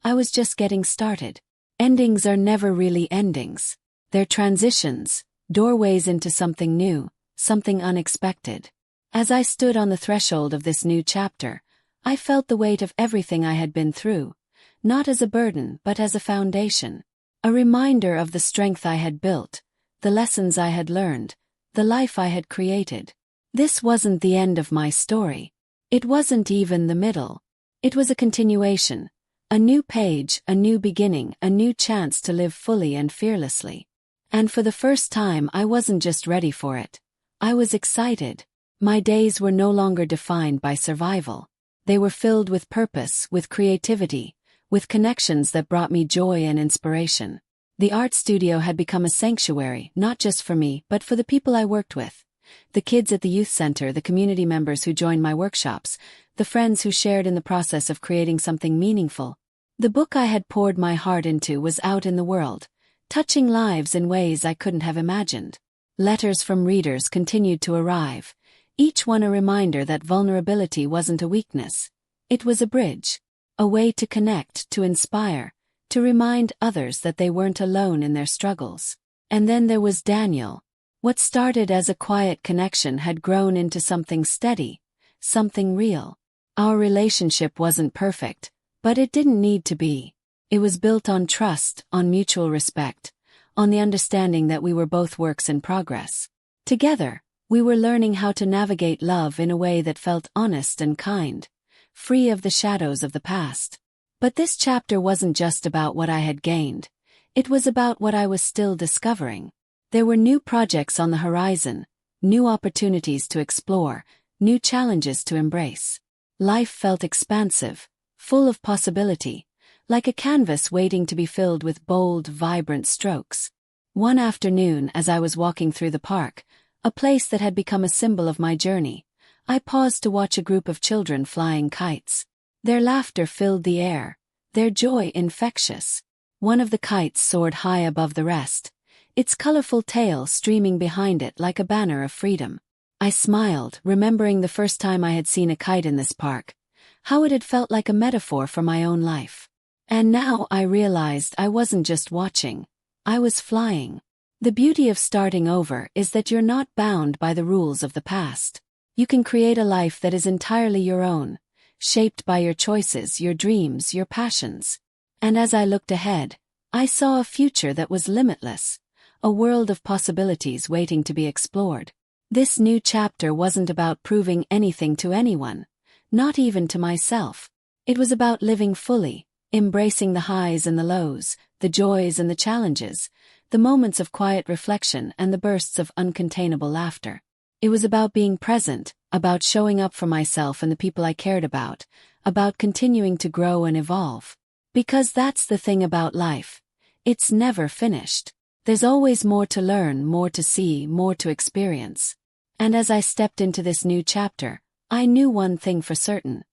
[SPEAKER 1] I was just getting started. Endings are never really endings. They're transitions, doorways into something new, something unexpected. As I stood on the threshold of this new chapter, I felt the weight of everything I had been through, not as a burden but as a foundation. A reminder of the strength I had built, the lessons I had learned, the life I had created. This wasn't the end of my story. It wasn't even the middle. It was a continuation. A new page, a new beginning, a new chance to live fully and fearlessly. And for the first time I wasn't just ready for it. I was excited. My days were no longer defined by survival. They were filled with purpose, with creativity, with connections that brought me joy and inspiration. The art studio had become a sanctuary, not just for me, but for the people I worked with. The kids at the youth center, the community members who joined my workshops, the friends who shared in the process of creating something meaningful. The book I had poured my heart into was out in the world, touching lives in ways I couldn't have imagined. Letters from readers continued to arrive, each one a reminder that vulnerability wasn't a weakness. It was a bridge, a way to connect, to inspire, to remind others that they weren't alone in their struggles. And then there was Daniel. What started as a quiet connection had grown into something steady, something real. Our relationship wasn't perfect, but it didn't need to be. It was built on trust, on mutual respect, on the understanding that we were both works in progress. Together, we were learning how to navigate love in a way that felt honest and kind, free of the shadows of the past. But this chapter wasn't just about what I had gained. It was about what I was still discovering. There were new projects on the horizon, new opportunities to explore, new challenges to embrace. Life felt expansive, full of possibility, like a canvas waiting to be filled with bold, vibrant strokes. One afternoon, as I was walking through the park, a place that had become a symbol of my journey, I paused to watch a group of children flying kites. Their laughter filled the air, their joy infectious. One of the kites soared high above the rest, its colorful tail streaming behind it like a banner of freedom. I smiled, remembering the first time I had seen a kite in this park, how it had felt like a metaphor for my own life. And now I realized I wasn't just watching, I was flying. The beauty of starting over is that you're not bound by the rules of the past. You can create a life that is entirely your own, shaped by your choices, your dreams, your passions. And as I looked ahead, I saw a future that was limitless, a world of possibilities waiting to be explored. This new chapter wasn't about proving anything to anyone, not even to myself. It was about living fully, embracing the highs and the lows, the joys and the challenges, the moments of quiet reflection and the bursts of uncontainable laughter. It was about being present, about showing up for myself and the people I cared about continuing to grow and evolve. Because that's the thing about life. It's never finished. There's always more to learn, more to see, more to experience. And as I stepped into this new chapter, I knew one thing for certain.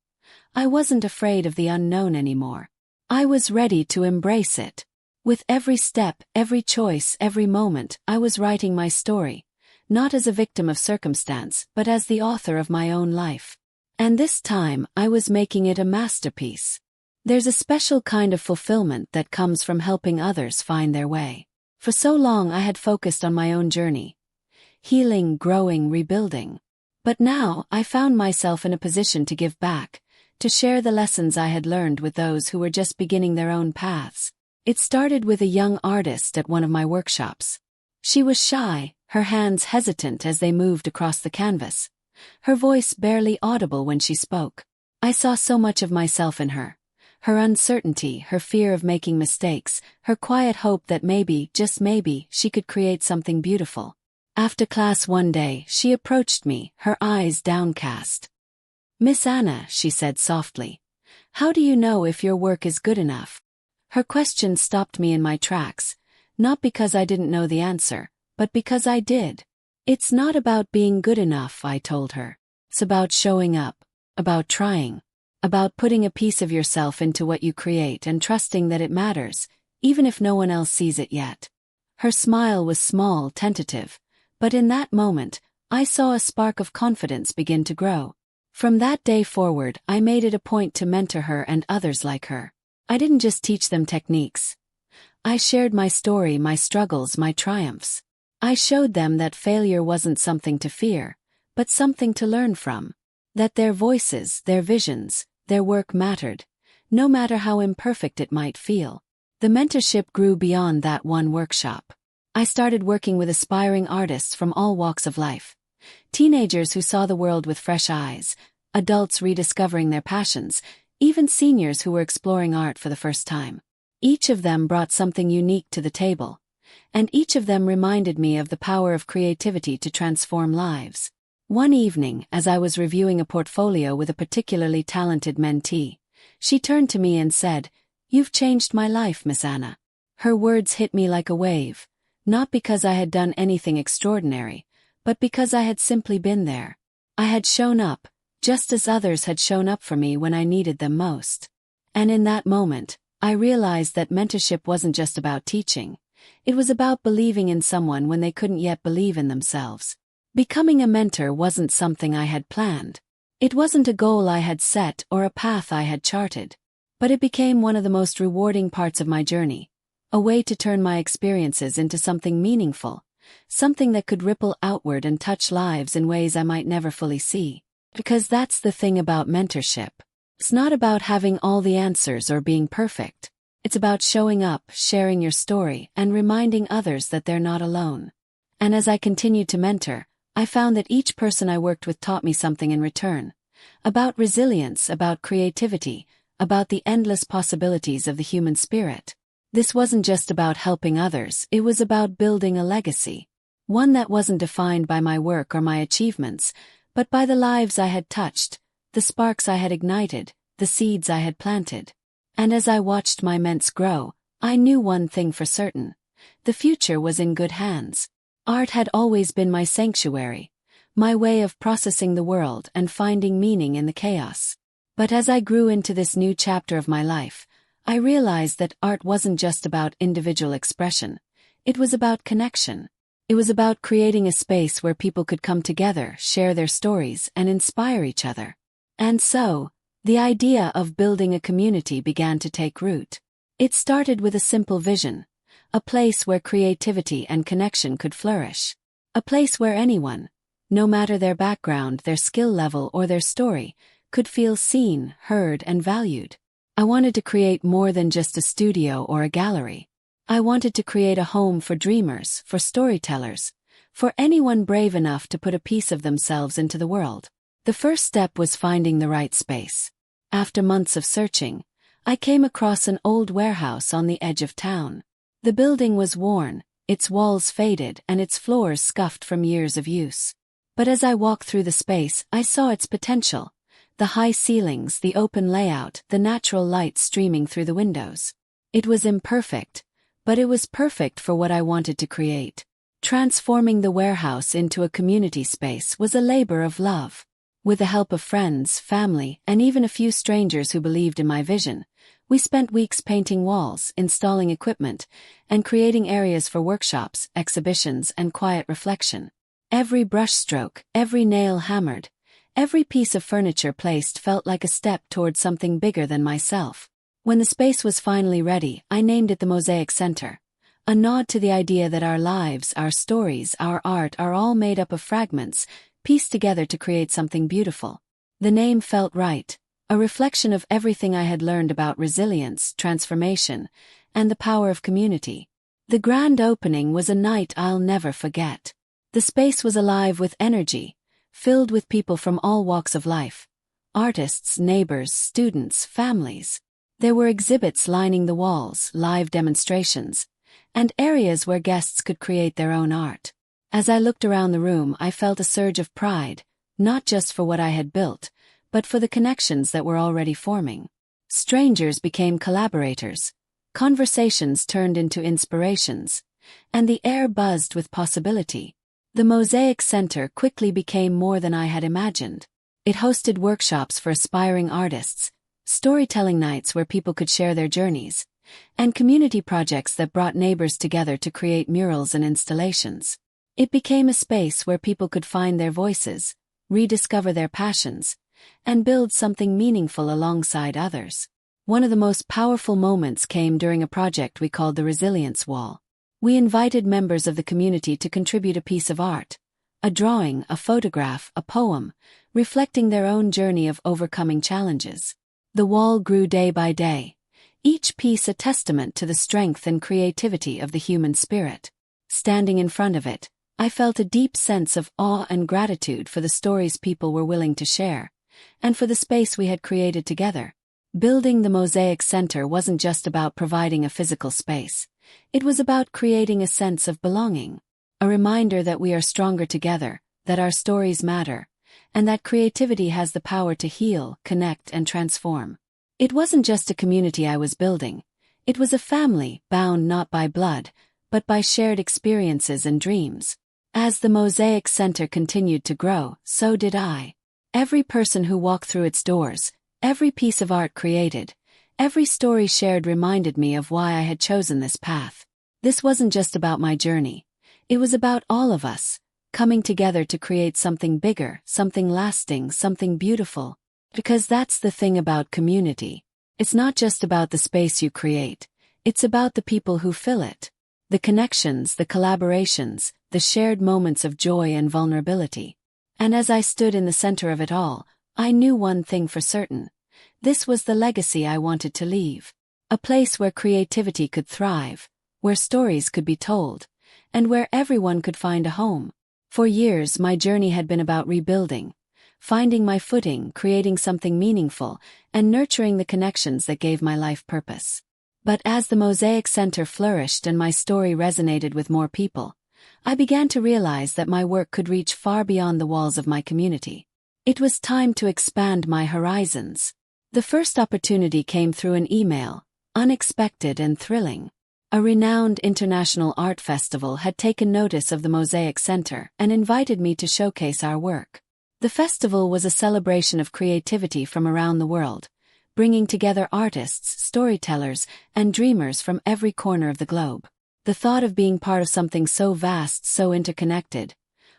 [SPEAKER 1] I wasn't afraid of the unknown anymore. I was ready to embrace it. With every step, every choice, every moment, I was writing my story, not as a victim of circumstance, but as the author of my own life. And this time, I was making it a masterpiece. There's a special kind of fulfillment that comes from helping others find their way. For so long I had focused on my own journey, healing, growing, rebuilding. But now I found myself in a position to give back, to share the lessons I had learned with those who were just beginning their own paths. It started with a young artist at one of my workshops. She was shy, her hands hesitant as they moved across the canvas, her voice barely audible when she spoke. I saw so much of myself in her. Her uncertainty, her fear of making mistakes, her quiet hope that maybe, just maybe, she could create something beautiful. After class one day, she approached me, her eyes downcast. "Miss Anna," she said softly, "how do you know if your work is good enough?" Her question stopped me in my tracks, not because I didn't know the answer, but because I did. "It's not about being good enough," I told her. "It's about showing up, about trying, about putting a piece of yourself into what you create and trusting that it matters, even if no one else sees it yet." Her smile was small, tentative, but in that moment, I saw a spark of confidence begin to grow. From that day forward, I made it a point to mentor her and others like her. I didn't just teach them techniques. I shared my story, my struggles, my triumphs. I showed them that failure wasn't something to fear, but something to learn from. That their voices, their visions, their work mattered, no matter how imperfect it might feel. The mentorship grew beyond that one workshop. I started working with aspiring artists from all walks of life. Teenagers who saw the world with fresh eyes, adults rediscovering their passions, even seniors who were exploring art for the first time. Each of them brought something unique to the table, and each of them reminded me of the power of creativity to transform lives. One evening, as I was reviewing a portfolio with a particularly talented mentee, she turned to me and said, "You've changed my life, Miss Anna." Her words hit me like a wave, not because I had done anything extraordinary, but because I had simply been there. I had shown up, just as others had shown up for me when I needed them most. And in that moment, I realized that mentorship wasn't just about teaching. It was about believing in someone when they couldn't yet believe in themselves. Becoming a mentor wasn't something I had planned. It wasn't a goal I had set or a path I had charted. But it became one of the most rewarding parts of my journey, a way to turn my experiences into something meaningful, something that could ripple outward and touch lives in ways I might never fully see. Because that's the thing about mentorship. It's not about having all the answers or being perfect. It's about showing up, sharing your story, and reminding others that they're not alone. And as I continued to mentor, I found that each person I worked with taught me something in return. About resilience, about creativity, about the endless possibilities of the human spirit. This wasn't just about helping others, it was about building a legacy. One that wasn't defined by my work or my achievements, but by the lives I had touched, the sparks I had ignited, the seeds I had planted. And as I watched my ments grow, I knew one thing for certain. The future was in good hands. Art had always been my sanctuary, my way of processing the world and finding meaning in the chaos. But as I grew into this new chapter of my life, I realized that art wasn't just about individual expression. It was about connection. It was about creating a space where people could come together, share their stories, and inspire each other. And so, the idea of building a community began to take root. It started with a simple vision. A place where creativity and connection could flourish. A place where anyone, no matter their background, their skill level, or their story, could feel seen, heard, and valued. I wanted to create more than just a studio or a gallery. I wanted to create a home for dreamers, for storytellers, for anyone brave enough to put a piece of themselves into the world. The first step was finding the right space. After months of searching, I came across an old warehouse on the edge of town. The building was worn, its walls faded, and its floors scuffed from years of use. But as I walked through the space, I saw its potential. The high ceilings, the open layout, the natural light streaming through the windows. It was imperfect, but it was perfect for what I wanted to create. Transforming the warehouse into a community space was a labor of love. With the help of friends, family, and even a few strangers who believed in my vision, we spent weeks painting walls, installing equipment, and creating areas for workshops, exhibitions, and quiet reflection. Every brushstroke, every nail hammered, every piece of furniture placed felt like a step toward something bigger than myself. When the space was finally ready, I named it the Mosaic Center, a nod to the idea that our lives, our stories, our art are all made up of fragments, pieced together to create something beautiful. The name felt right. A reflection of everything I had learned about resilience, transformation, and the power of community. The grand opening was a night I'll never forget. The space was alive with energy, filled with people from all walks of life. Artists, neighbors, students, families. There were exhibits lining the walls, live demonstrations, and areas where guests could create their own art. As I looked around the room, I felt a surge of pride, not just for what I had built, but for the connections that were already forming. Strangers became collaborators, conversations turned into inspirations, and the air buzzed with possibility. The Mosaic Center quickly became more than I had imagined. It hosted workshops for aspiring artists, storytelling nights where people could share their journeys, and community projects that brought neighbors together to create murals and installations. It became a space where people could find their voices, rediscover their passions, and build something meaningful alongside others. One of the most powerful moments came during a project we called the Resilience Wall. We invited members of the community to contribute a piece of art, a drawing, a photograph, a poem, reflecting their own journey of overcoming challenges. The wall grew day by day, each piece a testament to the strength and creativity of the human spirit. Standing in front of it, I felt a deep sense of awe and gratitude for the stories people were willing to share, and for the space we had created together. Building the Mosaic Center wasn't just about providing a physical space. It was about creating a sense of belonging, a reminder that we are stronger together, that our stories matter, and that creativity has the power to heal, connect, and transform. It wasn't just a community I was building. It was a family, bound not by blood, but by shared experiences and dreams. As the Mosaic Center continued to grow, so did I. Every person who walked through its doors, every piece of art created, every story shared reminded me of why I had chosen this path. This wasn't just about my journey. It was about all of us, coming together to create something bigger, something lasting, something beautiful. Because that's the thing about community. It's not just about the space you create. It's about the people who fill it. The connections, the collaborations, the shared moments of joy and vulnerability. And as I stood in the center of it all, I knew one thing for certain. This was the legacy I wanted to leave. A place where creativity could thrive, where stories could be told, and where everyone could find a home. For years, my journey had been about rebuilding, finding my footing, creating something meaningful, and nurturing the connections that gave my life purpose. But as the Mosaic Center flourished and my story resonated with more people, I began to realize that my work could reach far beyond the walls of my community. It was time to expand my horizons. The first opportunity came through an email, unexpected and thrilling. A renowned international art festival had taken notice of the Mosaic Center and invited me to showcase our work. The festival was a celebration of creativity from around the world, bringing together artists, storytellers, and dreamers from every corner of the globe. The thought of being part of something so vast, so interconnected,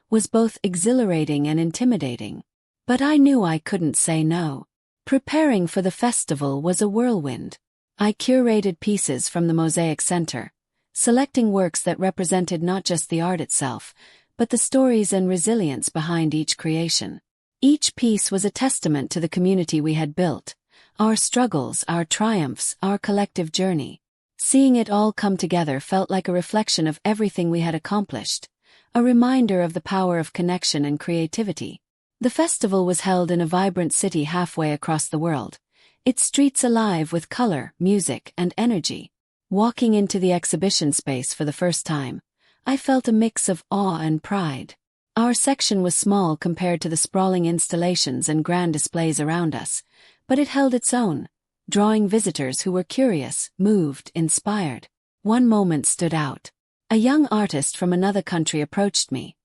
[SPEAKER 1] was both exhilarating and intimidating. But I knew I couldn't say no. Preparing for the festival was a whirlwind. I curated pieces from the Mosaic Center, selecting works that represented not just the art itself, but the stories and resilience behind each creation. Each piece was a testament to the community we had built, our struggles, our triumphs, our collective journey. Seeing it all come together felt like a reflection of everything we had accomplished, a reminder of the power of connection and creativity. The festival was held in a vibrant city halfway across the world, its streets alive with color, music, and energy. Walking into the exhibition space for the first time, I felt a mix of awe and pride. Our section was small compared to the sprawling installations and grand displays around us, but it held its own, drawing visitors who were curious, moved, inspired. One moment stood out. A young artist from another country approached me,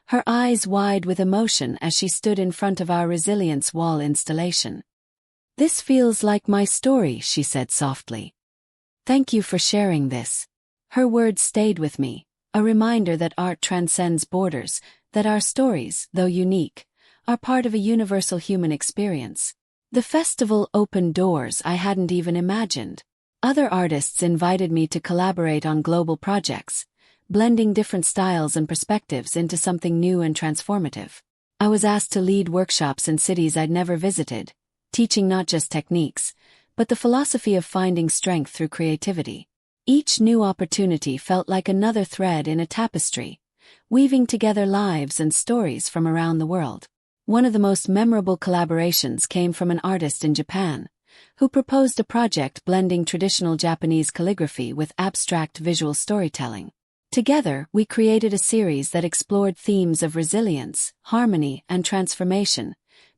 [SPEAKER 1] her eyes wide with emotion as she stood in front of our resilience wall installation. "This feels like my story," she said softly. "Thank you for sharing this." Her words stayed with me, a reminder that art transcends borders, that our stories, though unique, are part of a universal human experience. The festival opened doors I hadn't even imagined. Other artists invited me to collaborate on global projects, blending different styles and perspectives into something new and transformative. I was asked to lead workshops in cities I'd never visited, teaching not just techniques, but the philosophy of finding strength through creativity. Each new opportunity felt like another thread in a tapestry, weaving together lives and stories from around the world. One of the most memorable collaborations came from an artist in Japan, who proposed a project blending traditional Japanese calligraphy with abstract visual storytelling. Together, we created a series that explored themes of resilience, harmony, and transformation,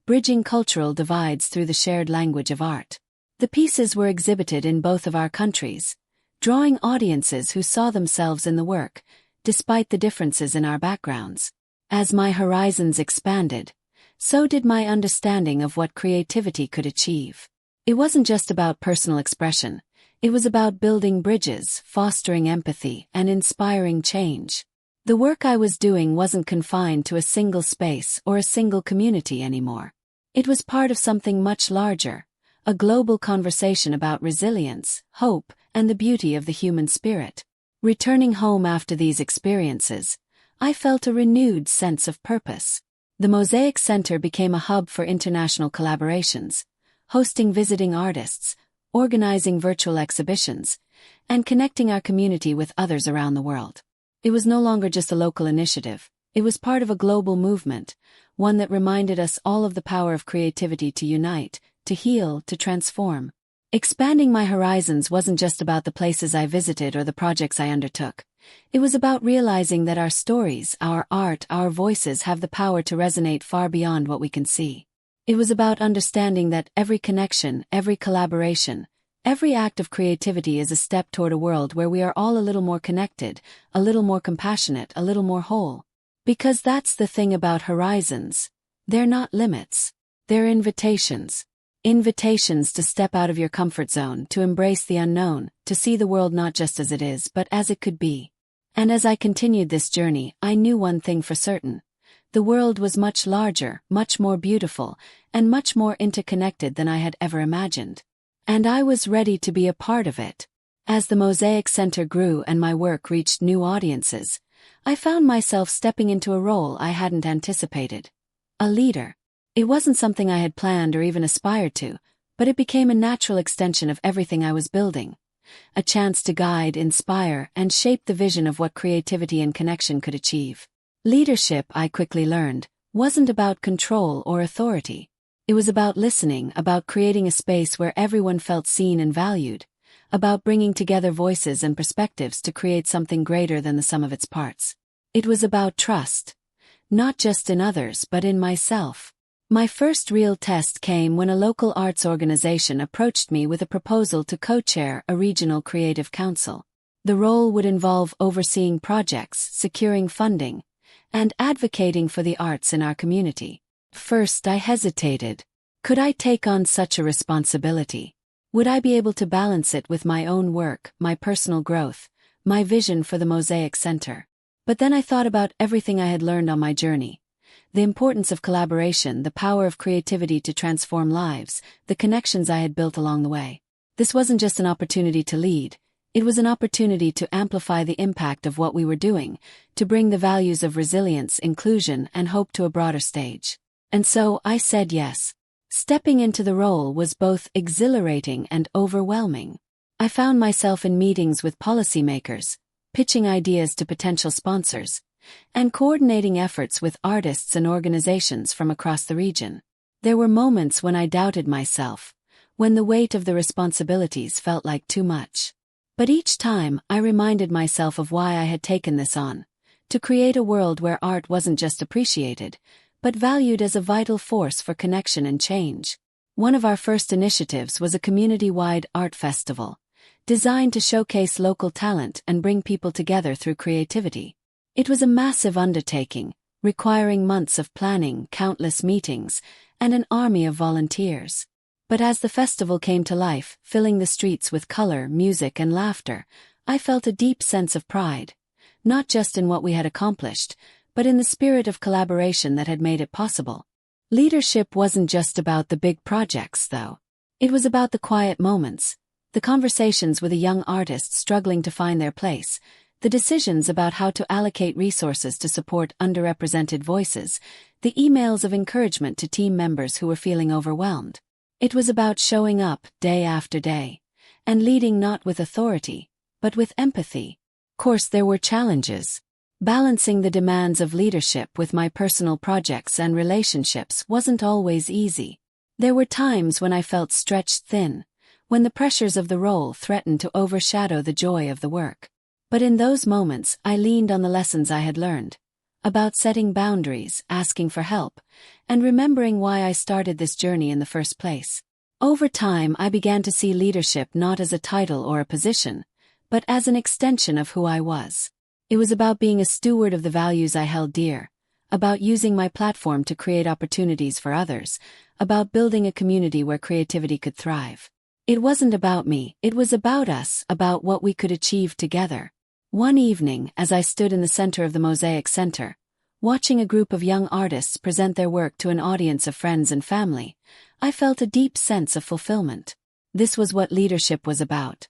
[SPEAKER 1] bridging cultural divides through the shared language of art. The pieces were exhibited in both of our countries, drawing audiences who saw themselves in the work, despite the differences in our backgrounds. As my horizons expanded, so did my understanding of what creativity could achieve. It wasn't just about personal expression. It was about building bridges, fostering empathy, and inspiring change. The work I was doing wasn't confined to a single space or a single community anymore. It was part of something much larger, a global conversation about resilience, hope, and the beauty of the human spirit. Returning home after these experiences, I felt a renewed sense of purpose. The Mosaic Center became a hub for international collaborations, hosting visiting artists, organizing virtual exhibitions, and connecting our community with others around the world. It was no longer just a local initiative. It was part of a global movement, one that reminded us all of the power of creativity to unite, to heal, to transform. Expanding my horizons wasn't just about the places I visited or the projects I undertook. It was about realizing that our stories, our art, our voices have the power to resonate far beyond what we can see. It was about understanding that every connection, every collaboration, every act of creativity is a step toward a world where we are all a little more connected, a little more compassionate, a little more whole. Because that's the thing about horizons. They're not limits. They're invitations. Invitations to step out of your comfort zone, to embrace the unknown, to see the world not just as it is, but as it could be. And as I continued this journey, I knew one thing for certain. The world was much larger, much more beautiful, and much more interconnected than I had ever imagined. And I was ready to be a part of it. As the Mosaic Center grew and my work reached new audiences, I found myself stepping into a role I hadn't anticipated. A leader. It wasn't something I had planned or even aspired to, but it became a natural extension of everything I was building. A chance to guide, inspire, and shape the vision of what creativity and connection could achieve. Leadership, I quickly learned, wasn't about control or authority. It was about listening, about creating a space where everyone felt seen and valued, about bringing together voices and perspectives to create something greater than the sum of its parts. It was about trust. Not just in others, but in myself. My first real test came when a local arts organization approached me with a proposal to co-chair a regional creative council. The role would involve overseeing projects, securing funding, and advocating for the arts in our community. First, I hesitated. Could I take on such a responsibility? Would I be able to balance it with my own work, my personal growth, my vision for the Mosaic Center? But then I thought about everything I had learned on my journey. The importance of collaboration, the power of creativity to transform lives, the connections I had built along the way. This wasn't just an opportunity to lead. It was an opportunity to amplify the impact of what we were doing, to bring the values of resilience, inclusion, and hope to a broader stage. And so I said yes. Stepping into the role was both exhilarating and overwhelming. I found myself in meetings with policymakers, pitching ideas to potential sponsors, and coordinating efforts with artists and organizations from across the region. There were moments when I doubted myself, when the weight of the responsibilities felt like too much. But each time, I reminded myself of why I had taken this on, to create a world where art wasn't just appreciated, but valued as a vital force for connection and change. One of our first initiatives was a community-wide art festival, designed to showcase local talent and bring people together through creativity. It was a massive undertaking, requiring months of planning, countless meetings, and an army of volunteers. But as the festival came to life, filling the streets with color, music, and laughter, I felt a deep sense of pride, not just in what we had accomplished, but in the spirit of collaboration that had made it possible. Leadership wasn't just about the big projects, though. It was about the quiet moments, the conversations with a young artist struggling to find their place, the decisions about how to allocate resources to support underrepresented voices, the emails of encouragement to team members who were feeling overwhelmed. It was about showing up day after day, and leading not with authority, but with empathy. Of course, there were challenges. Balancing the demands of leadership with my personal projects and relationships wasn't always easy. There were times when I felt stretched thin, when the pressures of the role threatened to overshadow the joy of the work. But in those moments, I leaned on the lessons I had learned, about setting boundaries, asking for help, and remembering why I started this journey in the first place. Over time, I began to see leadership not as a title or a position, but as an extension of who I was. It was about being a steward of the values I held dear, about using my platform to create opportunities for others, about building a community where creativity could thrive. It wasn't about me, it was about us, about what we could achieve together. One evening, as I stood in the center of the Mosaic Center, watching a group of young artists present their work to an audience of friends and family, I felt a deep sense of fulfillment. This was what leadership was about.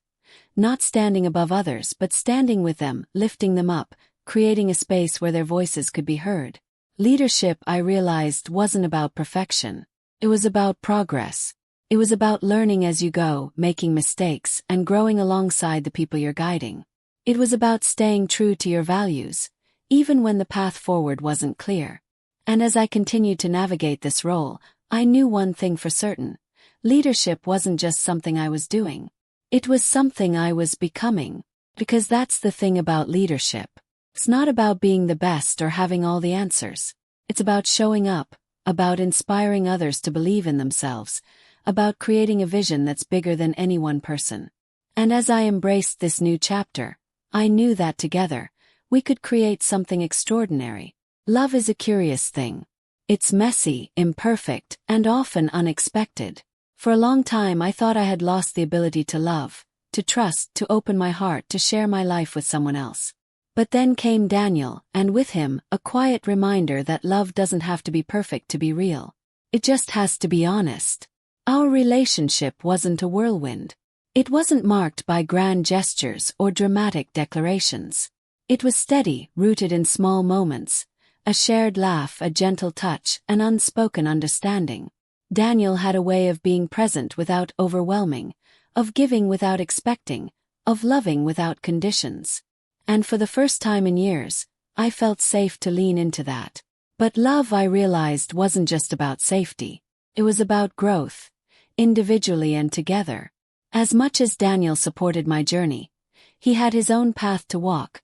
[SPEAKER 1] Not standing above others, but standing with them, lifting them up, creating a space where their voices could be heard. Leadership, I realized, wasn't about perfection. It was about progress. It was about learning as you go, making mistakes, and growing alongside the people you're guiding. It was about staying true to your values, even when the path forward wasn't clear. And as I continued to navigate this role, I knew one thing for certain. Leadership wasn't just something I was doing. It was something I was becoming. Because that's the thing about leadership. It's not about being the best or having all the answers. It's about showing up, about inspiring others to believe in themselves, about creating a vision that's bigger than any one person. And as I embraced this new chapter, I knew that together, we could create something extraordinary. Love is a curious thing. It's messy, imperfect, and often unexpected. For a long time I thought I had lost the ability to love, to trust, to open my heart, to share my life with someone else. But then came Daniel, and with him, a quiet reminder that love doesn't have to be perfect to be real. It just has to be honest. Our relationship wasn't a whirlwind. It wasn't marked by grand gestures or dramatic declarations. It was steady, rooted in small moments. A shared laugh, a gentle touch, an unspoken understanding. Daniel had a way of being present without overwhelming, of giving without expecting, of loving without conditions. And for the first time in years, I felt safe to lean into that. But love, I realized, wasn't just about safety. It was about growth, individually and together. As much as Daniel supported my journey, he had his own path to walk,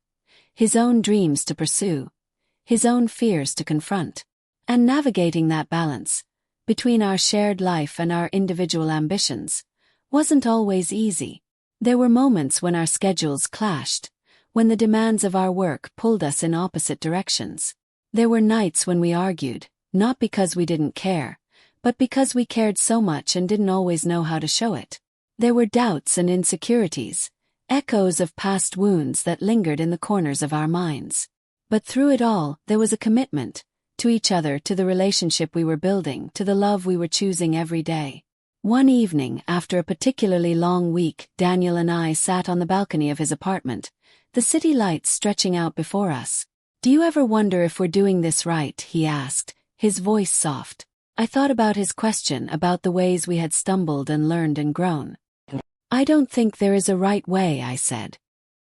[SPEAKER 1] his own dreams to pursue, his own fears to confront. And navigating that balance, between our shared life and our individual ambitions, wasn't always easy. There were moments when our schedules clashed, when the demands of our work pulled us in opposite directions. There were nights when we argued, not because we didn't care, but because we cared so much and didn't always know how to show it. There were doubts and insecurities, echoes of past wounds that lingered in the corners of our minds. But through it all, there was a commitment, to each other, to the relationship we were building, to the love we were choosing every day. One evening, after a particularly long week, Daniel and I sat on the balcony of his apartment, the city lights stretching out before us. "Do you ever wonder if we're doing this right?" he asked, his voice soft. I thought about his question, about the ways we had stumbled and learned and grown. "I don't think there is a right way," I said.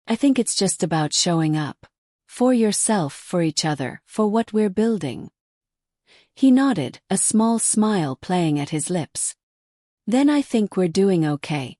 [SPEAKER 1] "I think it's just about showing up. For yourself, for each other, for what we're building." He nodded, a small smile playing at his lips. "Then I think we're doing okay."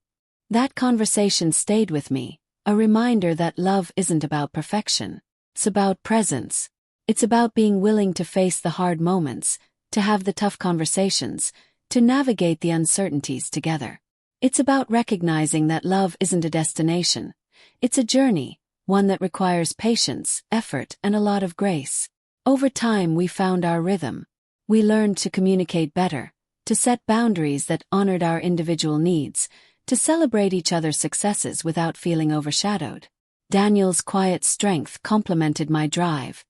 [SPEAKER 1] That conversation stayed with me, a reminder that love isn't about perfection. It's about presence. It's about being willing to face the hard moments, to have the tough conversations, to navigate the uncertainties together. It's about recognizing that love isn't a destination. It's a journey, one that requires patience, effort, and a lot of grace. Over time we found our rhythm. We learned to communicate better, to set boundaries that honored our individual needs, to celebrate each other's successes without feeling overshadowed. Daniel's quiet strength complemented my drive,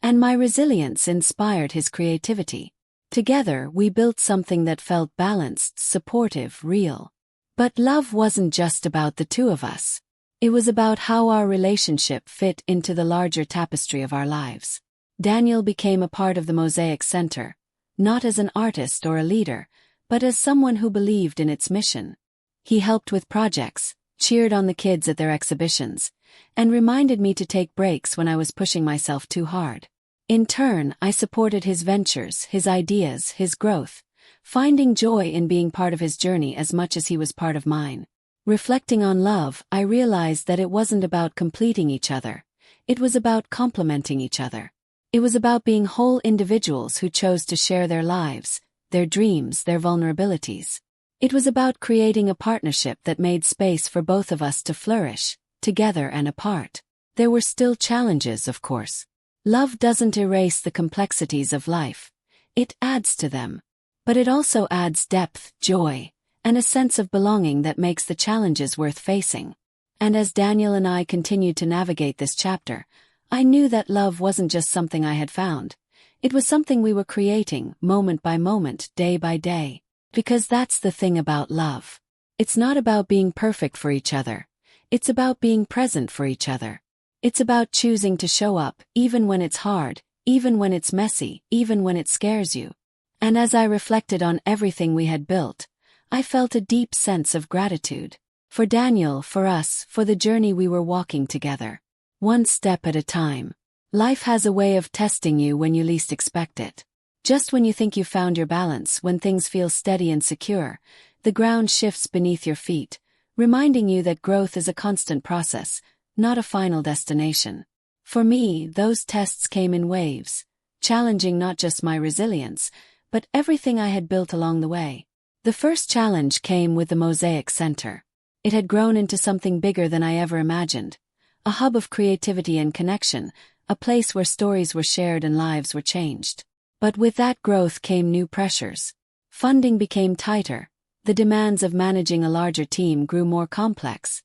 [SPEAKER 1] and my resilience inspired his creativity. Together we built something that felt balanced, supportive, real. But love wasn't just about the two of us. It was about how our relationship fit into the larger tapestry of our lives. Daniel became a part of the Mosaic Center, not as an artist or a leader, but as someone who believed in its mission. He helped with projects, cheered on the kids at their exhibitions, and reminded me to take breaks when I was pushing myself too hard. In turn, I supported his ventures, his ideas, his growth, finding joy in being part of his journey as much as he was part of mine. Reflecting on love, I realized that it wasn't about completing each other. It was about complementing each other. It was about being whole individuals who chose to share their lives, their dreams, their vulnerabilities. It was about creating a partnership that made space for both of us to flourish, together and apart. There were still challenges, of course. Love doesn't erase the complexities of life. It adds to them. But it also adds depth, joy, and a sense of belonging that makes the challenges worth facing. And as Daniel and I continued to navigate this chapter, I knew that love wasn't just something I had found. It was something we were creating, moment by moment, day by day. Because that's the thing about love. It's not about being perfect for each other. It's about being present for each other. It's about choosing to show up, even when it's hard, even when it's messy, even when it scares you. And as I reflected on everything we had built, I felt a deep sense of gratitude. For Daniel, for us, for the journey we were walking together. One step at a time. Life has a way of testing you when you least expect it. Just when you think you found your balance, when things feel steady and secure, the ground shifts beneath your feet, reminding you that growth is a constant process, not a final destination. For me, those tests came in waves, challenging not just my resilience, but everything I had built along the way. The first challenge came with the Mosaic Center. It had grown into something bigger than I ever imagined. A hub of creativity and connection, a place where stories were shared and lives were changed. But with that growth came new pressures. Funding became tighter, the demands of managing a larger team grew more complex,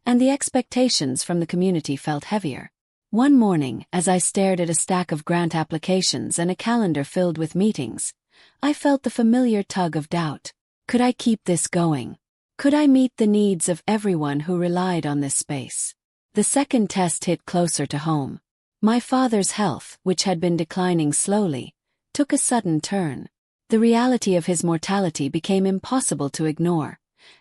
[SPEAKER 1] and the expectations from the community felt heavier. One morning, as I stared at a stack of grant applications and a calendar filled with meetings, I felt the familiar tug of doubt. Could I keep this going? Could I meet the needs of everyone who relied on this space? The second test hit closer to home. My father's health, which had been declining slowly, took a sudden turn. The reality of his mortality became impossible to ignore,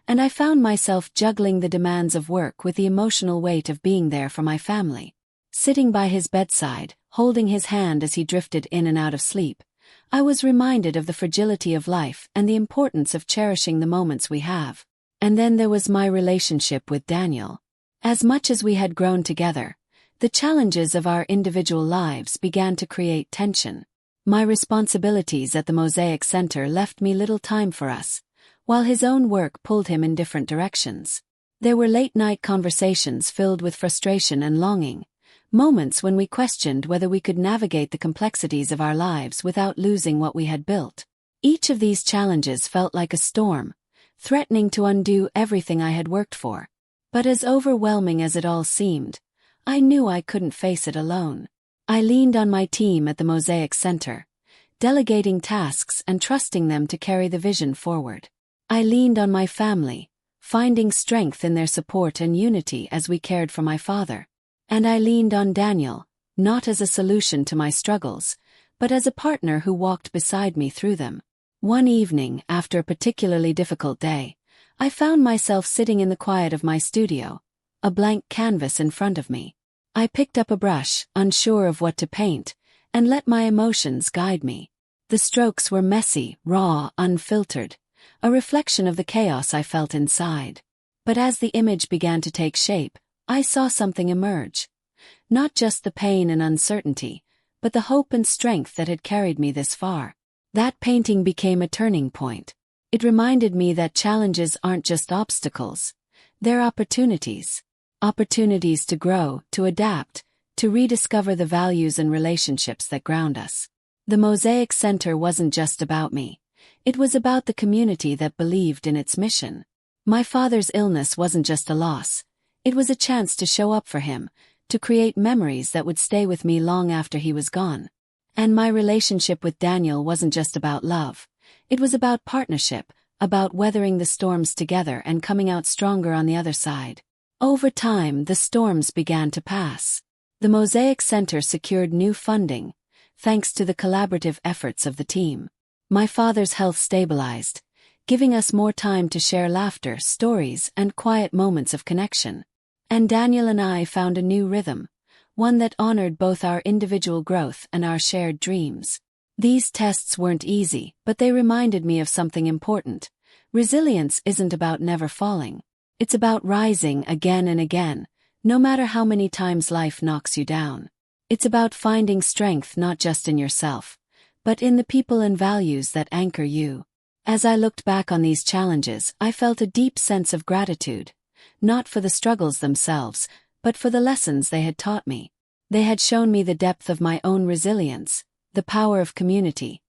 [SPEAKER 1] and I found myself juggling the demands of work with the emotional weight of being there for my family. Sitting by his bedside, holding his hand as he drifted in and out of sleep, I was reminded of the fragility of life and the importance of cherishing the moments we have. And then there was my relationship with Daniel. As much as we had grown together, the challenges of our individual lives began to create tension. My responsibilities at the Mosaic Center left me little time for us, while his own work pulled him in different directions. There were late-night conversations filled with frustration and longing, moments when we questioned whether we could navigate the complexities of our lives without losing what we had built. Each of these challenges felt like a storm, threatening to undo everything I had worked for. But as overwhelming as it all seemed, I knew I couldn't face it alone. I leaned on my team at the Mosaic Center, delegating tasks and trusting them to carry the vision forward. I leaned on my family, finding strength in their support and unity as we cared for my father. And I leaned on Daniel, not as a solution to my struggles, but as a partner who walked beside me through them. One evening, after a particularly difficult day, I found myself sitting in the quiet of my studio, a blank canvas in front of me. I picked up a brush, unsure of what to paint, and let my emotions guide me. The strokes were messy, raw, unfiltered, a reflection of the chaos I felt inside. But as the image began to take shape, I saw something emerge. Not just the pain and uncertainty, but the hope and strength that had carried me this far. That painting became a turning point. It reminded me that challenges aren't just obstacles, they're opportunities. Opportunities to grow, to adapt, to rediscover the values and relationships that ground us. The Mosaic Center wasn't just about me. It was about the community that believed in its mission. My father's illness wasn't just a loss. It was a chance to show up for him, to create memories that would stay with me long after he was gone. And my relationship with Daniel wasn't just about love. It was about partnership, about weathering the storms together and coming out stronger on the other side. Over time, the storms began to pass. The Mosaic Center secured new funding, thanks to the collaborative efforts of the team. My father's health stabilized, giving us more time to share laughter, stories, and quiet moments of connection. And Daniel and I found a new rhythm, one that honored both our individual growth and our shared dreams. These tests weren't easy, but they reminded me of something important. Resilience isn't about never falling. It's about rising again and again, no matter how many times life knocks you down. It's about finding strength not just in yourself, but in the people and values that anchor you. As I looked back on these challenges, I felt a deep sense of gratitude, not for the struggles themselves, but for the lessons they had taught me. They had shown me the depth of my own resilience, the power of community,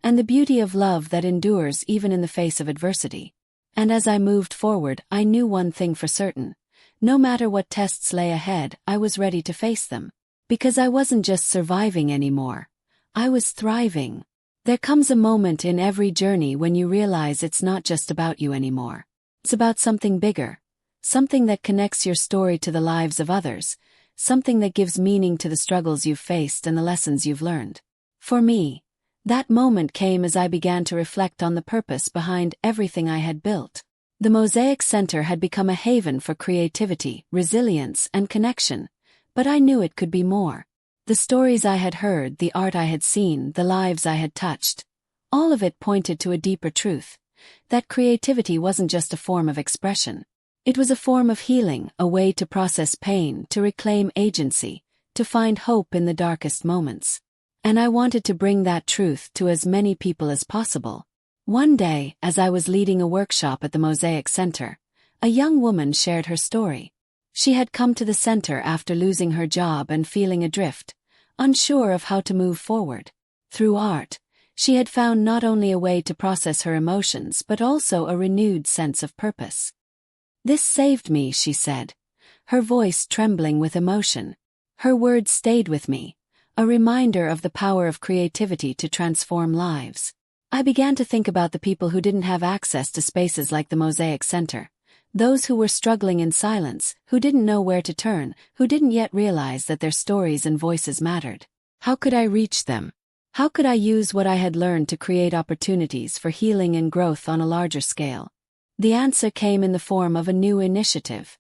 [SPEAKER 1] and the beauty of love that endures even in the face of adversity. And as I moved forward, I knew one thing for certain. No matter what tests lay ahead, I was ready to face them. Because I wasn't just surviving anymore. I was thriving. There comes a moment in every journey when you realize it's not just about you anymore. It's about something bigger. Something that connects your story to the lives of others, something that gives meaning to the struggles you've faced and the lessons you've learned. For me, that moment came as I began to reflect on the purpose behind everything I had built. The Mosaic Center had become a haven for creativity, resilience, and connection, but I knew it could be more. The stories I had heard, the art I had seen, the lives I had touched, all of it pointed to a deeper truth, that creativity wasn't just a form of expression. It was a form of healing, a way to process pain, to reclaim agency, to find hope in the darkest moments. And I wanted to bring that truth to as many people as possible. One day, as I was leading a workshop at the Mosaic Center, a young woman shared her story. She had come to the center after losing her job and feeling adrift, unsure of how to move forward. Through art, she had found not only a way to process her emotions but also a renewed sense of purpose. "This saved me," she said, her voice trembling with emotion. Her words stayed with me, a reminder of the power of creativity to transform lives. I began to think about the people who didn't have access to spaces like the Mosaic Center, those who were struggling in silence, who didn't know where to turn, who didn't yet realize that their stories and voices mattered. How could I reach them? How could I use what I had learned to create opportunities for healing and growth on a larger scale? The answer came in the form of a new initiative: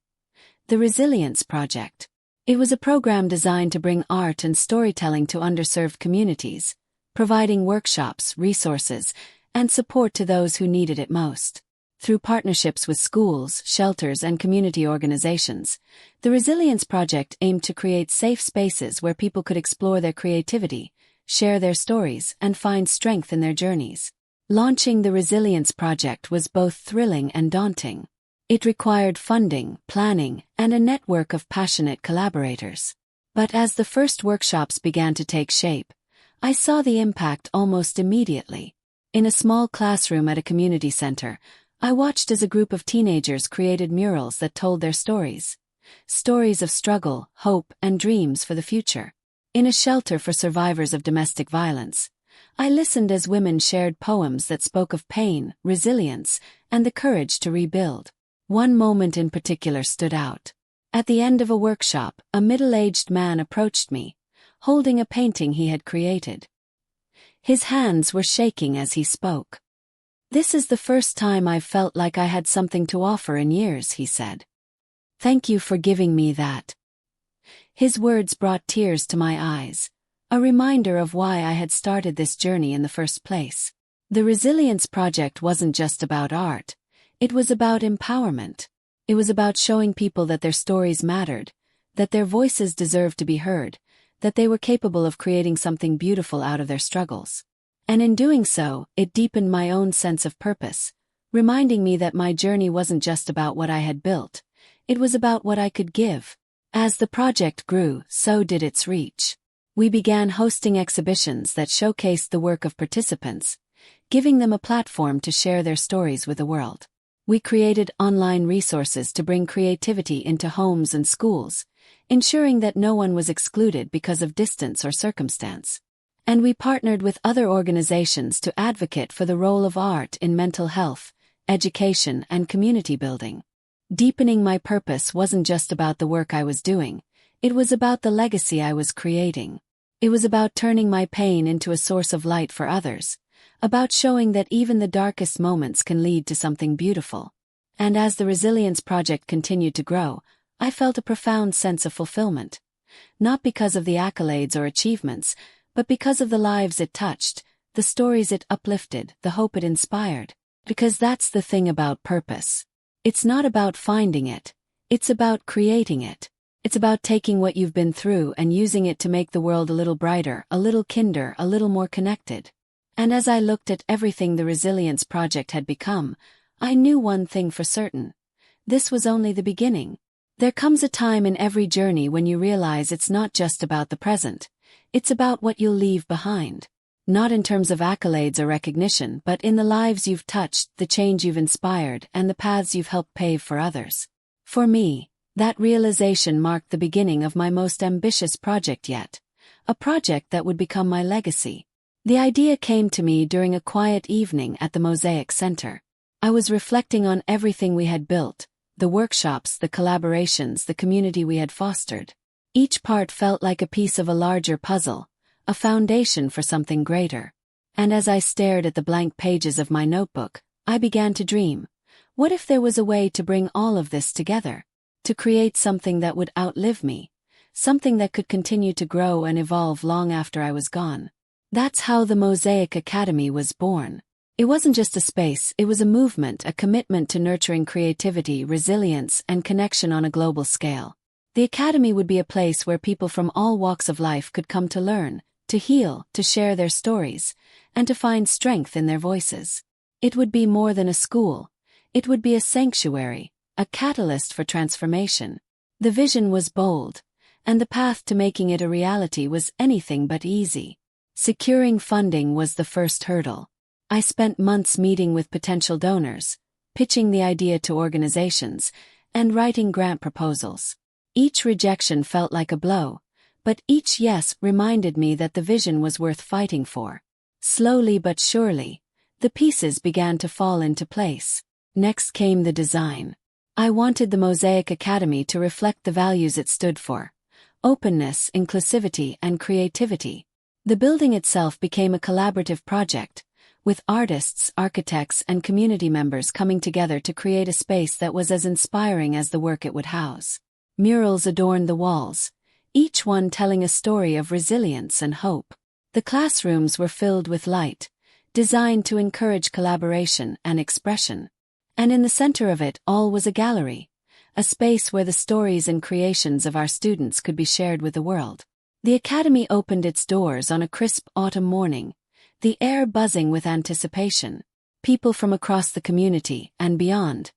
[SPEAKER 1] the Resilience Project. It was a program designed to bring art and storytelling to underserved communities, providing workshops, resources, and support to those who needed it most. Through partnerships with schools, shelters, and community organizations, the Resilience Project aimed to create safe spaces where people could explore their creativity, share their stories, and find strength in their journeys. Launching the Resilience Project was both thrilling and daunting. It required funding, planning, and a network of passionate collaborators. But as the first workshops began to take shape, I saw the impact almost immediately. In a small classroom at a community center, I watched as a group of teenagers created murals that told their stories. Stories of struggle, hope, and dreams for the future. In a shelter for survivors of domestic violence, I listened as women shared poems that spoke of pain, resilience, and the courage to rebuild. One moment in particular stood out. At the end of a workshop, a middle-aged man approached me, holding a painting he had created. His hands were shaking as he spoke. "This is the first time I've felt like I had something to offer in years," he said. "Thank you for giving me that." His words brought tears to my eyes, a reminder of why I had started this journey in the first place. The Resilience Project wasn't just about art, it was about empowerment. It was about showing people that their stories mattered, that their voices deserved to be heard, that they were capable of creating something beautiful out of their struggles. And in doing so, it deepened my own sense of purpose, reminding me that my journey wasn't just about what I had built, it was about what I could give. As the project grew, so did its reach. We began hosting exhibitions that showcased the work of participants, giving them a platform to share their stories with the world. We created online resources to bring creativity into homes and schools, ensuring that no one was excluded because of distance or circumstance. And we partnered with other organizations to advocate for the role of art in mental health, education, and community building. Deepening my purpose wasn't just about the work I was doing, it was about the legacy I was creating. It was about turning my pain into a source of light for others, about showing that even the darkest moments can lead to something beautiful. And as the Resilience Project continued to grow, I felt a profound sense of fulfillment. Not because of the accolades or achievements, but because of the lives it touched, the stories it uplifted, the hope it inspired. Because that's the thing about purpose. It's not about finding it, it's about creating it. It's about taking what you've been through and using it to make the world a little brighter, a little kinder, a little more connected. And as I looked at everything the Resilience Project had become, I knew one thing for certain. This was only the beginning. There comes a time in every journey when you realize it's not just about the present, it's about what you'll leave behind. Not in terms of accolades or recognition, but in the lives you've touched, the change you've inspired, and the paths you've helped pave for others. For me, that realization marked the beginning of my most ambitious project yet. A project that would become my legacy. The idea came to me during a quiet evening at the Mosaic Center. I was reflecting on everything we had built, the workshops, the collaborations, the community we had fostered. Each part felt like a piece of a larger puzzle, a foundation for something greater. And as I stared at the blank pages of my notebook, I began to dream. What if there was a way to bring all of this together? To create something that would outlive me, something that could continue to grow and evolve long after I was gone. That's how the Mosaic Academy was born. It wasn't just a space, it was a movement, a commitment to nurturing creativity, resilience, and connection on a global scale. The Academy would be a place where people from all walks of life could come to learn, to heal, to share their stories, and to find strength in their voices. It would be more than a school. It would be a sanctuary, a catalyst for transformation. The vision was bold, and the path to making it a reality was anything but easy. Securing funding was the first hurdle. I spent months meeting with potential donors, pitching the idea to organizations, and writing grant proposals. Each rejection felt like a blow, but each yes reminded me that the vision was worth fighting for. Slowly but surely, the pieces began to fall into place. Next came the design. I wanted the Mosaic Academy to reflect the values it stood for: openness, inclusivity, and creativity. The building itself became a collaborative project, with artists, architects, and community members coming together to create a space that was as inspiring as the work it would house. Murals adorned the walls, each one telling a story of resilience and hope. The classrooms were filled with light, designed to encourage collaboration and expression. And in the center of it all was a gallery, a space where the stories and creations of our students could be shared with the world. The Academy opened its doors on a crisp autumn morning, the air buzzing with anticipation. People from across the community and beyond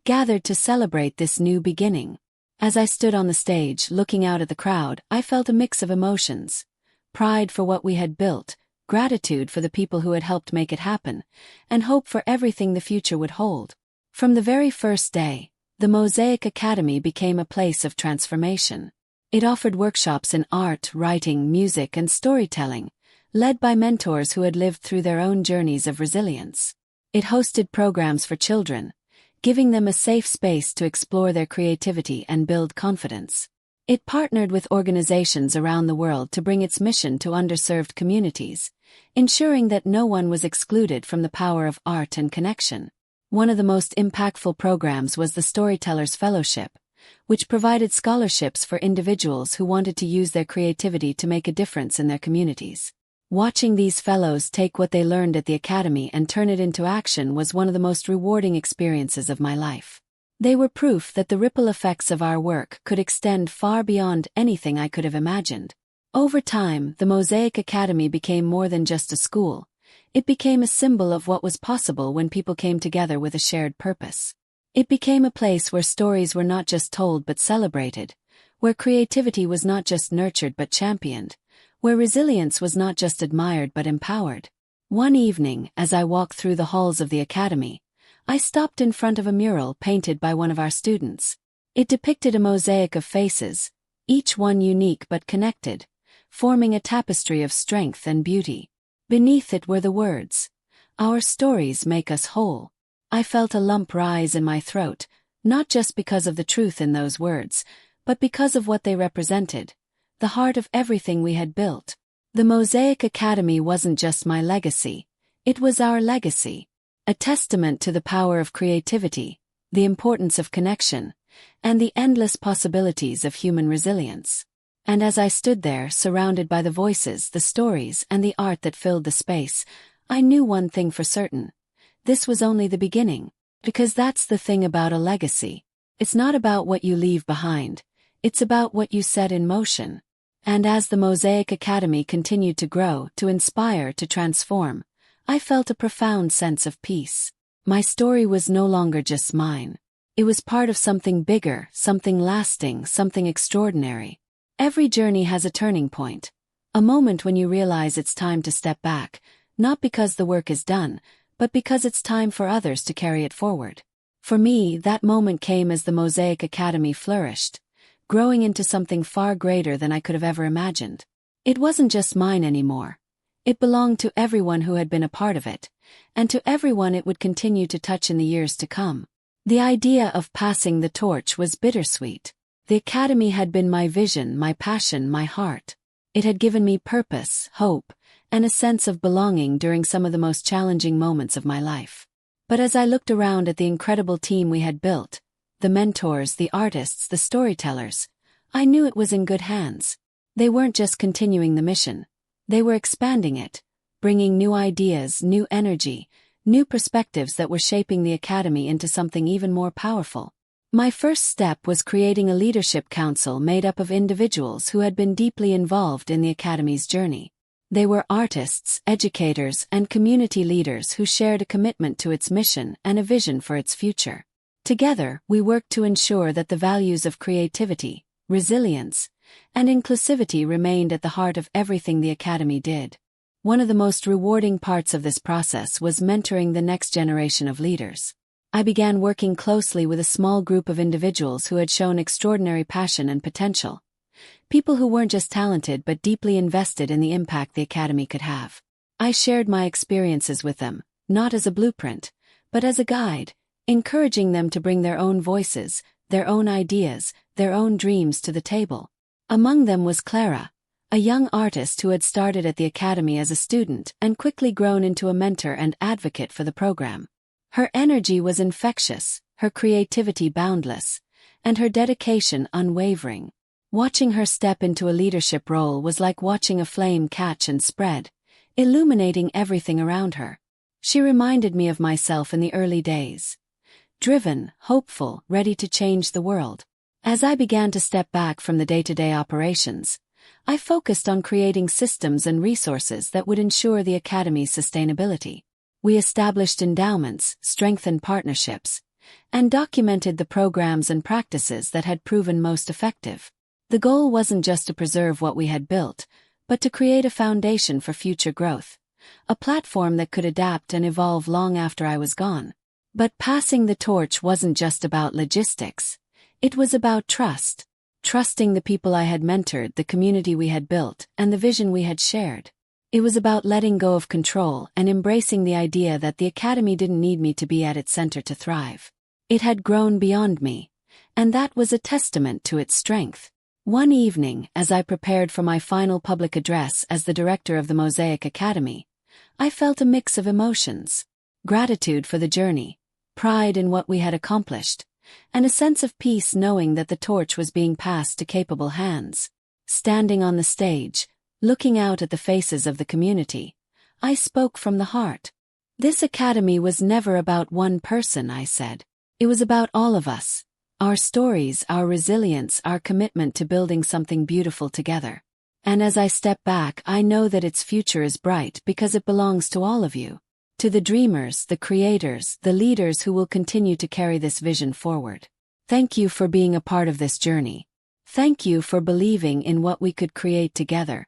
[SPEAKER 1] gathered to celebrate this new beginning. As I stood on the stage looking out at the crowd, I felt a mix of emotions: pride for what we had built, gratitude for the people who had helped make it happen, and hope for everything the future would hold. From the very first day, the Mosaic Academy became a place of transformation. It offered workshops in art, writing, music, and storytelling, led by mentors who had lived through their own journeys of resilience. It hosted programs for children, giving them a safe space to explore their creativity and build confidence. It partnered with organizations around the world to bring its mission to underserved communities, ensuring that no one was excluded from the power of art and connection. One of the most impactful programs was the Storytellers Fellowship, which provided scholarships for individuals who wanted to use their creativity to make a difference in their communities. Watching these fellows take what they learned at the Academy and turn it into action was one of the most rewarding experiences of my life. They were proof that the ripple effects of our work could extend far beyond anything I could have imagined. Over time, the Mosaic Academy became more than just a school. It became a symbol of what was possible when people came together with a shared purpose. It became a place where stories were not just told but celebrated, where creativity was not just nurtured but championed, where resilience was not just admired but empowered. One evening, as I walked through the halls of the Academy, I stopped in front of a mural painted by one of our students. It depicted a mosaic of faces, each one unique but connected, forming a tapestry of strength and beauty. Beneath it were the words, "Our stories make us whole." I felt a lump rise in my throat, not just because of the truth in those words, but because of what they represented, the heart of everything we had built. The Mosaic Academy wasn't just my legacy, it was our legacy. A testament to the power of creativity, the importance of connection, and the endless possibilities of human resilience. And as I stood there, surrounded by the voices, the stories, and the art that filled the space, I knew one thing for certain. This was only the beginning. Because that's the thing about a legacy. It's not about what you leave behind. It's about what you set in motion. And as the Mosaic Academy continued to grow, to inspire, to transform, I felt a profound sense of peace. My story was no longer just mine. It was part of something bigger, something lasting, something extraordinary. Every journey has a turning point, a moment when you realize it's time to step back, not because the work is done, but because it's time for others to carry it forward. For me, that moment came as the Mosaic Academy flourished, growing into something far greater than I could have ever imagined. It wasn't just mine anymore. It belonged to everyone who had been a part of it, and to everyone it would continue to touch in the years to come. The idea of passing the torch was bittersweet. The academy had been my vision, my passion, my heart. It had given me purpose, hope, and a sense of belonging during some of the most challenging moments of my life. But as I looked around at the incredible team we had built, the mentors, the artists, the storytellers, I knew it was in good hands. They weren't just continuing the mission. They were expanding it, bringing new ideas, new energy, new perspectives that were shaping the academy into something even more powerful. My first step was creating a leadership council made up of individuals who had been deeply involved in the academy's journey. They were artists, educators, and community leaders who shared a commitment to its mission and a vision for its future. Together, we worked to ensure that the values of creativity, resilience, and inclusivity remained at the heart of everything the academy did. One of the most rewarding parts of this process was mentoring the next generation of leaders. I began working closely with a small group of individuals who had shown extraordinary passion and potential. People who weren't just talented but deeply invested in the impact the academy could have. I shared my experiences with them, not as a blueprint, but as a guide, encouraging them to bring their own voices, their own ideas, their own dreams to the table. Among them was Clara, a young artist who had started at the academy as a student and quickly grown into a mentor and advocate for the program. Her energy was infectious, her creativity boundless, and her dedication unwavering. Watching her step into a leadership role was like watching a flame catch and spread, illuminating everything around her. She reminded me of myself in the early days. Driven, hopeful, ready to change the world. As I began to step back from the day-to-day operations, I focused on creating systems and resources that would ensure the academy's sustainability. We established endowments, strengthened partnerships, and documented the programs and practices that had proven most effective. The goal wasn't just to preserve what we had built, but to create a foundation for future growth, a platform that could adapt and evolve long after I was gone. But passing the torch wasn't just about logistics. It was about trust. Trusting the people I had mentored, the community we had built, and the vision we had shared. It was about letting go of control and embracing the idea that the academy didn't need me to be at its center to thrive. It had grown beyond me, and that was a testament to its strength. One evening, as I prepared for my final public address as the director of the Mosaic Academy, I felt a mix of emotions. Gratitude for the journey, pride in what we had accomplished, and a sense of peace knowing that the torch was being passed to capable hands. Standing on the stage, looking out at the faces of the community, I spoke from the heart. This academy was never about one person, I said. It was about all of us. Our stories, our resilience, our commitment to building something beautiful together. And as I step back, I know that its future is bright because it belongs to all of you. To the dreamers, the creators, the leaders who will continue to carry this vision forward. Thank you for being a part of this journey. Thank you for believing in what we could create together.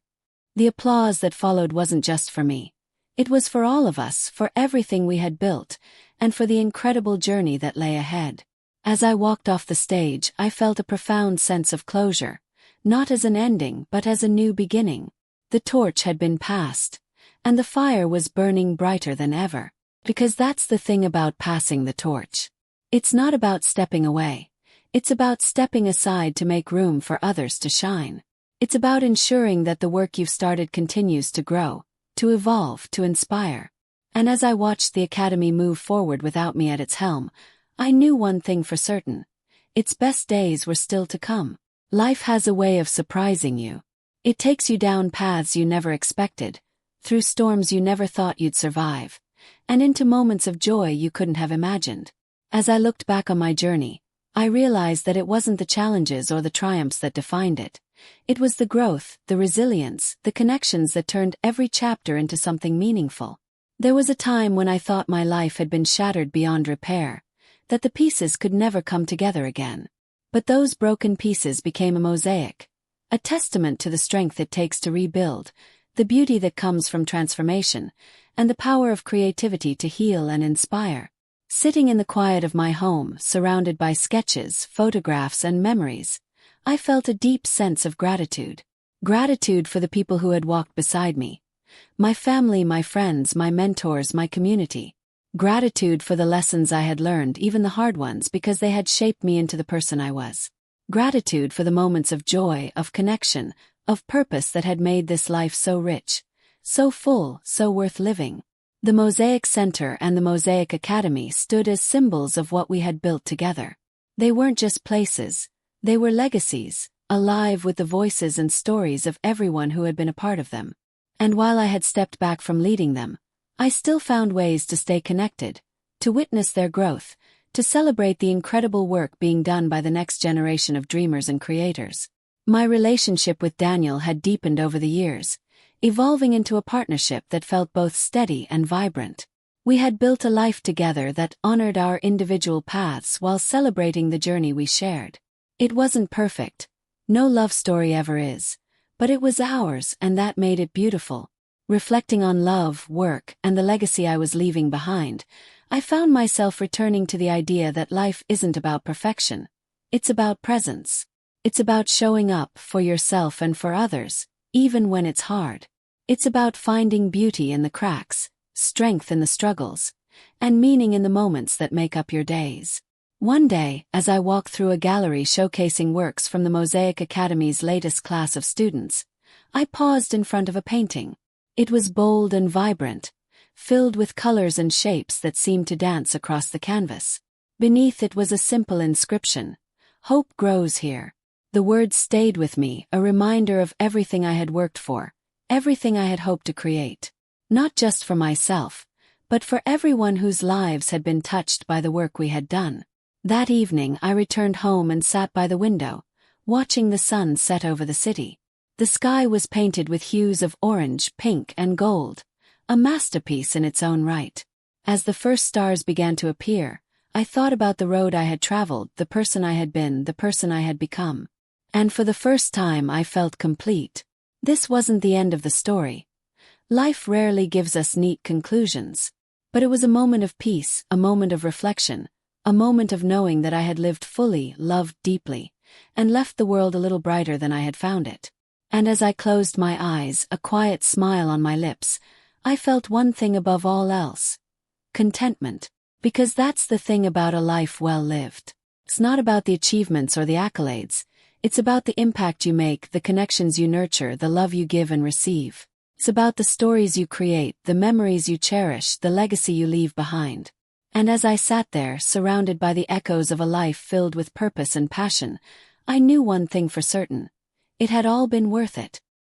[SPEAKER 1] The applause that followed wasn't just for me. It was for all of us, for everything we had built, and for the incredible journey that lay ahead. As I walked off the stage, I felt a profound sense of closure, not as an ending but as a new beginning. The torch had been passed, and the fire was burning brighter than ever. Because that's the thing about passing the torch. It's not about stepping away. It's about stepping aside to make room for others to shine. It's about ensuring that the work you've started continues to grow, to evolve, to inspire. And as I watched the academy move forward without me at its helm, I knew one thing for certain. Its best days were still to come. Life has a way of surprising you. It takes you down paths you never expected, through storms you never thought you'd survive, and into moments of joy you couldn't have imagined. As I looked back on my journey, I realized that it wasn't the challenges or the triumphs that defined it. It was the growth, the resilience, the connections that turned every chapter into something meaningful. There was a time when I thought my life had been shattered beyond repair, that the pieces could never come together again. But those broken pieces became a mosaic, a testament to the strength it takes to rebuild, the beauty that comes from transformation, and the power of creativity to heal and inspire. Sitting in the quiet of my home, surrounded by sketches, photographs, and memories, I felt a deep sense of gratitude. Gratitude for the people who had walked beside me. My family, my friends, my mentors, my community. Gratitude for the lessons I had learned, even the hard ones, because they had shaped me into the person I was. Gratitude for the moments of joy, of connection, of purpose that had made this life so rich, so full, so worth living. The Mosaic Center and the Mosaic Academy stood as symbols of what we had built together. They weren't just places, they were legacies, alive with the voices and stories of everyone who had been a part of them. And while I had stepped back from leading them, I still found ways to stay connected, to witness their growth, to celebrate the incredible work being done by the next generation of dreamers and creators. My relationship with Daniel had deepened over the years, evolving into a partnership that felt both steady and vibrant. We had built a life together that honored our individual paths while celebrating the journey we shared. It wasn't perfect. No love story ever is. But it was ours, and that made it beautiful. Reflecting on love, work, and the legacy I was leaving behind, I found myself returning to the idea that life isn't about perfection. It's about presence. It's about showing up for yourself and for others, even when it's hard. It's about finding beauty in the cracks, strength in the struggles, and meaning in the moments that make up your days. One day, as I walked through a gallery showcasing works from the Mosaic Academy's latest class of students, I paused in front of a painting. It was bold and vibrant, filled with colors and shapes that seemed to dance across the canvas. Beneath it was a simple inscription: "Hope grows here." The words stayed with me, a reminder of everything I had worked for, everything I had hoped to create. Not just for myself, but for everyone whose lives had been touched by the work we had done. That evening I returned home and sat by the window, watching the sun set over the city. The sky was painted with hues of orange, pink, and gold, a masterpiece in its own right. As the first stars began to appear, I thought about the road I had traveled, the person I had been, the person I had become. And for the first time I felt complete. This wasn't the end of the story. Life rarely gives us neat conclusions. But it was a moment of peace, a moment of reflection, a moment of knowing that I had lived fully, loved deeply, and left the world a little brighter than I had found it. And as I closed my eyes, a quiet smile on my lips, I felt one thing above all else: contentment. Because that's the thing about a life well lived. It's not about the achievements or the accolades. It's about the impact you make, the connections you nurture, the love you give and receive. It's about the stories you create, the memories you cherish, the legacy you leave behind. And as I sat there, surrounded by the echoes of a life filled with purpose and passion, I knew one thing for certain: it had all been worth it.